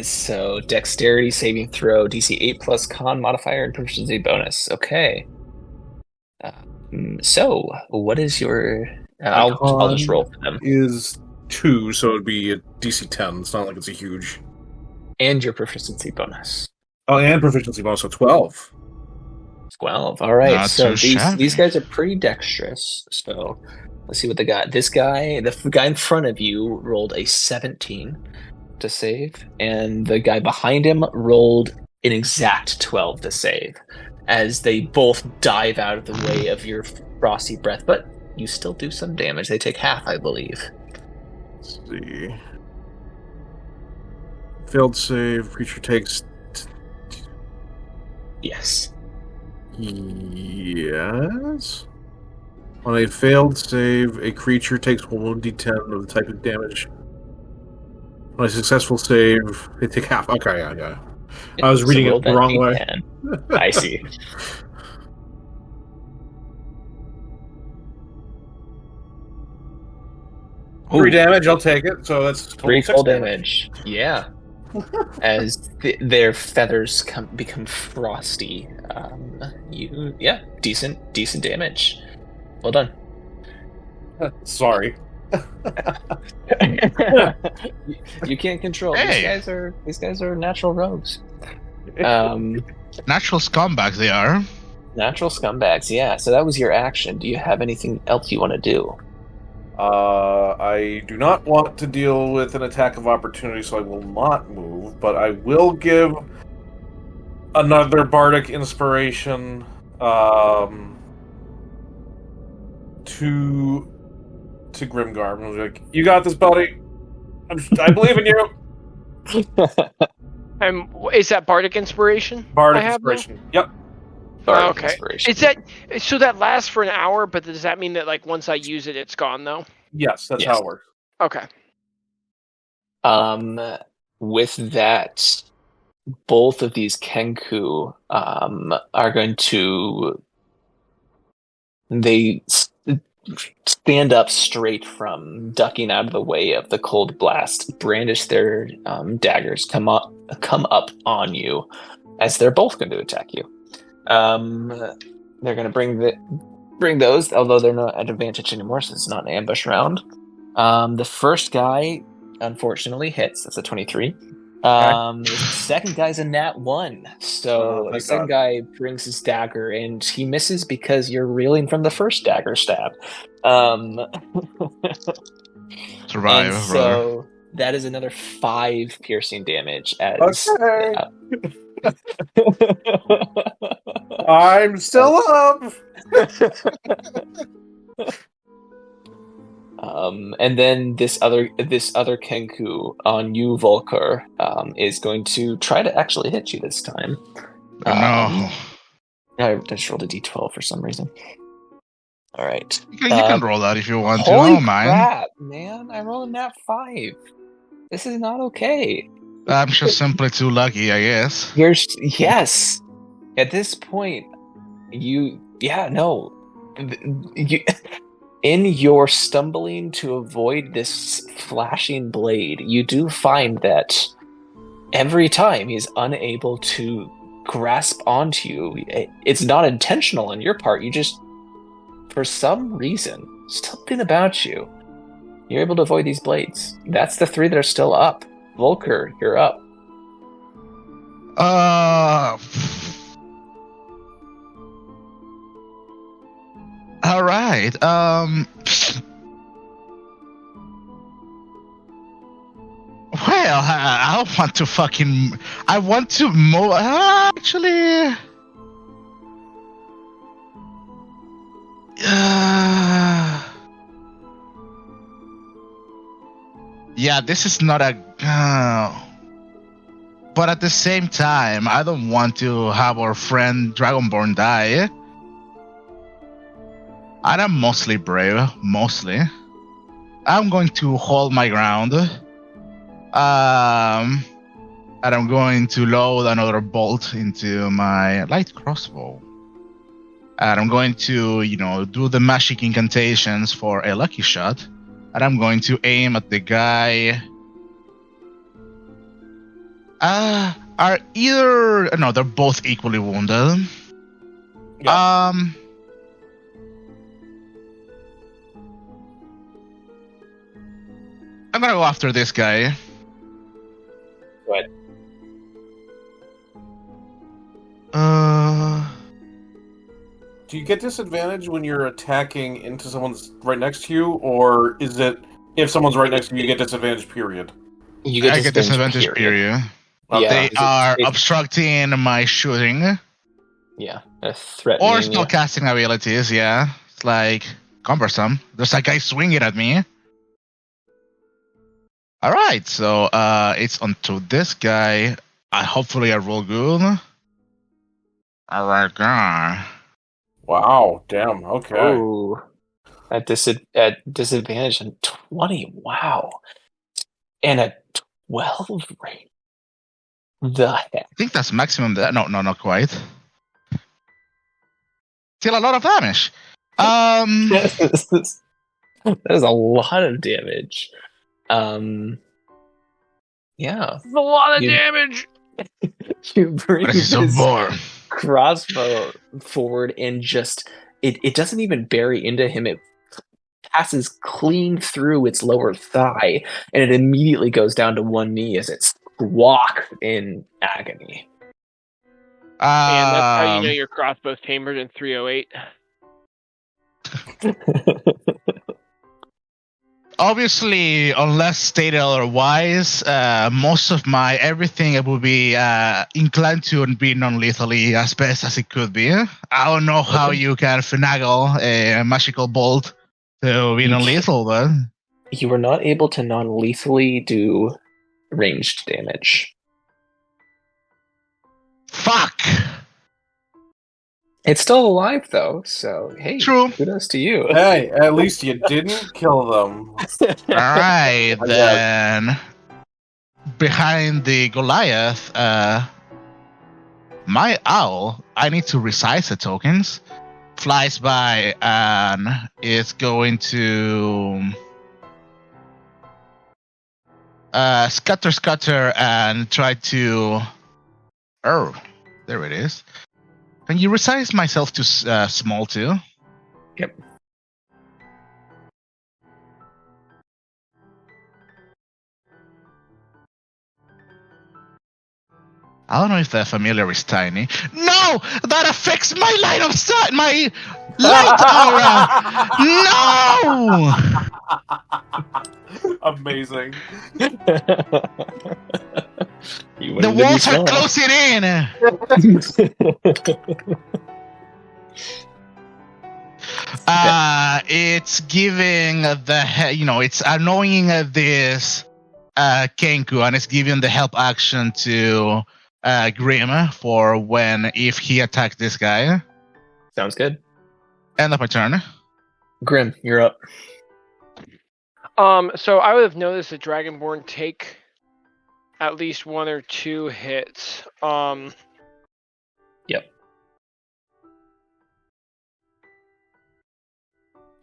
So dexterity saving throw, DC 8 plus con modifier and proficiency bonus. Okay. So what is your? I'll just roll for them. Is 2, so it'd be a DC 10. It's not like it's a huge. And your proficiency bonus. Oh, and proficiency bonus, so 12. 12. All right. Not So so these guys are pretty dexterous. So let's see what they got. This guy, the guy in front of you, rolled a 17 to save, and the guy behind him rolled an exact 12 to save. As they both dive out of the way of your frosty breath, but you still do some damage. They take half, I believe. Let's see. Failed save. Creature takes. Yes. Yes. On a failed save, a creature takes 1d10 of the type of damage. On a successful save, they take half. Okay, yeah. I was reading it the wrong way. I see. 3 damage, I'll take it. So that's 3 6 full damage. Yeah. As their feathers become frosty. Decent damage. Well done. Sorry. You can't control. Hey. These guys are natural rogues. Natural scumbags they are. Natural scumbags. Yeah. So that was your action. Do you have anything else you want to do? I do not want to deal with an attack of opportunity, so I will not move, but I will give another bardic inspiration to Grimgar. I was like, you got this, buddy. I believe in you. Is that bardic inspiration? Bardic inspiration. Yep. Bardic okay. inspiration. Is that so? That lasts for an hour, but does that mean that like once I use it, it's gone though? Yes, that's how it works. Okay. With that, both of these Kenku are going to. They stand up straight from ducking out of the way of the cold blast, brandish their daggers, come up on you, as they're both going to attack you. They're gonna bring those, although they're not at advantage anymore, so it's not an ambush round. The first guy, unfortunately, hits. That's a 23. The second guy's a nat 1. So the thank second God. guy brings his dagger, and he misses because you're reeling from the first dagger stab. And Survive, brother. so that is another 5 piercing damage as Okay. I'm still up. And then this other Kenku on you, Volker, is going to try to actually hit you this time. No. I just rolled a d12 for some reason. All right. You can roll that if you want to. Holy Oh, man. crap, man! I rolled a nat 5. This is not okay. I'm just simply too lucky, I guess. Yes. At this point, you in your stumbling to avoid this flashing blade, you do find that every time he's unable to grasp onto you, it's not intentional on your part. You just, for some reason, something about you, you're able to avoid these blades. That's the 3 that are still up. Volker, you're up. All right. Well, I want to fucking. I want to move. Actually. Yeah, this is not a. But at the same time, I don't want to have our friend Dragonborn die. And I'm mostly brave, mostly. I'm going to hold my ground. And I'm going to load another bolt into my light crossbow. And I'm going to, do the magic incantations for a lucky shot. And I'm going to aim at the guy. Are either... No, they're both equally wounded. Yeah. I'm gonna go after this guy. What? Do you get disadvantage when you're attacking into someone's right next to you, or is it if someone's right next to you, you get disadvantage, period? You get disadvantage, period. Yeah, they are obstructing my shooting. Yeah, threatening. Or spellcasting abilities, yeah. It's like cumbersome. There's a guy swinging at me. Alright, so it's onto this guy. Hopefully I roll good. Alright, Wow, damn, okay. Oh, at disadvantage on 20, wow. And a 12 rate. The heck? I think that's maximum. No, not quite. Still a lot of damage. That is a lot of damage. Yeah. That's a lot of damage. You bring this more crossbow forward and just it doesn't even bury into him. It passes clean through its lower thigh, and it immediately goes down to one knee as it squawks in agony. And that's how you know your crossbow's tamer in 308. Obviously, unless stated otherwise, most of my everything will be inclined to be non-lethally as best as it could be. I don't know how you can finagle a magical bolt to be non-lethal, but you were not able to non-lethally do ranged damage. Fuck! It's still alive, though, so hey, True. Kudos to you. Hey, at least you didn't kill them. Alright, then. Behind the Goliath, my owl, I need to resize the tokens, flies by and is going to scatter and try to... Oh, there it is. Can you resize myself to small too? Yep. I don't know if the familiar is tiny. No! That affects my line of sight! My light aura! No! Amazing. You The wanted to be walls are small. closing in! It's giving it's annoying this Kenku, and it's giving the help action to Grim for if he attacks this guy. Sounds good. End of my turn. Grim, you're up. So I would have noticed the Dragonborn take at least 1 or 2 hits. Yep.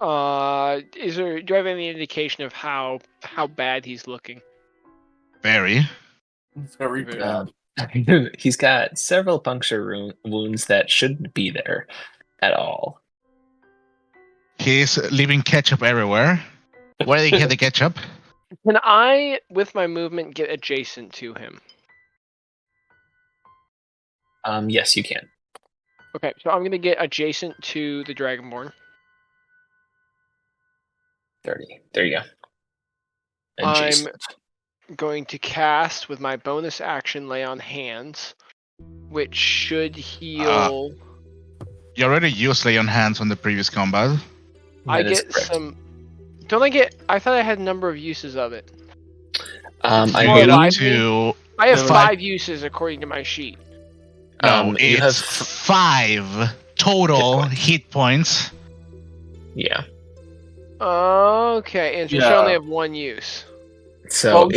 Do I have any indication of how bad he's looking? Very. Very bad. He's got several puncture wounds that shouldn't be there at all. He's leaving ketchup everywhere. Where did he get the ketchup? Can I, with my movement, get adjacent to him? Yes, you can. Okay, so I'm gonna get adjacent to the Dragonborn. 30. There you go. I'm Adjacent. going to cast with my bonus action Lay on Hands, which should heal. You already used Lay on Hands on the previous combat. I That is get correct. some. Don't I get? I thought I had a number of uses of it. I More You alive believe to I have No, 5 uses according to my sheet. no, you it's have 5 total Hit hit points. yeah. Okay, and so Yeah. I only have 1 use. So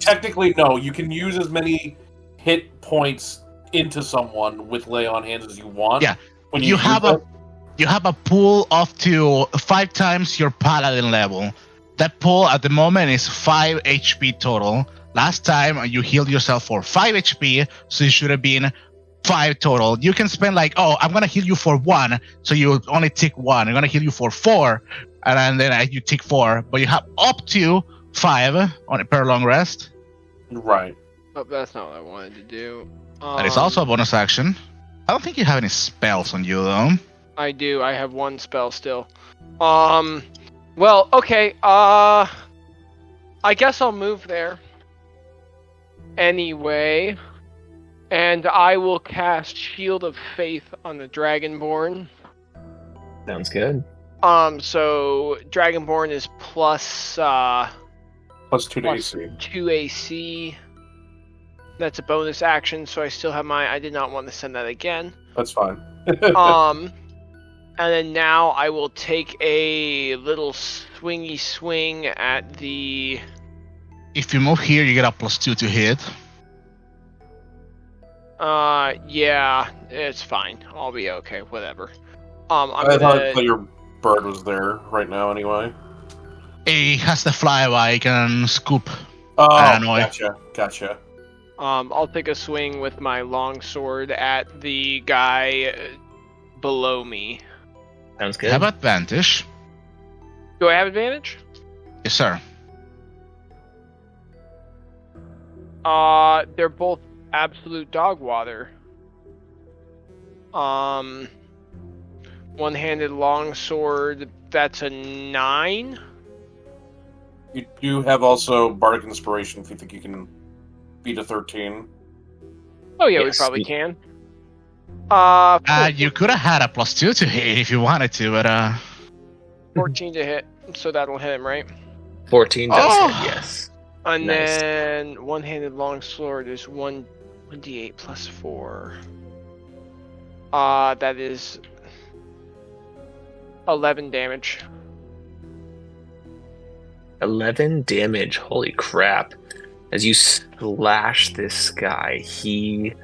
Technically, no. You can use as many hit points into someone with lay on hands as you want. Yeah. When You have a pool up to 5 times your paladin level. That pool at the moment is 5 HP total. Last time you healed yourself for 5 HP, so it should have been 5 total. You can spend I'm gonna heal you for 1, so you only take 1. I'm gonna heal you for 4, and then you take 4. But you have up to 5 per long rest. Right. Oh, that's not what I wanted to do. That is also a bonus action. I don't think you have any spells on you though. I do. I have 1 spell still. Well, okay. I guess I'll move there. Anyway, and I will cast Shield of Faith on the Dragonborn. sounds good. So Dragonborn is plus Plus 2 to plus AC. 2 AC. That's a bonus action, so I still have I did not want to send that again. That's fine. And then now I will take a little swingy swing at the. If you move here, you get a +2 to hit. Yeah, it's fine. I'll be okay. Whatever. I'm I gonna. thought your bird was there right now anyway. He has the flyby, he can scoop. Oh, Annoy. gotcha. I'll take a swing with my longsword at the guy below me. Sounds You good. have advantage. Do I have advantage? Yes, sir. They're both absolute dog water. One-handed longsword. That's a 9. You do have also Bardic Inspiration if you think you can beat a 13. Oh yeah, Yes, we probably we- can. You could have had a +2 to hit if you wanted to, but 14 to hit, so that'll hit him, right? 14 does Oh! hit, yes. And Nice. then one-handed longsword is 1d8 plus 4. That is 11 damage. 11 damage. Holy crap. As you slash this guy, he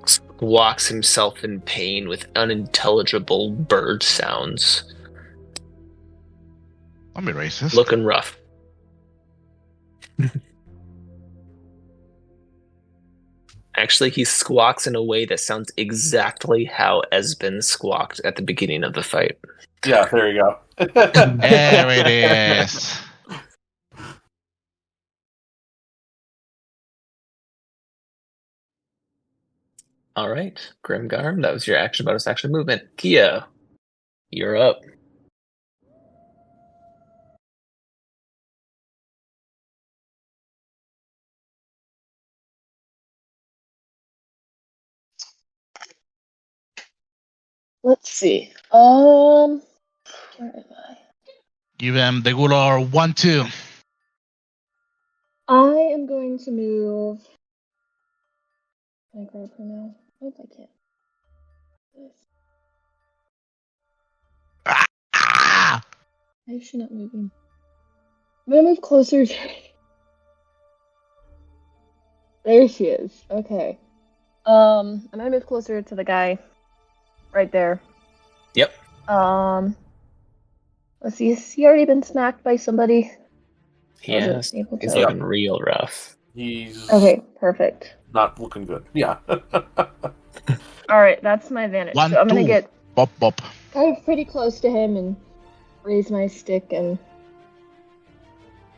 squawks himself in pain with unintelligible bird sounds. don't be racist. Looking rough. Actually, he squawks in a way that sounds exactly how Esben squawked at the beginning of the fight. Yeah, there you go. There it is. All right, Grimgarm, that was your action bonus action movement. Kia, you're up. Let's see. Where am I? Give them the Gular 1-2. I am going to move. Can I grab her now? Nope, I can't. Ah! Why is she not moving? I'm gonna move closer. There she is. Okay. I'm gonna move closer to the guy right there. Yep. Let's see. Has he already been smacked by somebody? Yes, he's looking real rough. He's Okay, perfect. not looking good. Yeah. Alright, that's my advantage. So I'm gonna 1-2. get Bop bop. kind of pretty close to him and raise my stick and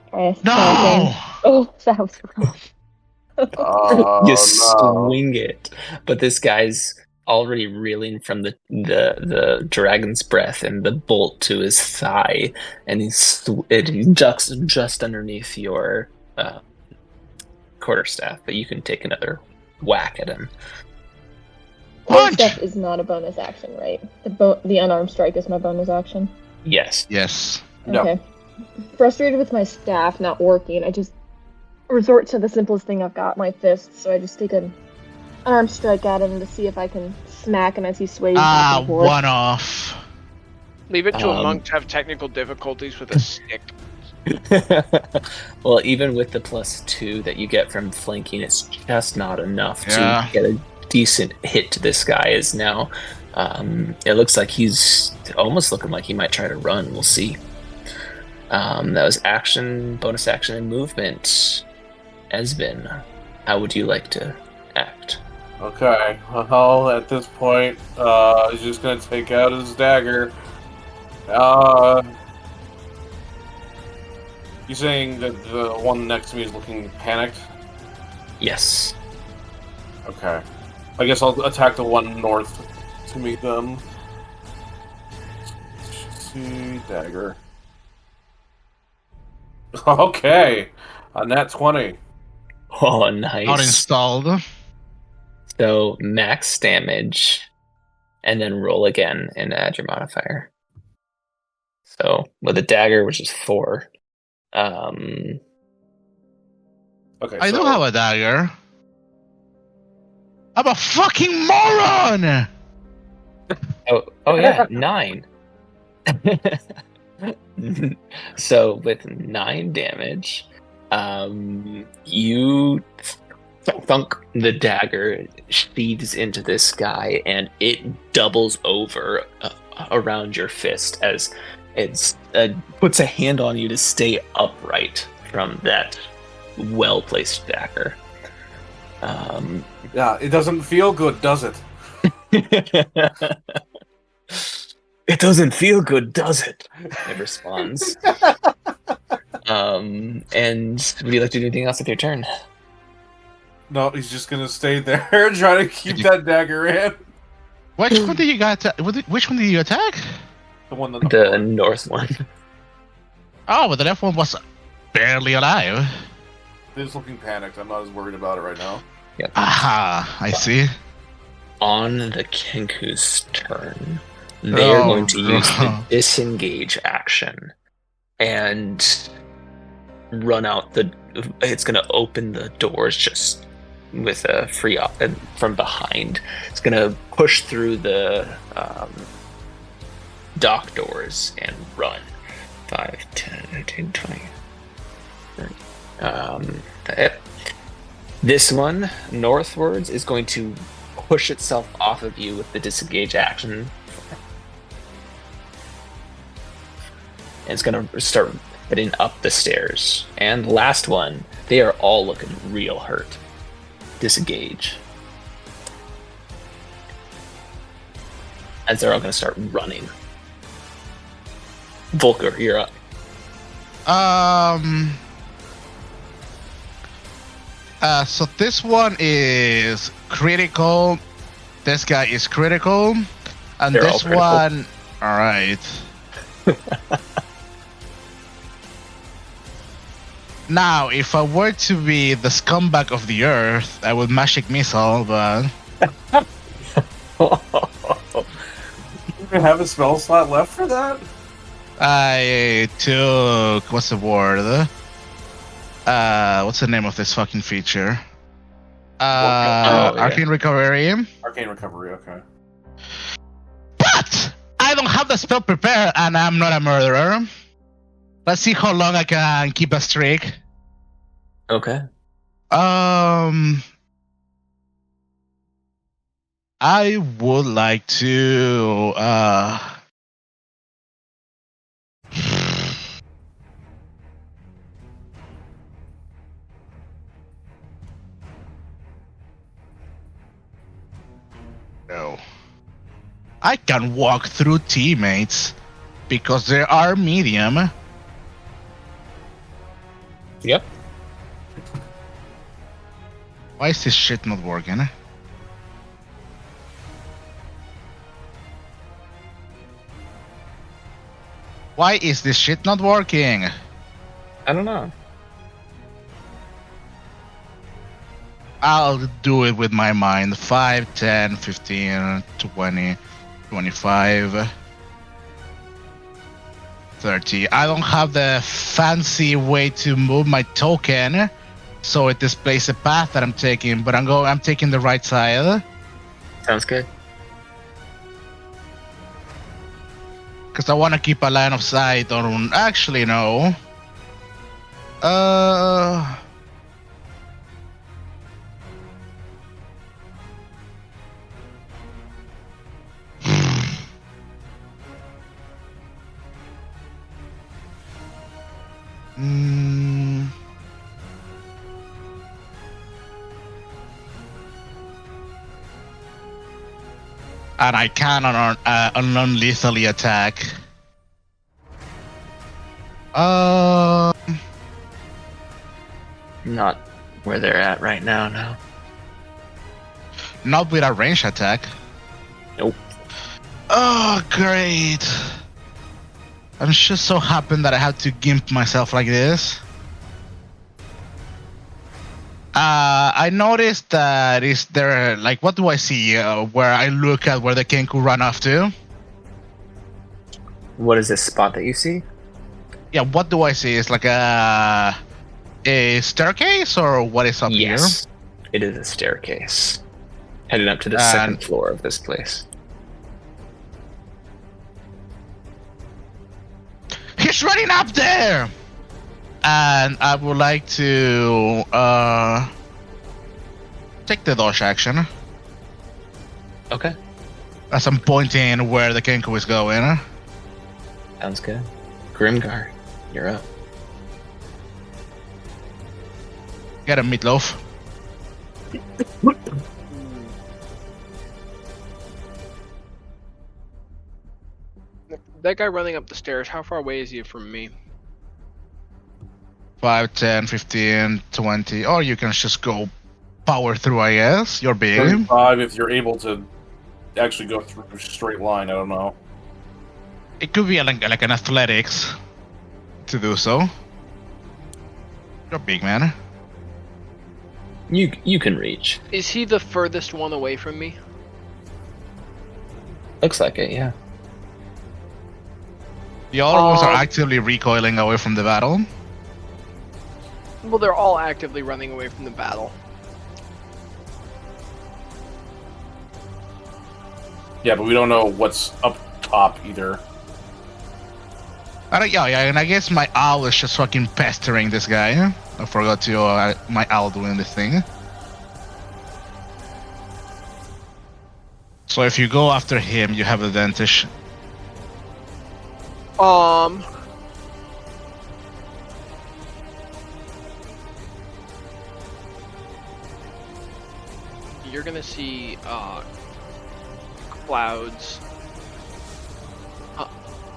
try to No! Oh, that was rough. You swing it, but this guy's already reeling from the dragon's breath and the bolt to his thigh, and he's just underneath your quarterstaff, but you can take another whack at him. Punch! Step is not a bonus action, right? The unarmed strike is my bonus action. Yes. Yes. No. Okay. Frustrated with my staff not working, I just resort to the simplest thing I've got, my fists. So I just take an unarmed strike at him to see if I can smack him as he sways back and forth. One off. Leave it to a monk to have technical difficulties with a stick. Well, even with the +2 that you get from flanking, it's just not enough Yeah. to get a decent hit to this guy. Is now it looks like he's almost looking like he might try to run. We'll see. That was action, bonus action, and movement. Esben, how would you like to act? Okay. Well, at this point, he's just gonna take out his dagger. You saying that the one next to me is looking panicked? Yes. Okay. I guess I'll attack the one north to meet them. Let's see, dagger. Okay, a nat 20. Oh, nice. Not installed. So max damage, and then roll again and add your modifier. So with a dagger, which is 4. Okay, I do have a dagger. I'm a fucking moron! Oh yeah, 9. So with 9 damage, you thunk the dagger sheathes into this guy, and it doubles over around your fist as it puts a hand on you to stay upright from that well-placed dagger. Yeah, it doesn't feel good, does it? It doesn't feel good, does it? It responds. And would you like to do anything else with your turn? No, he's just gonna stay there and try to keep that dagger in. Which one did you got? Which one did you attack? The one that The north one. Oh, but the left one was barely alive. is looking panicked. I'm not as worried about it right now. Yep. Aha, I see. On the Kenku's turn, they are going to use the disengage action and run out the. It's going to open the doors just with a free op from behind. It's going to push through the dock doors and run. 5, 10, 15, 20. 30. This one, northwards, is going to push itself off of you with the disengage action. And it's going to start heading up the stairs. And the last one, they are all looking real hurt. Disengage. as they're all going to start running. Volker, you're up. So this one is critical. This guy is critical. And They're all this critical. one... Alright. Now, if I were to be the scumbag of the earth, I would magic missile, but... You even have a spell slot left for that? I took... What's the word? What's the name of this fucking feature? yeah. Arcane Recovery. Arcane Recovery, okay. But I don't have the spell prepared, and I'm not a murderer. Let's see how long I can keep a streak. Okay. I would like to. No. I can walk through teammates because they are medium. Yep. Why is this shit not working? Why is this shit not working? I don't know. I'll do it with my mind. 5, 10, 15, 20, 25, 30. I don't have the fancy way to move my token, so it displays a path that I'm taking, but I'm taking the right side. Sounds good. Because I want to keep a line of sight on... Actually, no. And I can non-lethally attack. Not where they're at right now, no. Not with a range attack. Nope. Oh, great. I'm just so happy that I have to gimp myself like this. I noticed that is there, like, what do I see where I look at where the Kenku run off to? What is this spot that you see? Yeah, what do I see? It's like a staircase, or what is up here? Yes. It is a staircase. Heading up to the second floor of this place. He's running up there! And I would like to take the dodge action. Okay. As I'm pointing where the Kenku is going. Sounds good. Grimgar, you're up. Get a meatloaf. That guy running up the stairs, how far away is he from me? 5, 10, 15, 20. Or you can just go power through, I guess. You're big. 35 if you're able to actually go through a straight line, I don't know. It could be like an athletics to do so. You're big, man. You can reach. Is he the furthest one away from me? Looks like it, yeah. The other ones are actively recoiling away from the battle. Well, they're all actively running away from the battle. Yeah, but we don't know what's up top either. Yeah, and I guess my owl is just fucking pestering this guy. I forgot to my owl doing this thing. So if you go after him, you have advantage. You're gonna see clouds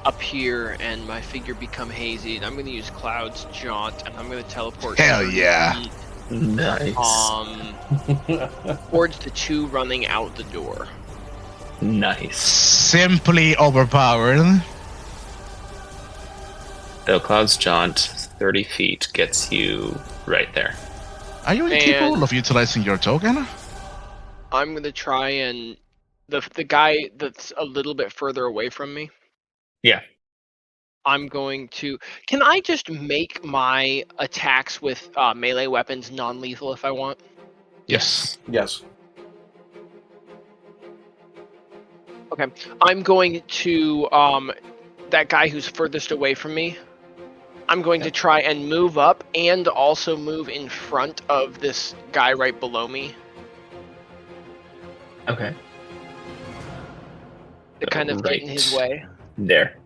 appear and my figure become hazy. And I'm going to use Cloud's Jaunt, and I'm going to teleport. Hell 30 yeah. feet, Nice. towards the two running out the door. Nice. Simply overpowered. So Cloud's Jaunt, 30 feet, gets you right there. Are you incapable of utilizing your token? I'm going to try and... The guy that's a little bit further away from me. Yeah. I'm going to... Can I just make my attacks with melee weapons non-lethal if I want? Yes. Yes. Okay. I'm going to... that guy who's furthest away from me, I'm going to try and move up and also move in front of this guy right below me. Okay. To kind of get in his way. There.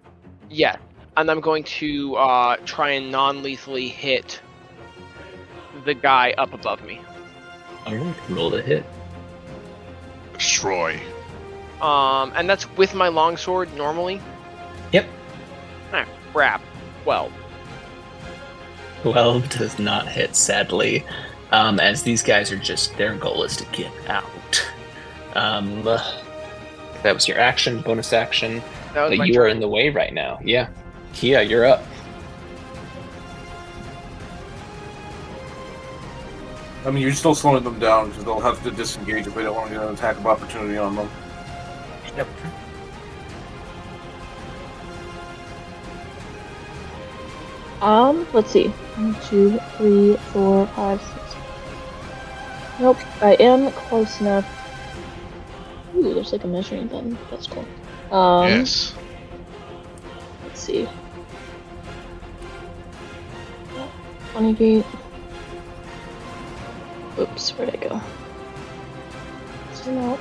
Yeah. And I'm going to try and non-lethally hit the guy up above me. Alright, roll the hit. Destroy. And that's with my longsword normally. Yep. Ah, crap. 12. 12 does not hit, sadly. As these guys are just, their goal is to get out. That was your action, bonus action. That was But my you turn. are in the way right now. Yeah. Kia, you're up. I mean, you're still slowing them down because they'll have to disengage if they don't want to get an attack of opportunity on them. Yep. Let's see. 1, 2, 3, 4, 5, 6. Nope, I am close enough. Ooh, there's like a measuring button. That's cool. Yes. Let's see. 20 feet. Oops, where'd I go? Zoom out.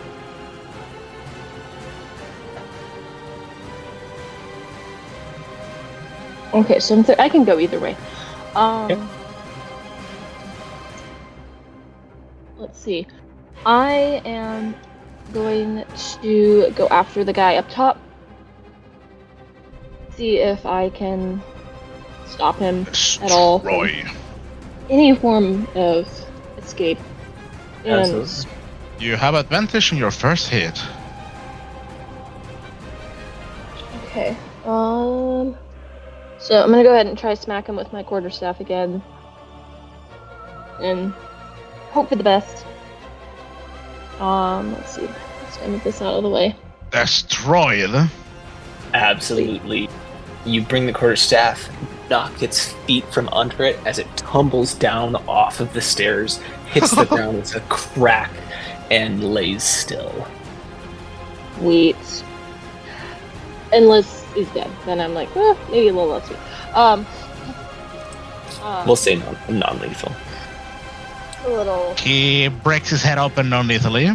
Okay, so I can go either way. Yep. Let's see. I am going to go after the guy up top. See if I can stop him at all. from Destroy. Any form of escape. And Absolutely. You have advantage on your first hit. okay. So I'm gonna go ahead and try smack him with my quarterstaff again. And hope for the best. Let's see. Let's move this out of the way. Destroyed. Absolutely. You bring the quarterstaff, knock its feet from under it as it tumbles down off of the stairs, hits the ground with a crack, and lays still. Wait. Unless he's dead, then I'm like, well, maybe a little less sweet. We'll say non-lethal. A little He breaks his head open non-lethally.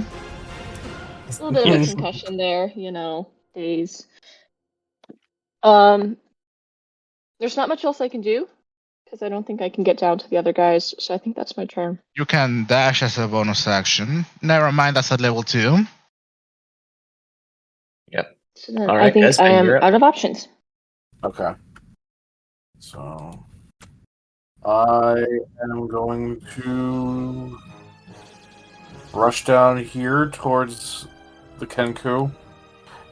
bit of a concussion there, you know, days. There's not much else I can do, because I don't think I can get down to the other guys, so I think that's my turn. You can dash as a bonus action. Never mind, that's at level 2. Yep. So then All I right, think Espen, I am you're up. out of options. Okay. So I am going to rush down here towards the Kenku.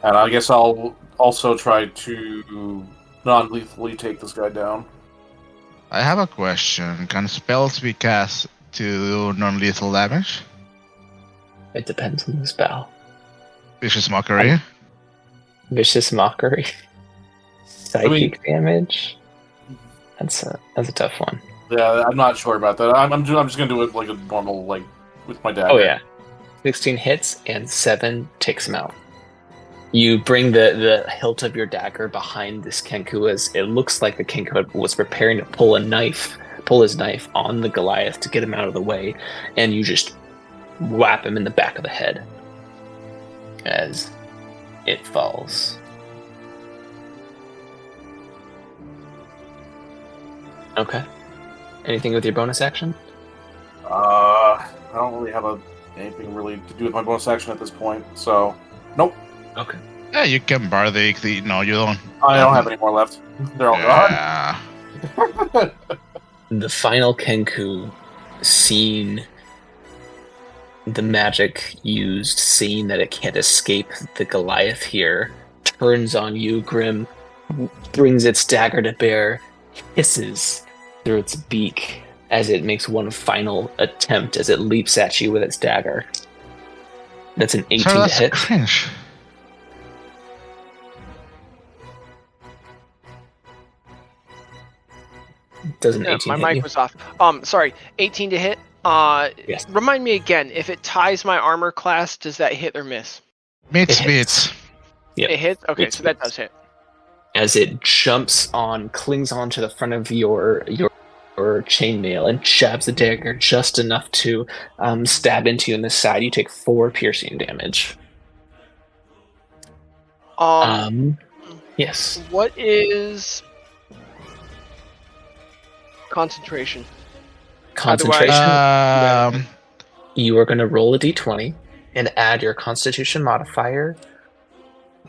And I guess I'll also try to non-lethally take this guy down. I have a question. Can spells be cast to do non-lethal damage? It depends on the spell. Vicious Mockery. Vicious Mockery. Psychic damage. That's a tough one. Yeah, I'm not sure about that. I'm just gonna do it like a normal, like, with my dagger. Oh yeah. 16 hits and 7 takes him out. You bring the hilt of your dagger behind this Kenku as it looks like the Kenku was preparing to pull his knife on the Goliath to get him out of the way, and you just whap him in the back of the head as it falls. Okay. Anything with your bonus action? I don't really have anything really to do with my bonus action at this point, so nope. Okay. Yeah, you can bardic the. No, you don't. I don't have any more left. They're all gone. Yeah. The final Kenku, seeing the magic used, seeing that it can't escape the Goliath here, turns on you, Grim, brings its dagger to bear, hisses through its beak as it makes one final attempt as it leaps at you with its dagger. That's an 18 So to that's hit. cringe. Does an Yeah, 18 my hit mic you? was off. Sorry, 18 to hit. Yes. Remind me again, if it ties my armor class, does that hit or miss? Meets It beats. Yep. It hits? Okay, It's so that missed. does hit. As it jumps on, clings onto the front of your chainmail and jabs the dagger just enough to stab into you in the side. You take 4 piercing damage. Yes. What is concentration? Concentration. You are going to roll a d20 and add your Constitution modifier.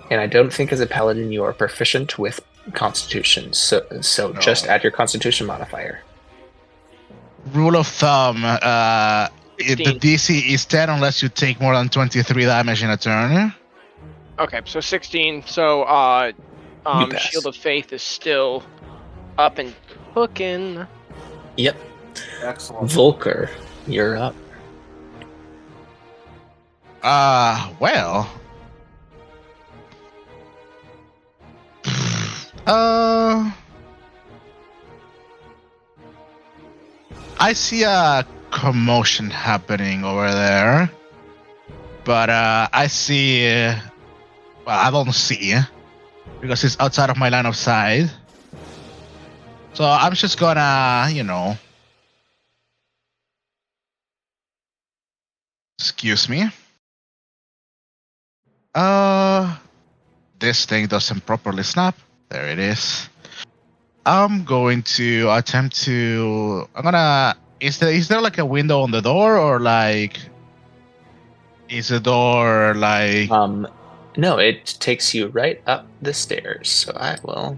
And I don't think as a paladin you are proficient with Constitution, so just add your Constitution modifier. Rule of thumb: the 16. DC is 10 unless you take more than 23 damage in a turn. Okay, so 16. So You pass. Shield of Faith is still up and cooking. Yep. Excellent. Volker, you're up. Well. I see a commotion happening over there, but I see. Well, I don't see because it's outside of my line of sight. So I'm just gonna, excuse me. This thing doesn't properly snap. There it is. I'm going to attempt to. Is there like a window on the door, or like? Is the door like? No, it takes you right up the stairs. So I will.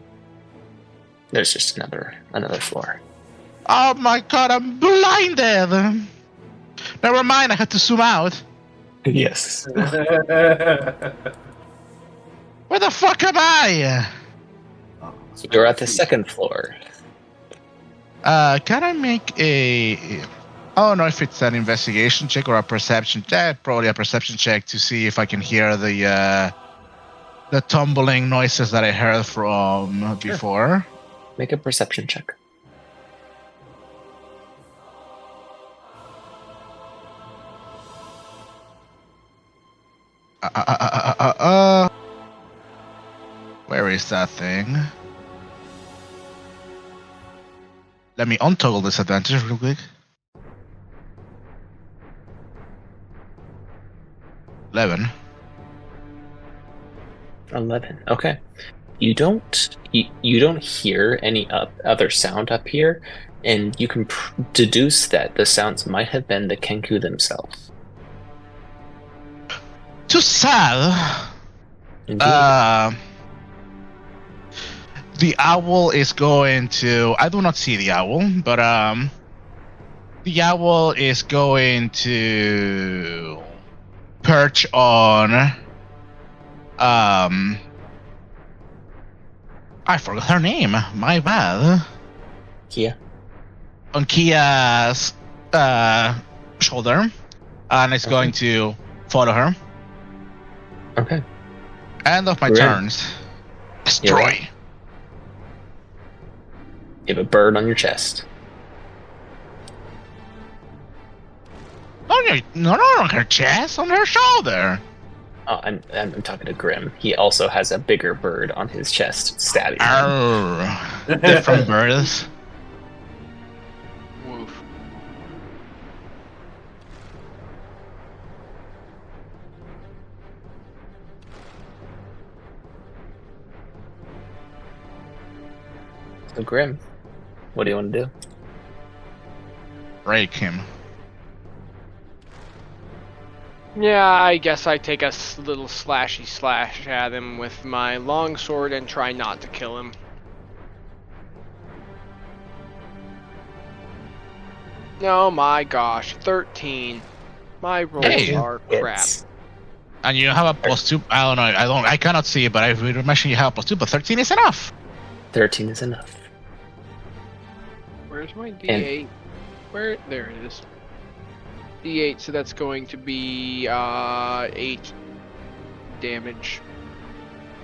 There's just another floor. Oh my god! I'm blinded. Never mind. I had to zoom out. Yes. Where the fuck am I? You're at the second floor. Can I make a? Oh no, if it's an investigation check or a perception check, probably a perception check to see if I can hear the tumbling noises that I heard from before. Make a perception check. Where is that thing? Let me untoggle disadvantage real quick. 11. 11. Okay. You don't hear any other sound up here, and you can deduce that the sounds might have been the Kenku themselves. To Sal, Indeed. the owl is going to. I do not see the owl, but the owl is going to perch on. I forgot her name. My bad. Kia. On Kia's shoulder, and it's going to follow her. Okay. End of my Grim. turns. Destroy. You have a bird on your chest. Not on her chest, on her shoulder. Oh, I'm talking to Grim. He also has a bigger bird on his chest, stabbing him. Arr. Different birds. Woof. So Grim, what do you want to do? Break him. Yeah, I guess I take a little slashy slash at him with my longsword and try not to kill him. Oh my gosh, 13. My rolls Hey. are crap. It's And you have a +2. I don't know. I cannot see it, but I would imagine you have a +2. But 13 is enough. 13 is enough. Where's my D8? Where? There it is. D8, so that's going to be 8 damage.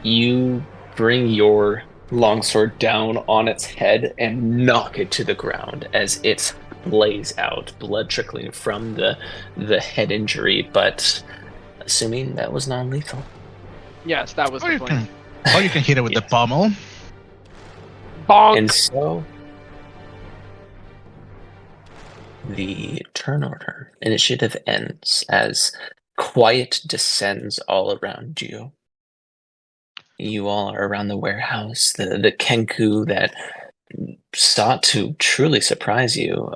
You bring your longsword down on its head and knock it to the ground as it blaze out, blood trickling from the head injury, but assuming that was non-lethal. Yes, that was Or the you plan. can hit it with the Yes. pommel. Bonk! And so the turn order initiative ends as quiet descends all around you. You all are around the warehouse, the Kenku that sought to truly surprise you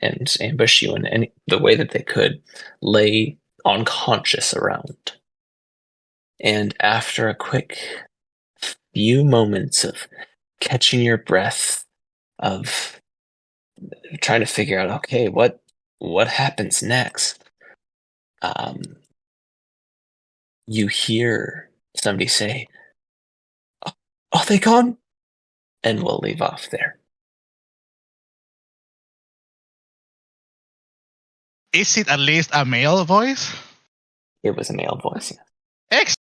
and ambush you in the way that they could, lay unconscious around. And after a quick few moments of catching your breath, of trying to figure out, okay, what happens next, you hear somebody say, "Are they gone?" And we'll leave off there. Is it at least a male voice? It was a male voice. Excellent.